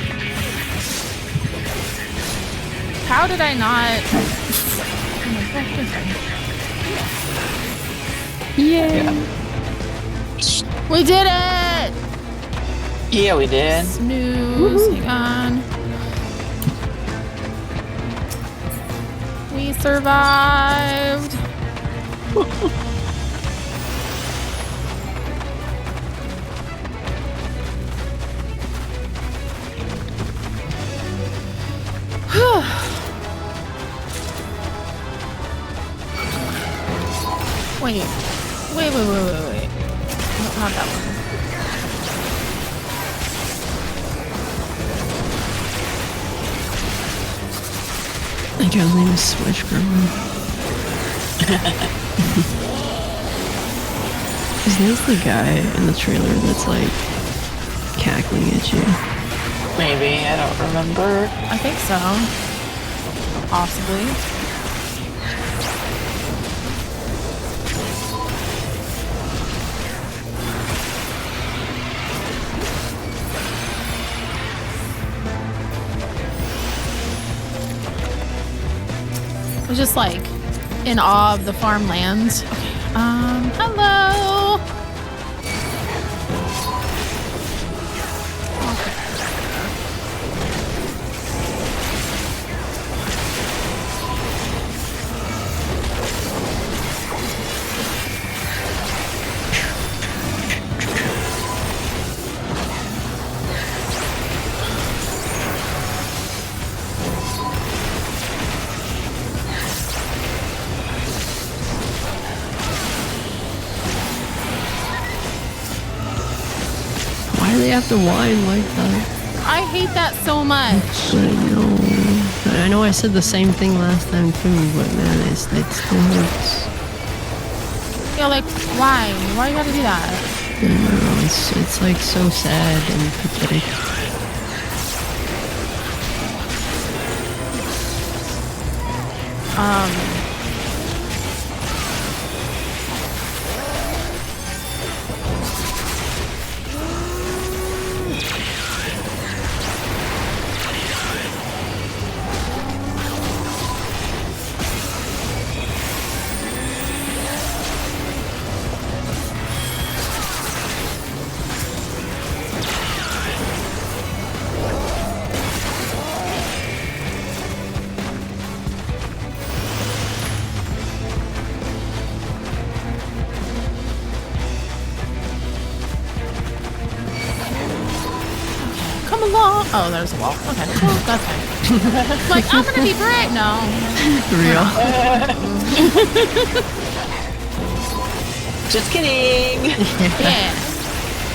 How did I not? Yeah. We did it! Yeah, we did. Snooze. Hang on. We survived. Wait. No, not that one. I think his name is Switch Gremlin. His name's the guy in the trailer that's like cackling at you. Maybe, I don't remember. I think so. Possibly. I was just like in awe of the farmlands. Okay. Hello. They have to whine like that. I hate that so much. I know I said the same thing last time too, but man, it still hurts. Yeah, like, why? Why you gotta do that? I don't know, it's like so sad and pathetic. Oh, there's a wall. Okay, well, that's fine. Like, I'm gonna be brave. No. Real. Just kidding. Yeah.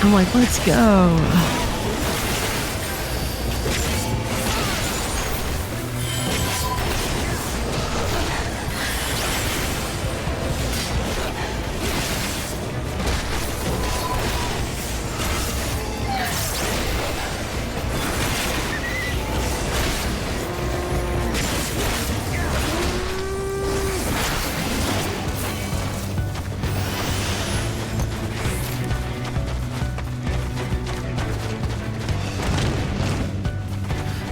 I'm like, let's go.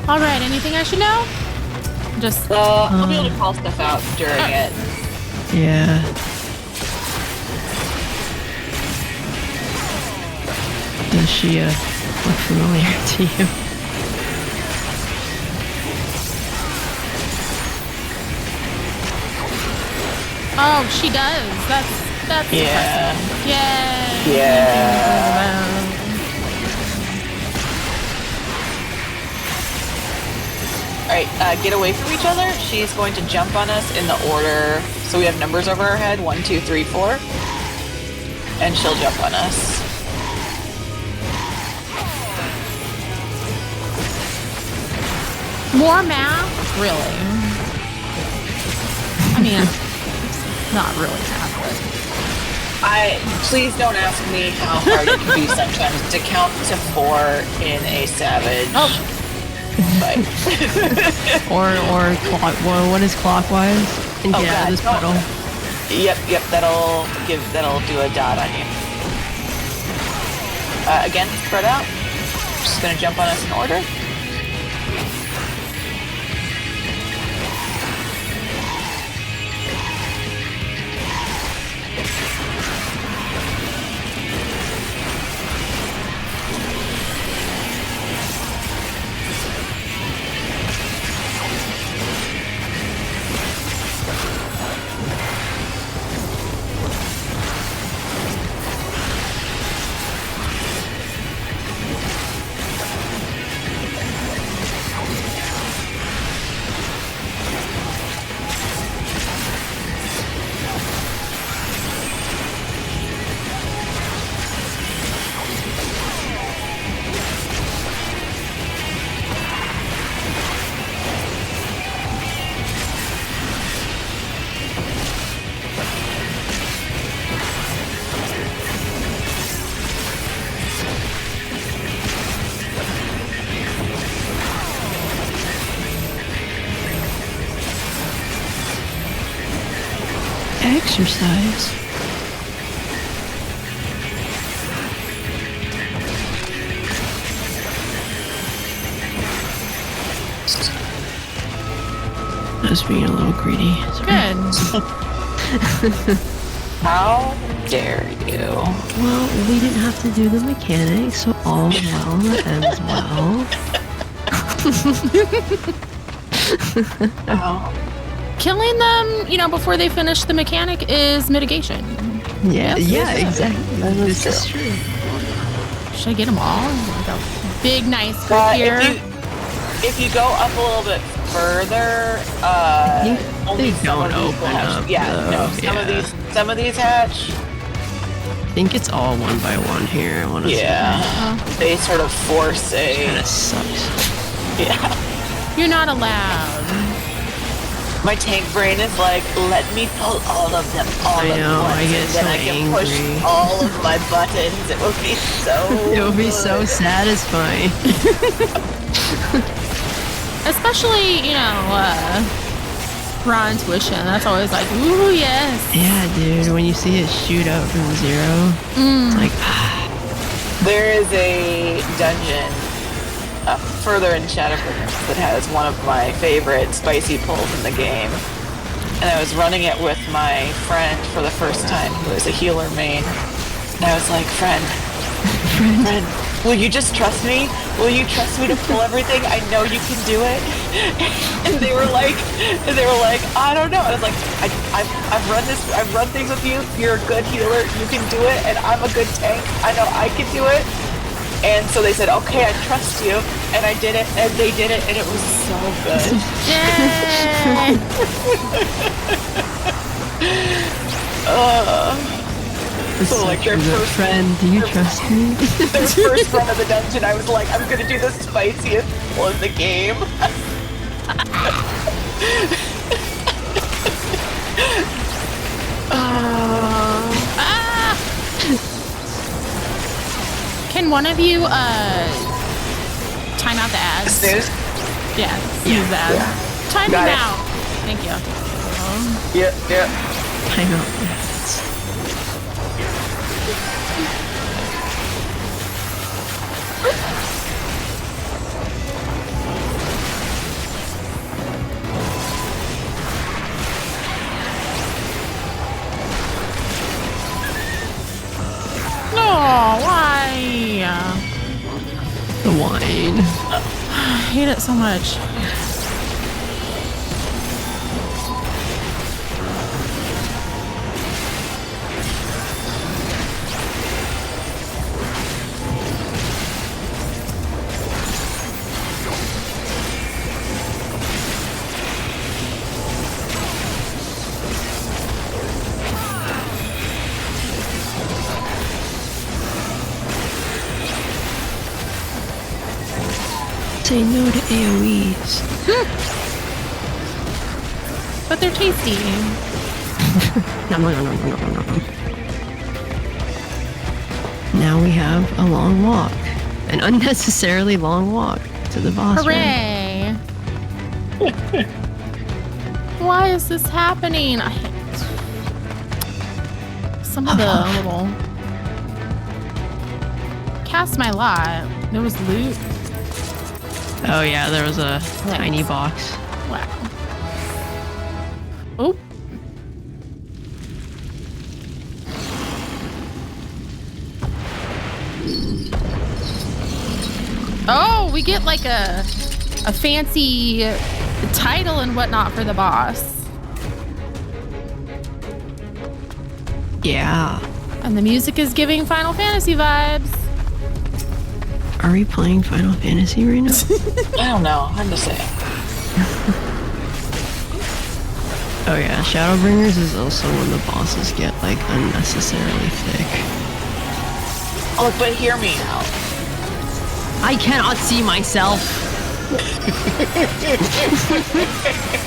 All right, anything I should know? Just I'll be able to call stuff out during it. Yeah. Does she look familiar to you? Oh, she does. That's yeah. Impressive. Yay. Yeah. Alright, get away from each other. She's going to jump on us in the order. So we have numbers over our head 1, 2, 3, 4. And she'll jump on us. More math? Really? I mean, not really math, but Please don't ask me how hard it can be sometimes to count to 4 in a savage. Oh. Fight. or what is clockwise? And get out of this puddle. Yep. That'll do a dot on you. Again, spread out. Just gonna jump on us in order. Exercise. I was being a little greedy. Good. How dare you? Well, we didn't have to do the mechanics, so all well that ends well. Oh. Killing them, before they finish the mechanic is mitigation. Yeah, exactly. This is true. Should I get them all? Like a big, nice group here. If you go up a little bit further, only they don't open up. Yeah, some of these hatch. I think it's all one by one here. I want to say. They sort of force a. Kind of sucks. Yeah. You're not allowed. My tank brain is like, let me pull all of them all at once, I get and then I can push all of my buttons. It will be so. It will be so satisfying. Especially, raw intuition. That's always like, ooh, yes. Yeah, dude. When you see it shoot out from 0, it's like, There is a dungeon further in Shadowbringers that has one of my favorite spicy pulls in the game. And I was running it with my friend for the first time, who is a healer main. And I was like, friend, will you just trust me? Will you trust me to pull everything? I know you can do it. And they were like, I don't know. And I was like, I've run things with you. You're a good healer. You can do it. And I'm a good tank. I know I can do it. And so they said, okay, I trust you. And I did it, and they did it, and it was so good. Yay! So like their first friend, do you trust me? Their first run of the dungeon, I was like, I'm gonna do the spiciest pull in the game. Can one of you time out the ads? Snooze? Yeah, snooze ads. Yeah. Time Got them it. out. Thank you. Yep. Time out the ads. Oh, why? The wine. I hate it so much. Say no to AoEs. But they're tasty. No. Now we have a long walk. An unnecessarily long walk to the boss room. Hooray! Why is this happening? I hate some of the little... Cast my lot. There was loot. Oh yeah, there was a tiny box. Wow. Oh. Oh, we get like a fancy title and whatnot for the boss. Yeah. And the music is giving Final Fantasy vibes. Are we playing Final Fantasy right now? I don't know. I'm just saying. Oh yeah, Shadowbringers is also when the bosses get like unnecessarily thick. Oh, but hear me out. I cannot see myself.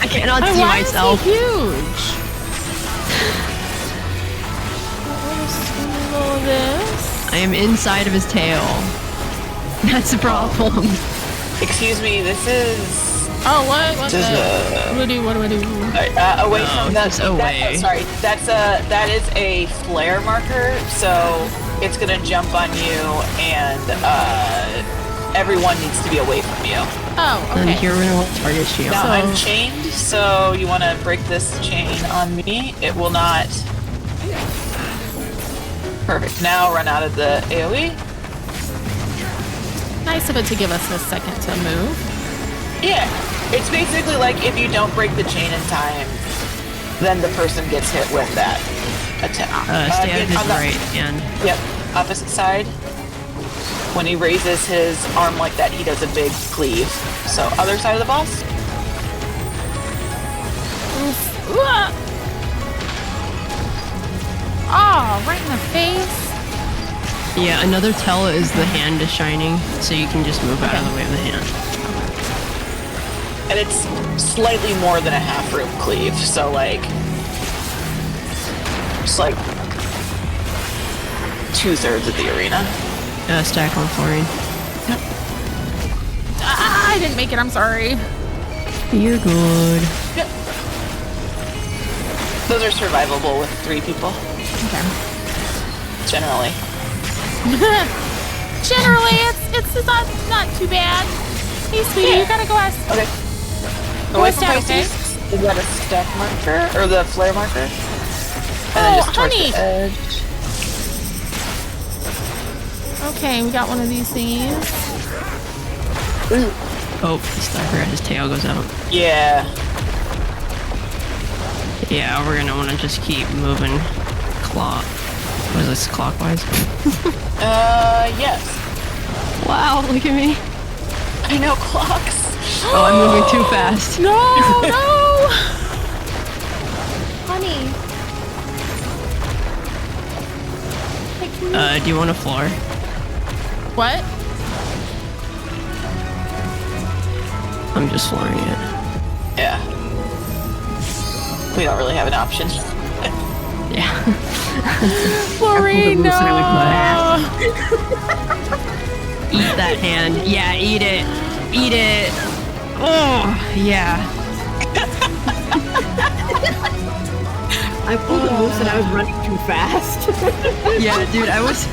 I cannot see myself. Why is he huge? All of this. I am inside of his tail. That's the problem. Excuse me, this is... Oh, what? What do I do? Away from that. Away. Sorry, that is a flare marker, so it's gonna jump on you, and everyone needs to be away from you. Oh, okay. And here we're gonna target shield. Now I'm chained, so you want to break this chain on me. It will not. Perfect. Now run out of the AoE. Nice of it to give us a second to move. Yeah, it's basically like if you don't break the chain in time, then the person gets hit with that attack. Stay on his right hand. Yep, opposite side. When he raises his arm like that, he does a big cleave. So other side of the boss. Oh, right in the face. Yeah, another tell is the hand is shining, so you can just move out of the way of the hand. And it's slightly more than a half room cleave, so like, it's like 2/3 of the arena. Stack on fluorine. Yep. Ah, I didn't make it, I'm sorry. You're good. Yep. Those are survivable with 3 people. Okay. Generally. Generally, it's not too bad. Hey, sweetie, you gotta go ask. Okay. Away from Pisces. Is that a stack marker or the flare marker? And then just towards honey. the edge. Okay, we got one of these things. Ooh. Oh, the stalker, his tail goes out. Yeah. Yeah, we're gonna want to just keep moving. What is this, clockwise? Yes. Wow, look at me. I know, clocks. Oh, I'm moving too fast. No, no! Honey. Do you want a floor? What? I'm just flooring it. Yeah. We don't really have an option. Yeah. Florine, no! Eat that hand. Yeah, eat it. Eat it. Oh, yeah. I pulled the moves and I was running too fast. Yeah, dude, I was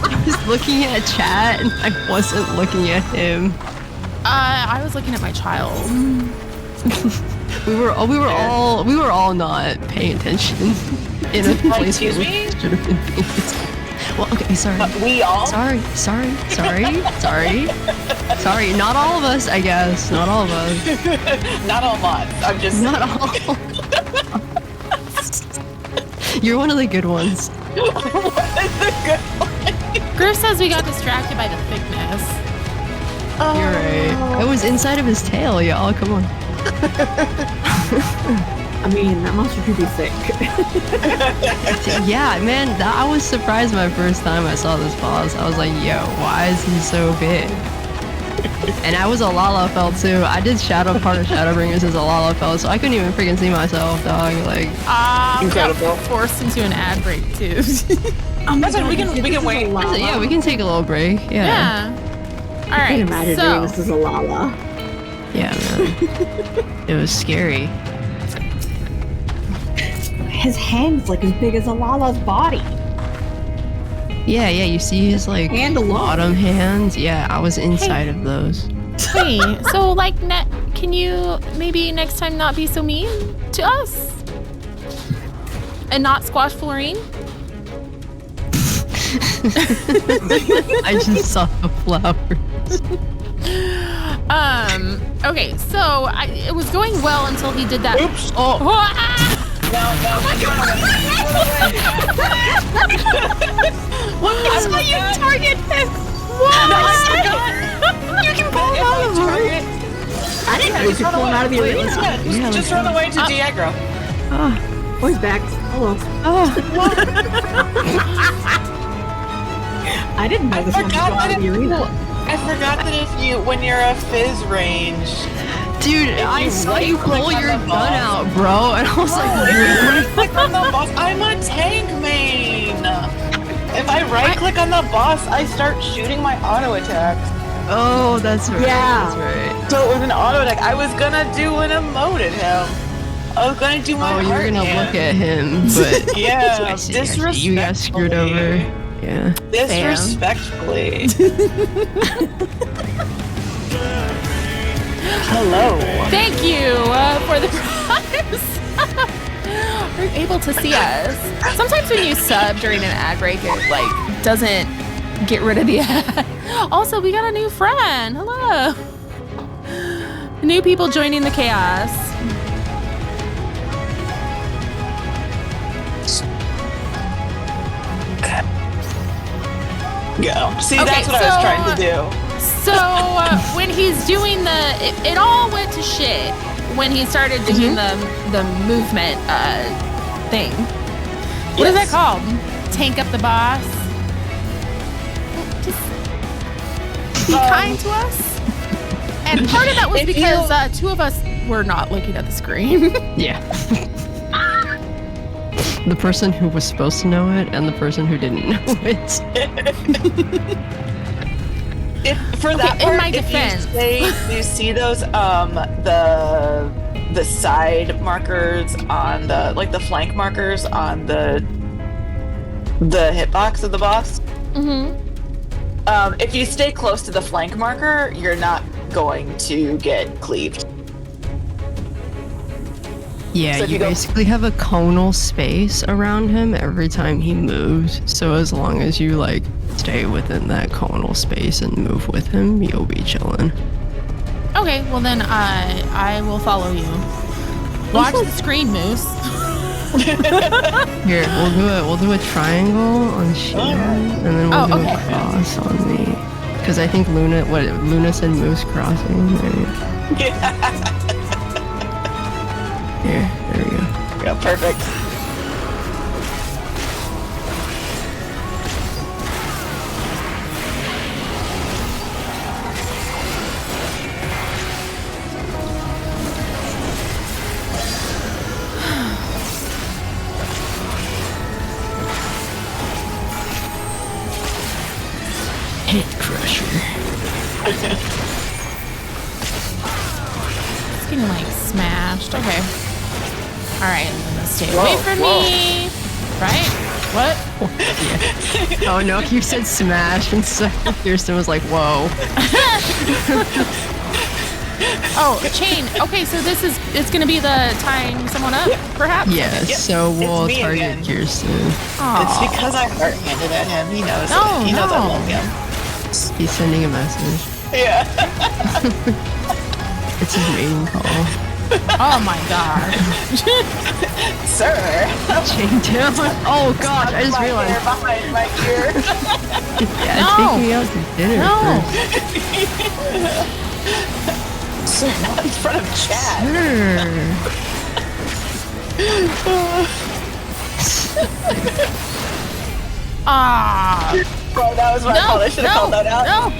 looking at chat and I wasn't looking at him. I was looking at my child. we were all not paying attention in a place where we should have been paying attention. Well, okay, sorry. We all? Sorry. Not all of us, I guess. Not all of us. Not all mods. I'm just... Not all. You're one of the good ones. Griff says we got distracted by the thickness. You're right. I was inside of his tail, y'all. Come on. I mean, that monster could be thick. Yeah, man, I was surprised my first time I saw this boss. I was like, yo, why is he so big? And I was a Lalafell too. I did part of Shadowbringers as a Lalafell, so I couldn't even freaking see myself, dog. Like, incredible. Forced into an ad break too. That's we can wait. Yeah, we can take a little break. Yeah. All right. I can imagine doing this as a Lala. Yeah, man. It was scary. His hand's like as big as a Lala's body. Yeah, you see his like bottom hands. Yeah, I was inside of those. Hey, so like, can you maybe next time not be so mean to us and not squash Florine? I just saw the flowers. Okay, so it was going well until he did that. Oops. Oh. No. Oh my God. That's why you target him. What? No, I forgot. You can pull him out of the target. I didn't know you could pull him out of the arena. Yeah, just run away to Diagro. Oh, he's back. Hello. I didn't know this one was out of the arena. I forgot that when you're a fizz range. Dude, I saw you pull your gun out, bro, and I was like, click on the boss. I'm a tank main. If I right-click on the boss, I start shooting my auto attacks. Oh, that's right. Yeah. That's right. So it was an auto attack. I was gonna do an emote at him. I was gonna do my Oh, you're gonna hand. look at him, but yeah, disrespectfully. You got screwed over. Yeah. Disrespectfully. Hello. Thank you for the prize. We're able to see us. Sometimes when you sub during an ad break, it like doesn't get rid of the ad. Also, we got a new friend. Hello. New people joining the chaos. Go. See, Okay, that's what I was trying to do. So when he's doing it all went to shit when he started doing the movement thing. What is that called? Tank up the boss. Just be kind to us. And part of that was because two of us were not looking at the screen. Yeah. The person who was supposed to know it and the person who didn't know it. For that part, in my defense, you see those the side markers on the flank markers on the hitbox of the boss. Mm-hmm. If you stay close to the flank marker, you're not going to get cleaved. Yeah, So you basically have a conal space around him every time he moves. So as long as you like stay within that conal space and move with him, you'll be chilling. Okay, well then I will follow you. Watch the screen, Moose. Here, we'll do a triangle on Sheena, and then we'll do a cross on me. Because I think Luna said Moose crossing. Right? Here, there we go. Yeah, perfect. Hit crusher. It's getting like smashed. Okay. Alright, stay away from me. Right? What? Yeah. Oh no, you said smash, and so Kirsten was like, whoa. Oh, chain. Okay, so it's gonna be the tying someone up, perhaps? Yes, so we'll target Kirsten. It's because I heart-handed at him. He knows. He knows I love him. He's sending a message. Yeah. It's his main call. Oh my god. Sir. Chain down. Oh gosh, I just realized. Hair behind my ear. Yeah, take me out to dinner first. Sir, not in front of Chad. Ah. Bro, that was my fault. I should have called that out. No.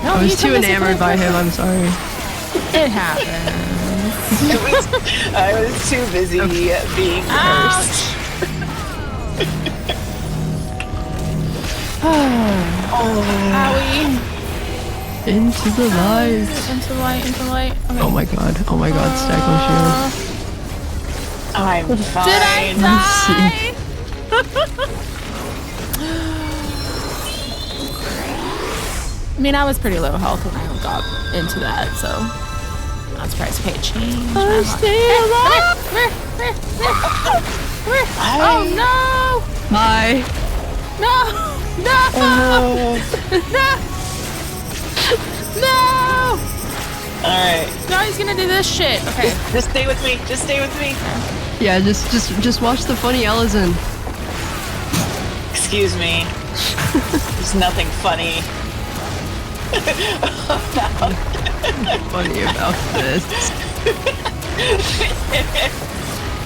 No, I you was too took us enamored by him, I'm sorry. It happens. I was too busy being cursed. Owie. Into the light. Into the light, into the light. Okay. Oh my god, stack on shield. I'm fine. Did I die? I mean, I was pretty low health when I got into that, so I'm not surprised. Okay, change. I'm still alive. Oh no! Bye. No! No! No! No! Alright. Now he's gonna do this shit. Okay. Just stay with me. Just stay with me. Yeah, just watch the funny Alisae. Excuse me. There's nothing funny. Funny about this.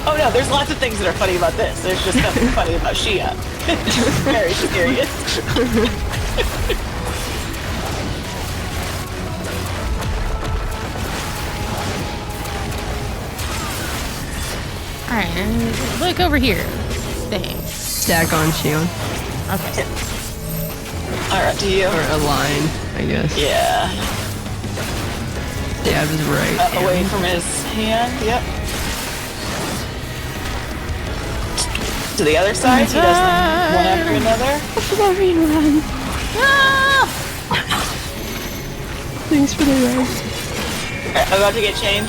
Oh no, there's lots of things that are funny about this. There's just nothing funny about Shia. It's very serious. Alright, look over here. Thing. Stack on shield. Okay. Alright, do you? Or a line, I guess. Yeah. Stab is right. Away from his hand, yep. To the other side, he does them one after another. Everyone. Ah! Thanks for the rest. Alright, I'm about to get chained.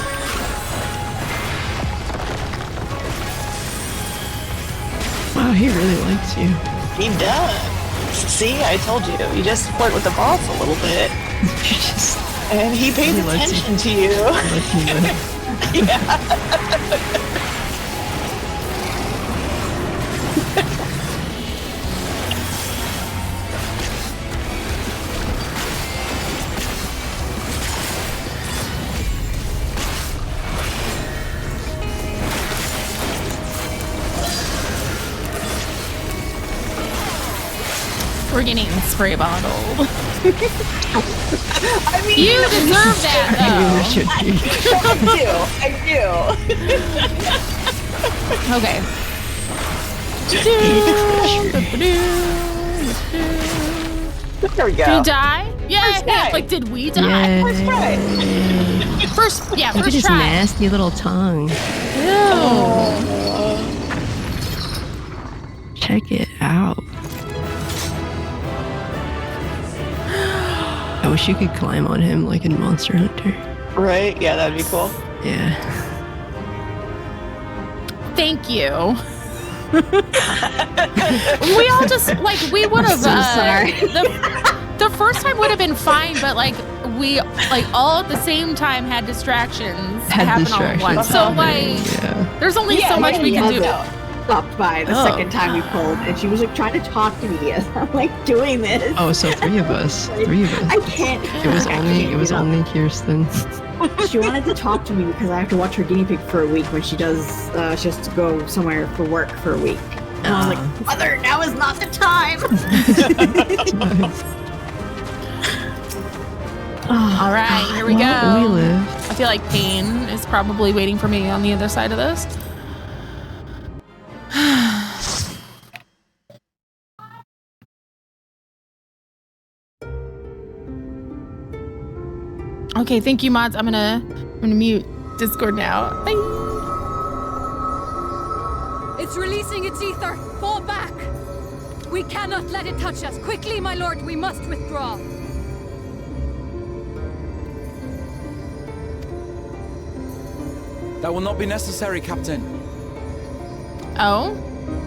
Wow, he really likes you. He does. See, I told you. You just flirt with the boss a little bit. And he pays attention to you. Yeah. We're getting spray bottled. I mean, you deserve that, though. I do. Okay. There we go. Did you die? Yeah. Like, did we die? First try. First Look at first his try. nasty little tongue. Check it out. I wish you could climb on him like in Monster Hunter. Right? Yeah, that'd be cool. Yeah. Thank you. We all just, like, we would have, sorry. The first time would have been fine, but, like, we, like, all at the same time had distractions happen all at once. So, like, there's only so much we can do. Stopped by the second time we pulled, and she was like trying to talk to me as I'm like doing this. Oh, so three of us. I can't. It was only Kirsten. She wanted to talk to me because I have to watch her guinea pig for a week when she does. She has to go somewhere for work for a week. And I was like, Mother, now is not the time. All right, here we go. We live. I feel like pain is probably waiting for me on the other side of this. Okay, thank you, mods. I'm gonna mute Discord now. Bye. It's releasing its ether. Fall back. We cannot let it touch us. Quickly, my lord, we must withdraw. That will not be necessary, Captain. Oh?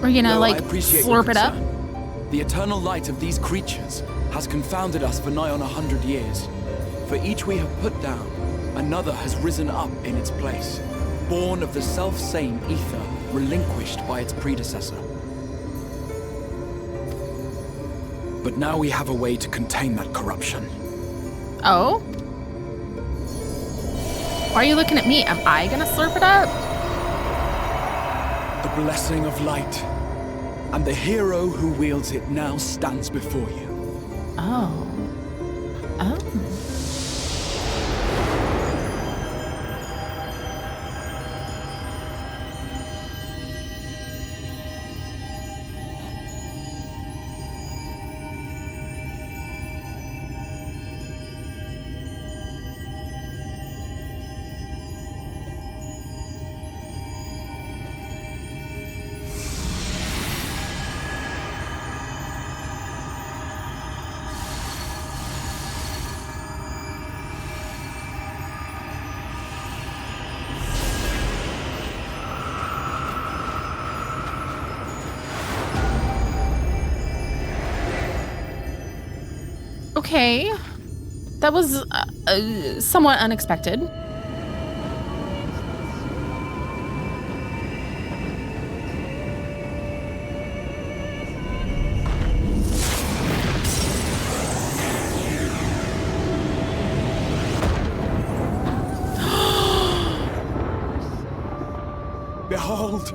We're gonna, Though like, I appreciate your slurp it up? concern, the eternal light of these creatures has confounded us for nigh on 100 years. For each we have put down, another has risen up in its place, born of the self-same ether relinquished by its predecessor. But now we have a way to contain that corruption. Oh? Why are you looking at me? Am I gonna slurp it up? The blessing of light, and the hero who wields it now stands before you. Oh. Oh. Okay. That was somewhat unexpected. Behold!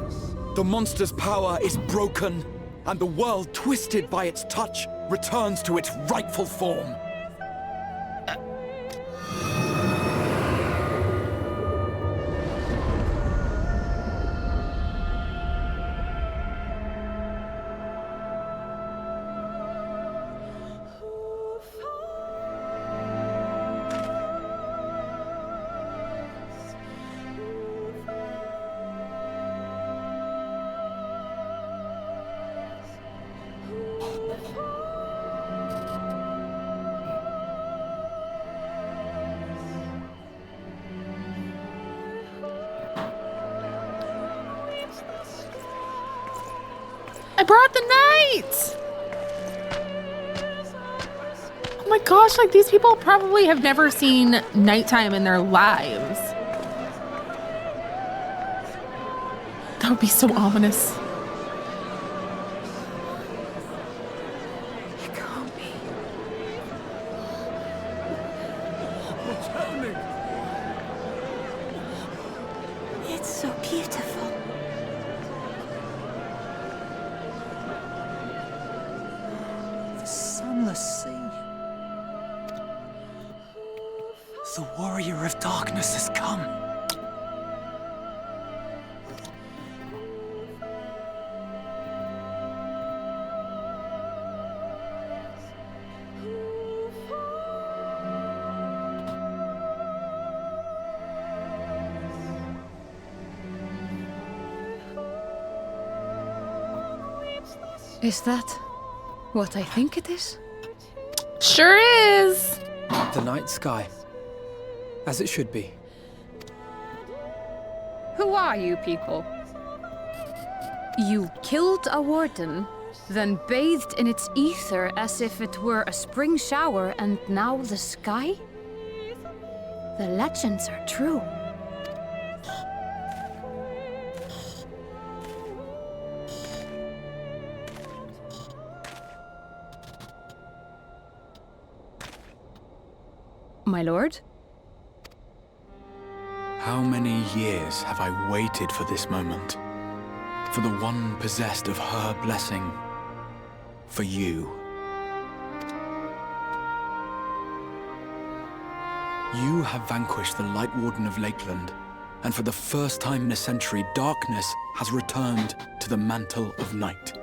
The monster's power is broken, and the world, twisted by its touch, returns to its rightful form. I brought the knight! Oh my gosh, like these people probably have never seen nighttime in their lives. That would be so ominous. It can't be. What's happening? It's so beautiful. The sunless sea. The warrior of darkness has come. Is that what I think it is? Sure is. The night sky. As it should be. Who are you people? You killed a warden, then bathed in its ether as if it were a spring shower, and now the sky? The legends are true. My lord? How many years have I waited for this moment? For the one possessed of her blessing. For you. You have vanquished the Light Warden of Lakeland, and for the first time in a century, darkness has returned to the mantle of night.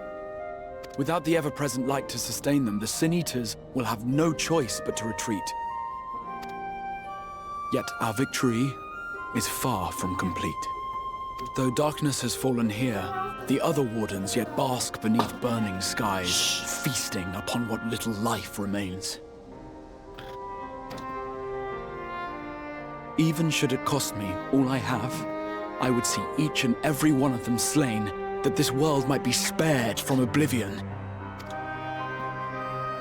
Without the ever-present light to sustain them, the Sin Eaters will have no choice but to retreat. Yet our victory is far from complete. Though darkness has fallen here, the other wardens yet bask beneath burning skies, feasting upon what little life remains. Even should it cost me all I have, I would see each and every one of them slain, that this world might be spared from oblivion.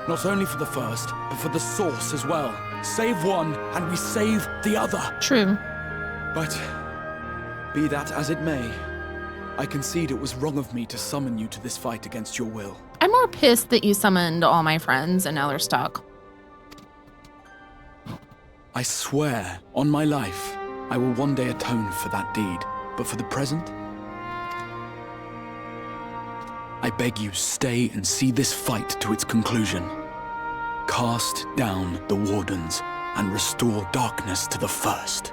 Not only for the first, but for the source as well. Save one, and we save the other. True. But, be that as it may, I concede it was wrong of me to summon you to this fight against your will. I'm more pissed that you summoned all my friends and now they're stuck. I swear, on my life, I will one day atone for that deed. But for the present, I beg you stay and see this fight to its conclusion. Cast down the wardens and restore darkness to the first.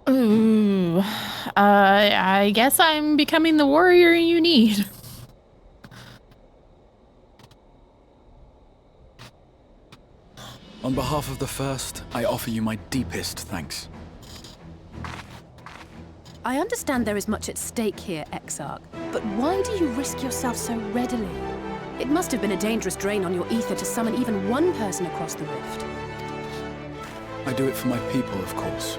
Ooh, I guess I'm becoming the warrior you need. On behalf of the first, I offer you my deepest thanks. I understand there is much at stake here, Exarch, but why do you risk yourself so readily? It must have been a dangerous drain on your ether to summon even one person across the rift. I do it for my people, of course.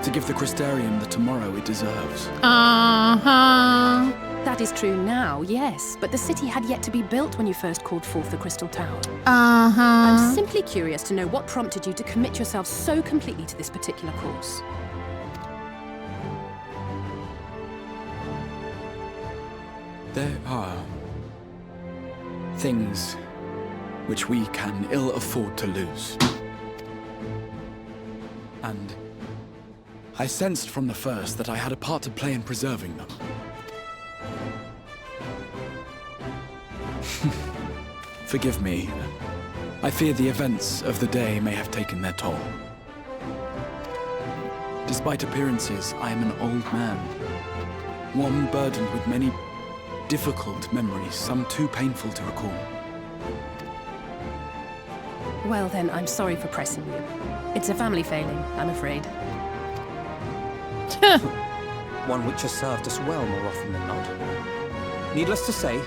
to give the Crystarium the tomorrow it deserves. Uh-huh. That is true now, yes, but the city had yet to be built when you first called forth the Crystal Tower. Uh-huh. I'm simply curious to know what prompted you to commit yourself so completely to this particular course. There are things which we can ill afford to lose. And I sensed from the first that I had a part to play in preserving them. Forgive me. I fear the events of the day may have taken their toll. Despite appearances, I am an old man. One burdened with many difficult memories, some too painful to recall. Well then, I'm sorry for pressing you. It's a family failing, I'm afraid. One which has served us well more often than not. Needless to say,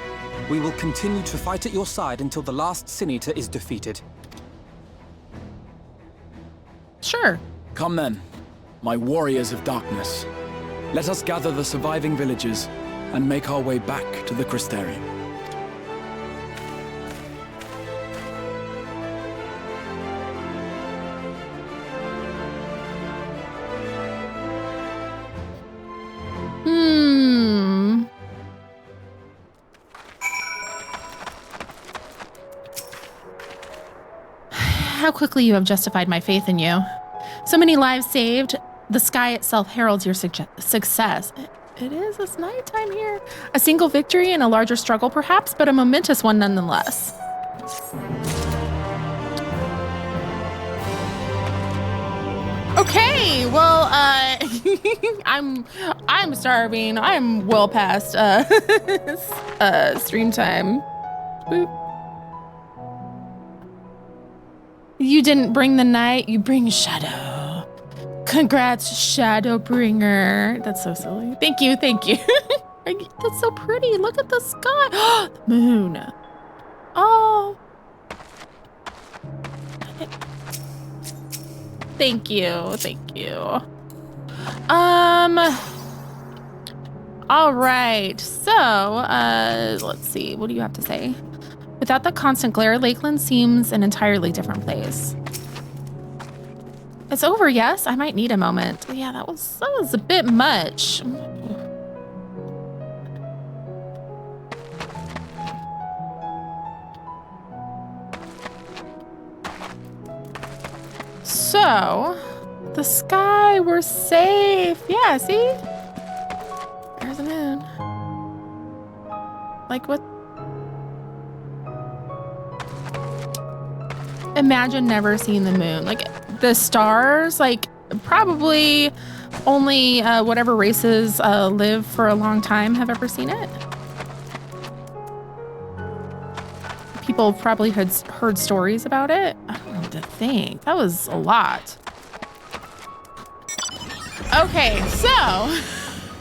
we will continue to fight at your side until the last Sin Eater is defeated. Sure. Come then, my warriors of darkness. Let us gather the surviving villagers and make our way back to the Crystarium. How quickly you have justified my faith in you. So many lives saved. The sky itself heralds your success. It is. It's nighttime here. A single victory and a larger struggle, perhaps, but a momentous one nonetheless. Okay, well, I'm starving. I'm well past stream time. Boop. You didn't bring the night, you bring shadow. Congrats, Shadowbringer. That's so silly. Thank you, thank you. That's so pretty. Look at the sky. The moon. Oh. Thank you, thank you. All right, so, let's see. What do you have to say? Without the constant glare, Lakeland seems an entirely different place. It's over, yes? I might need a moment. Yeah, that was a bit much. So, the sky, we're safe. Yeah, see? There's the moon. Like, what? Imagine never seeing the moon. Like, the stars, like, probably only whatever races live for a long time have ever seen it. People have probably heard stories about it. I don't know what to think. That was a lot. Okay, so,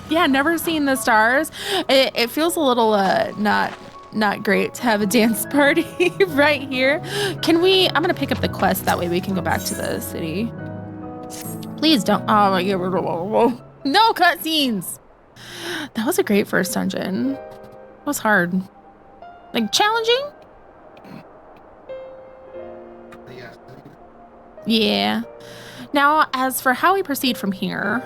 yeah, never seen the stars. It feels a little not great to have a dance party right here. Can we, I'm gonna pick up the quest, that way we can go back to the city. Please don't, oh my god, no cutscenes. That was a great first dungeon. It was hard. Like, challenging? Yeah. Now, as for how we proceed from here,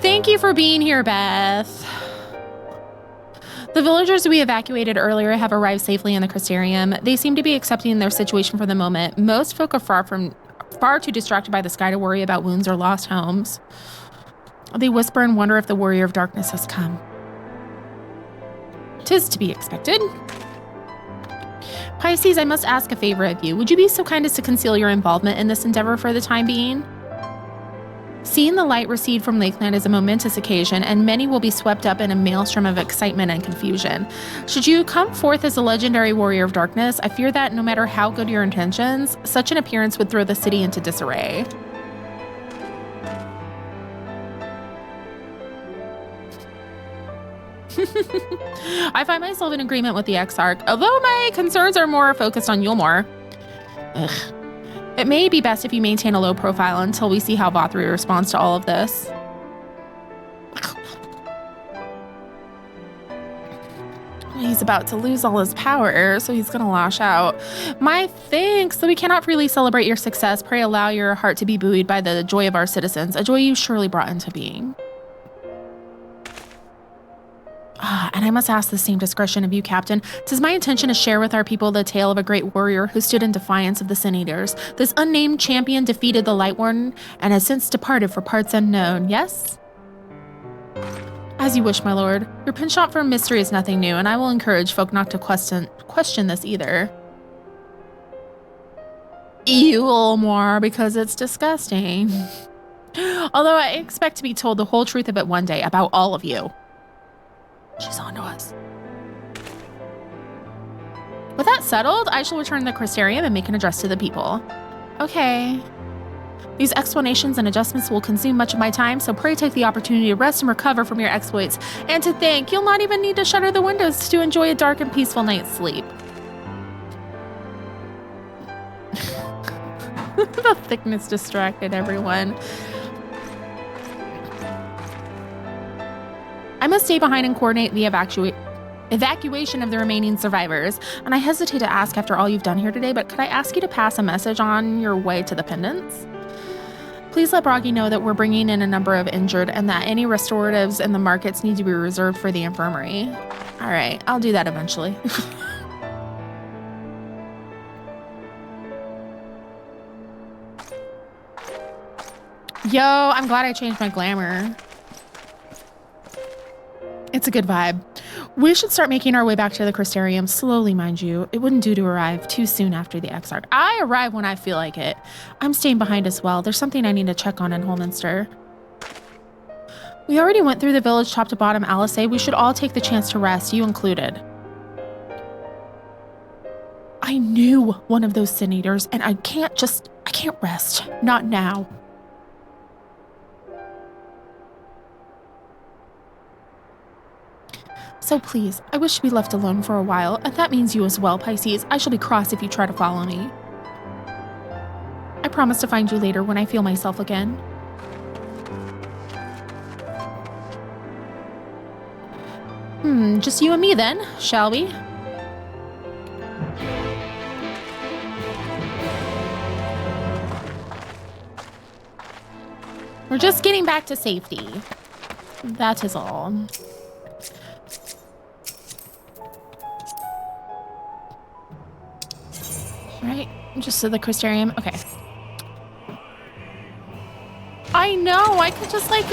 thank you for being here, Beth. The villagers we evacuated earlier have arrived safely in the Crystarium. They seem to be accepting their situation for the moment. Most folk are far too distracted by the sky to worry about wounds or lost homes. They whisper and wonder if the warrior of darkness has come. 'Tis to be expected. Pisces, I must ask a favor of you. Would you be so kind as to conceal your involvement in this endeavor for the time being? Seeing the light recede from Lakeland is a momentous occasion, and many will be swept up in a maelstrom of excitement and confusion. Should you come forth as a legendary warrior of darkness, I fear that no matter how good your intentions, such an appearance would throw the city into disarray. I find myself in agreement with the Exarch, although my concerns are more focused on Yulmore. Ugh. It may be best if you maintain a low profile until we see how Vothri responds to all of this. He's about to lose all his power, so he's gonna lash out. My thanks, though we cannot freely celebrate your success. Pray allow your heart to be buoyed by the joy of our citizens, a joy you surely brought into being. And I must ask the same discretion of you, Captain. 'Tis my intention to share with our people the tale of a great warrior who stood in defiance of the Sin Eaters. This unnamed champion defeated the Light Warden and has since departed for parts unknown, yes? As you wish, my lord. Your penchant for mystery is nothing new, and I will encourage folk not to question this either. More because it's disgusting. Although I expect to be told the whole truth of it one day about all of you. She's on to us. With that settled, I shall return to the Crystarium and make an address to the people. Okay. These explanations and adjustments will consume much of my time, so pray take the opportunity to rest and recover from your exploits. And to think, you'll not even need to shutter the windows to enjoy a dark and peaceful night's sleep. The thickness distracted everyone. I must stay behind and coordinate the evacuation of the remaining survivors. And I hesitate to ask after all you've done here today, but could I ask you to pass a message on your way to the Pendants? Please let Broggy know that we're bringing in a number of injured and that any restoratives in the markets need to be reserved for the infirmary. All right, I'll do that eventually. Yo, I'm glad I changed my glamour. It's a good vibe. We should start making our way back to the Crystarium slowly, mind you. It wouldn't do to arrive too soon after the Exarch. I arrive when I feel like it. I'm staying behind as well. There's something I need to check on in Holminster. We already went through the village top to bottom, Alisae. We should all take the chance to rest, you included. I knew one of those Sin Eaters, and I can't rest. Not now. So please, I wish to be left alone for a while, and that means you as well, Pisces. I shall be cross if you try to follow me. I promise to find you later when I feel myself again. Just you and me then, shall we? We're just getting back to safety. That is all. Right, just to the Crystarium. Okay. I know, I could just like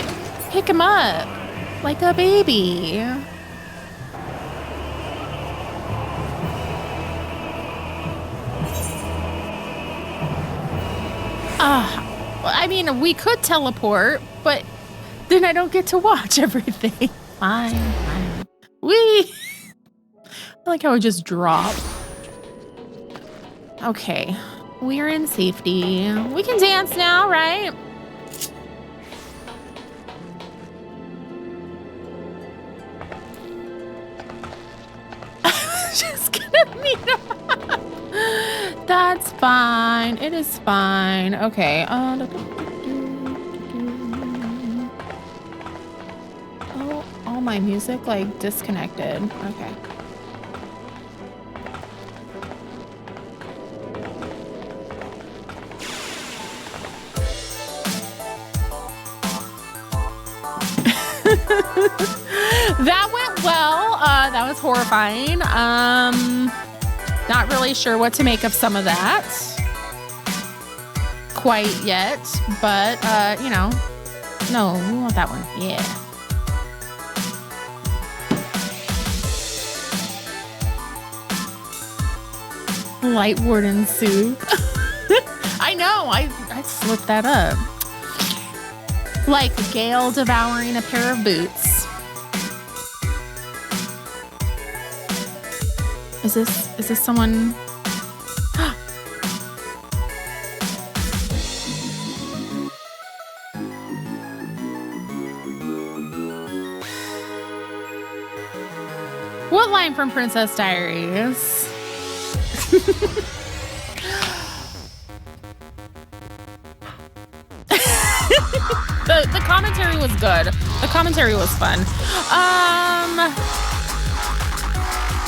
pick him up like a baby. I mean, we could teleport, but then I don't get to watch everything. Fine. I like how it just dropped. Okay, we're in safety. We can dance now, right? Just gonna meet up. That's fine. It is fine. Okay. Oh, all my music like disconnected. Okay. That went well. That was horrifying. Not really sure what to make of some of that quite yet, but you know, no, we want that one. Yeah. Light Warden Souq. I know, I slipped that up. Like Gale devouring a pair of boots. Is this someone? What line from Princess Diaries? The commentary was good. The commentary was fun.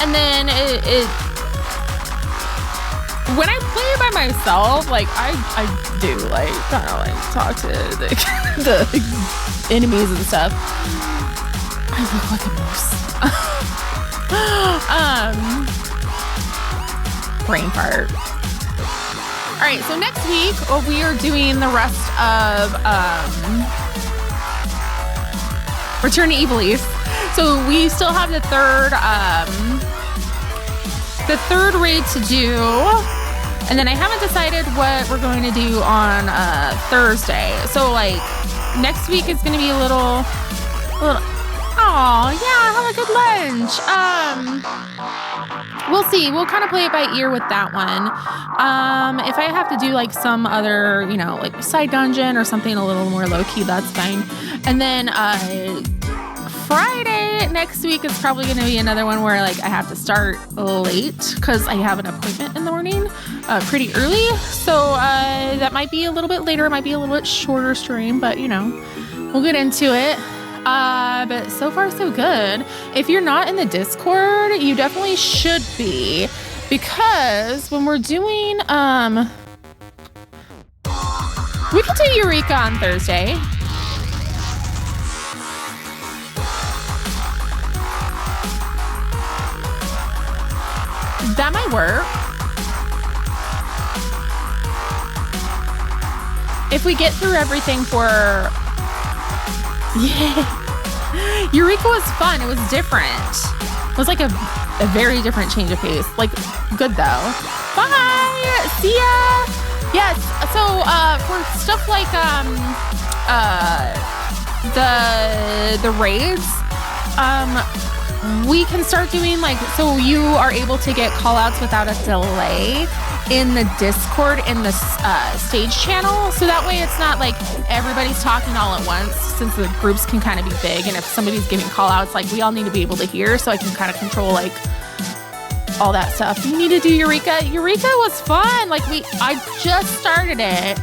And then it when I play by myself, like I do like kind of like talk to the enemies and stuff. I look like a moose. Brain fart. All right, so next week we are doing the rest of Return to Evilise. So we still have the third raid to do, and then I haven't decided what we're going to do on Thursday. So like next week is going to be a little. Oh yeah, have a good lunch. We'll see. We'll kind of play it by ear with that one. If I have to do like some other, like side dungeon or something a little more low key, that's fine. And then Friday next week is probably going to be another one where like I have to start late because I have an appointment in the morning, pretty early. So that might be a little bit later. It might be a little bit shorter stream, but we'll get into it. But so far so good. If you're not in the Discord, you definitely should be, because when we're doing, we could do Eureka on Thursday. That might work. If we get through everything for... Yeah. Eureka was fun. It was different. It was like a very different change of pace. Like, good though. Bye! See ya! Yes, so for stuff like the raids, we can start doing so you are able to get callouts without a delay in the Discord in the stage channel. So that way it's not like everybody's talking all at once, since the groups can kind of be big. And if somebody's giving callouts, we all need to be able to hear, so I can kind of control all that stuff. You need to do Eureka. Eureka was fun. I just started it.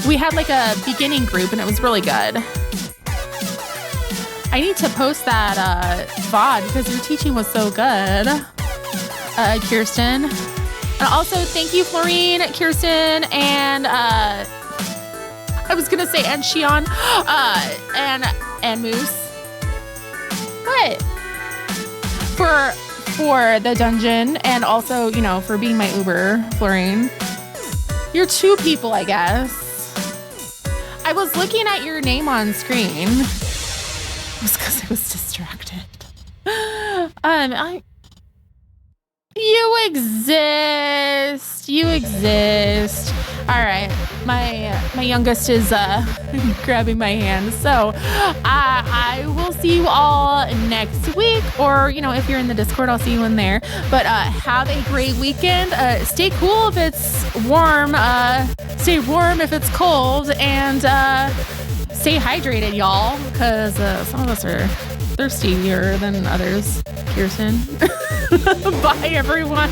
We had a beginning group and it was really good. I need to post that VOD because your teaching was so good, Kirsten. And also, thank you, Florine, Kirsten, and I was gonna say and Shion, and Moose. What? For the dungeon, and also, for being my Uber, Florine. You're two people, I guess. I was looking at your name on screen. It was because I was distracted. You exist. You exist. All right. My youngest is grabbing my hand. So I will see you all next week. Or, if you're in the Discord, I'll see you in there. But have a great weekend. Stay cool if it's warm. Stay warm if it's cold. And stay hydrated, y'all. Because some of us are thirstier than others. Kirsten. Bye, everyone.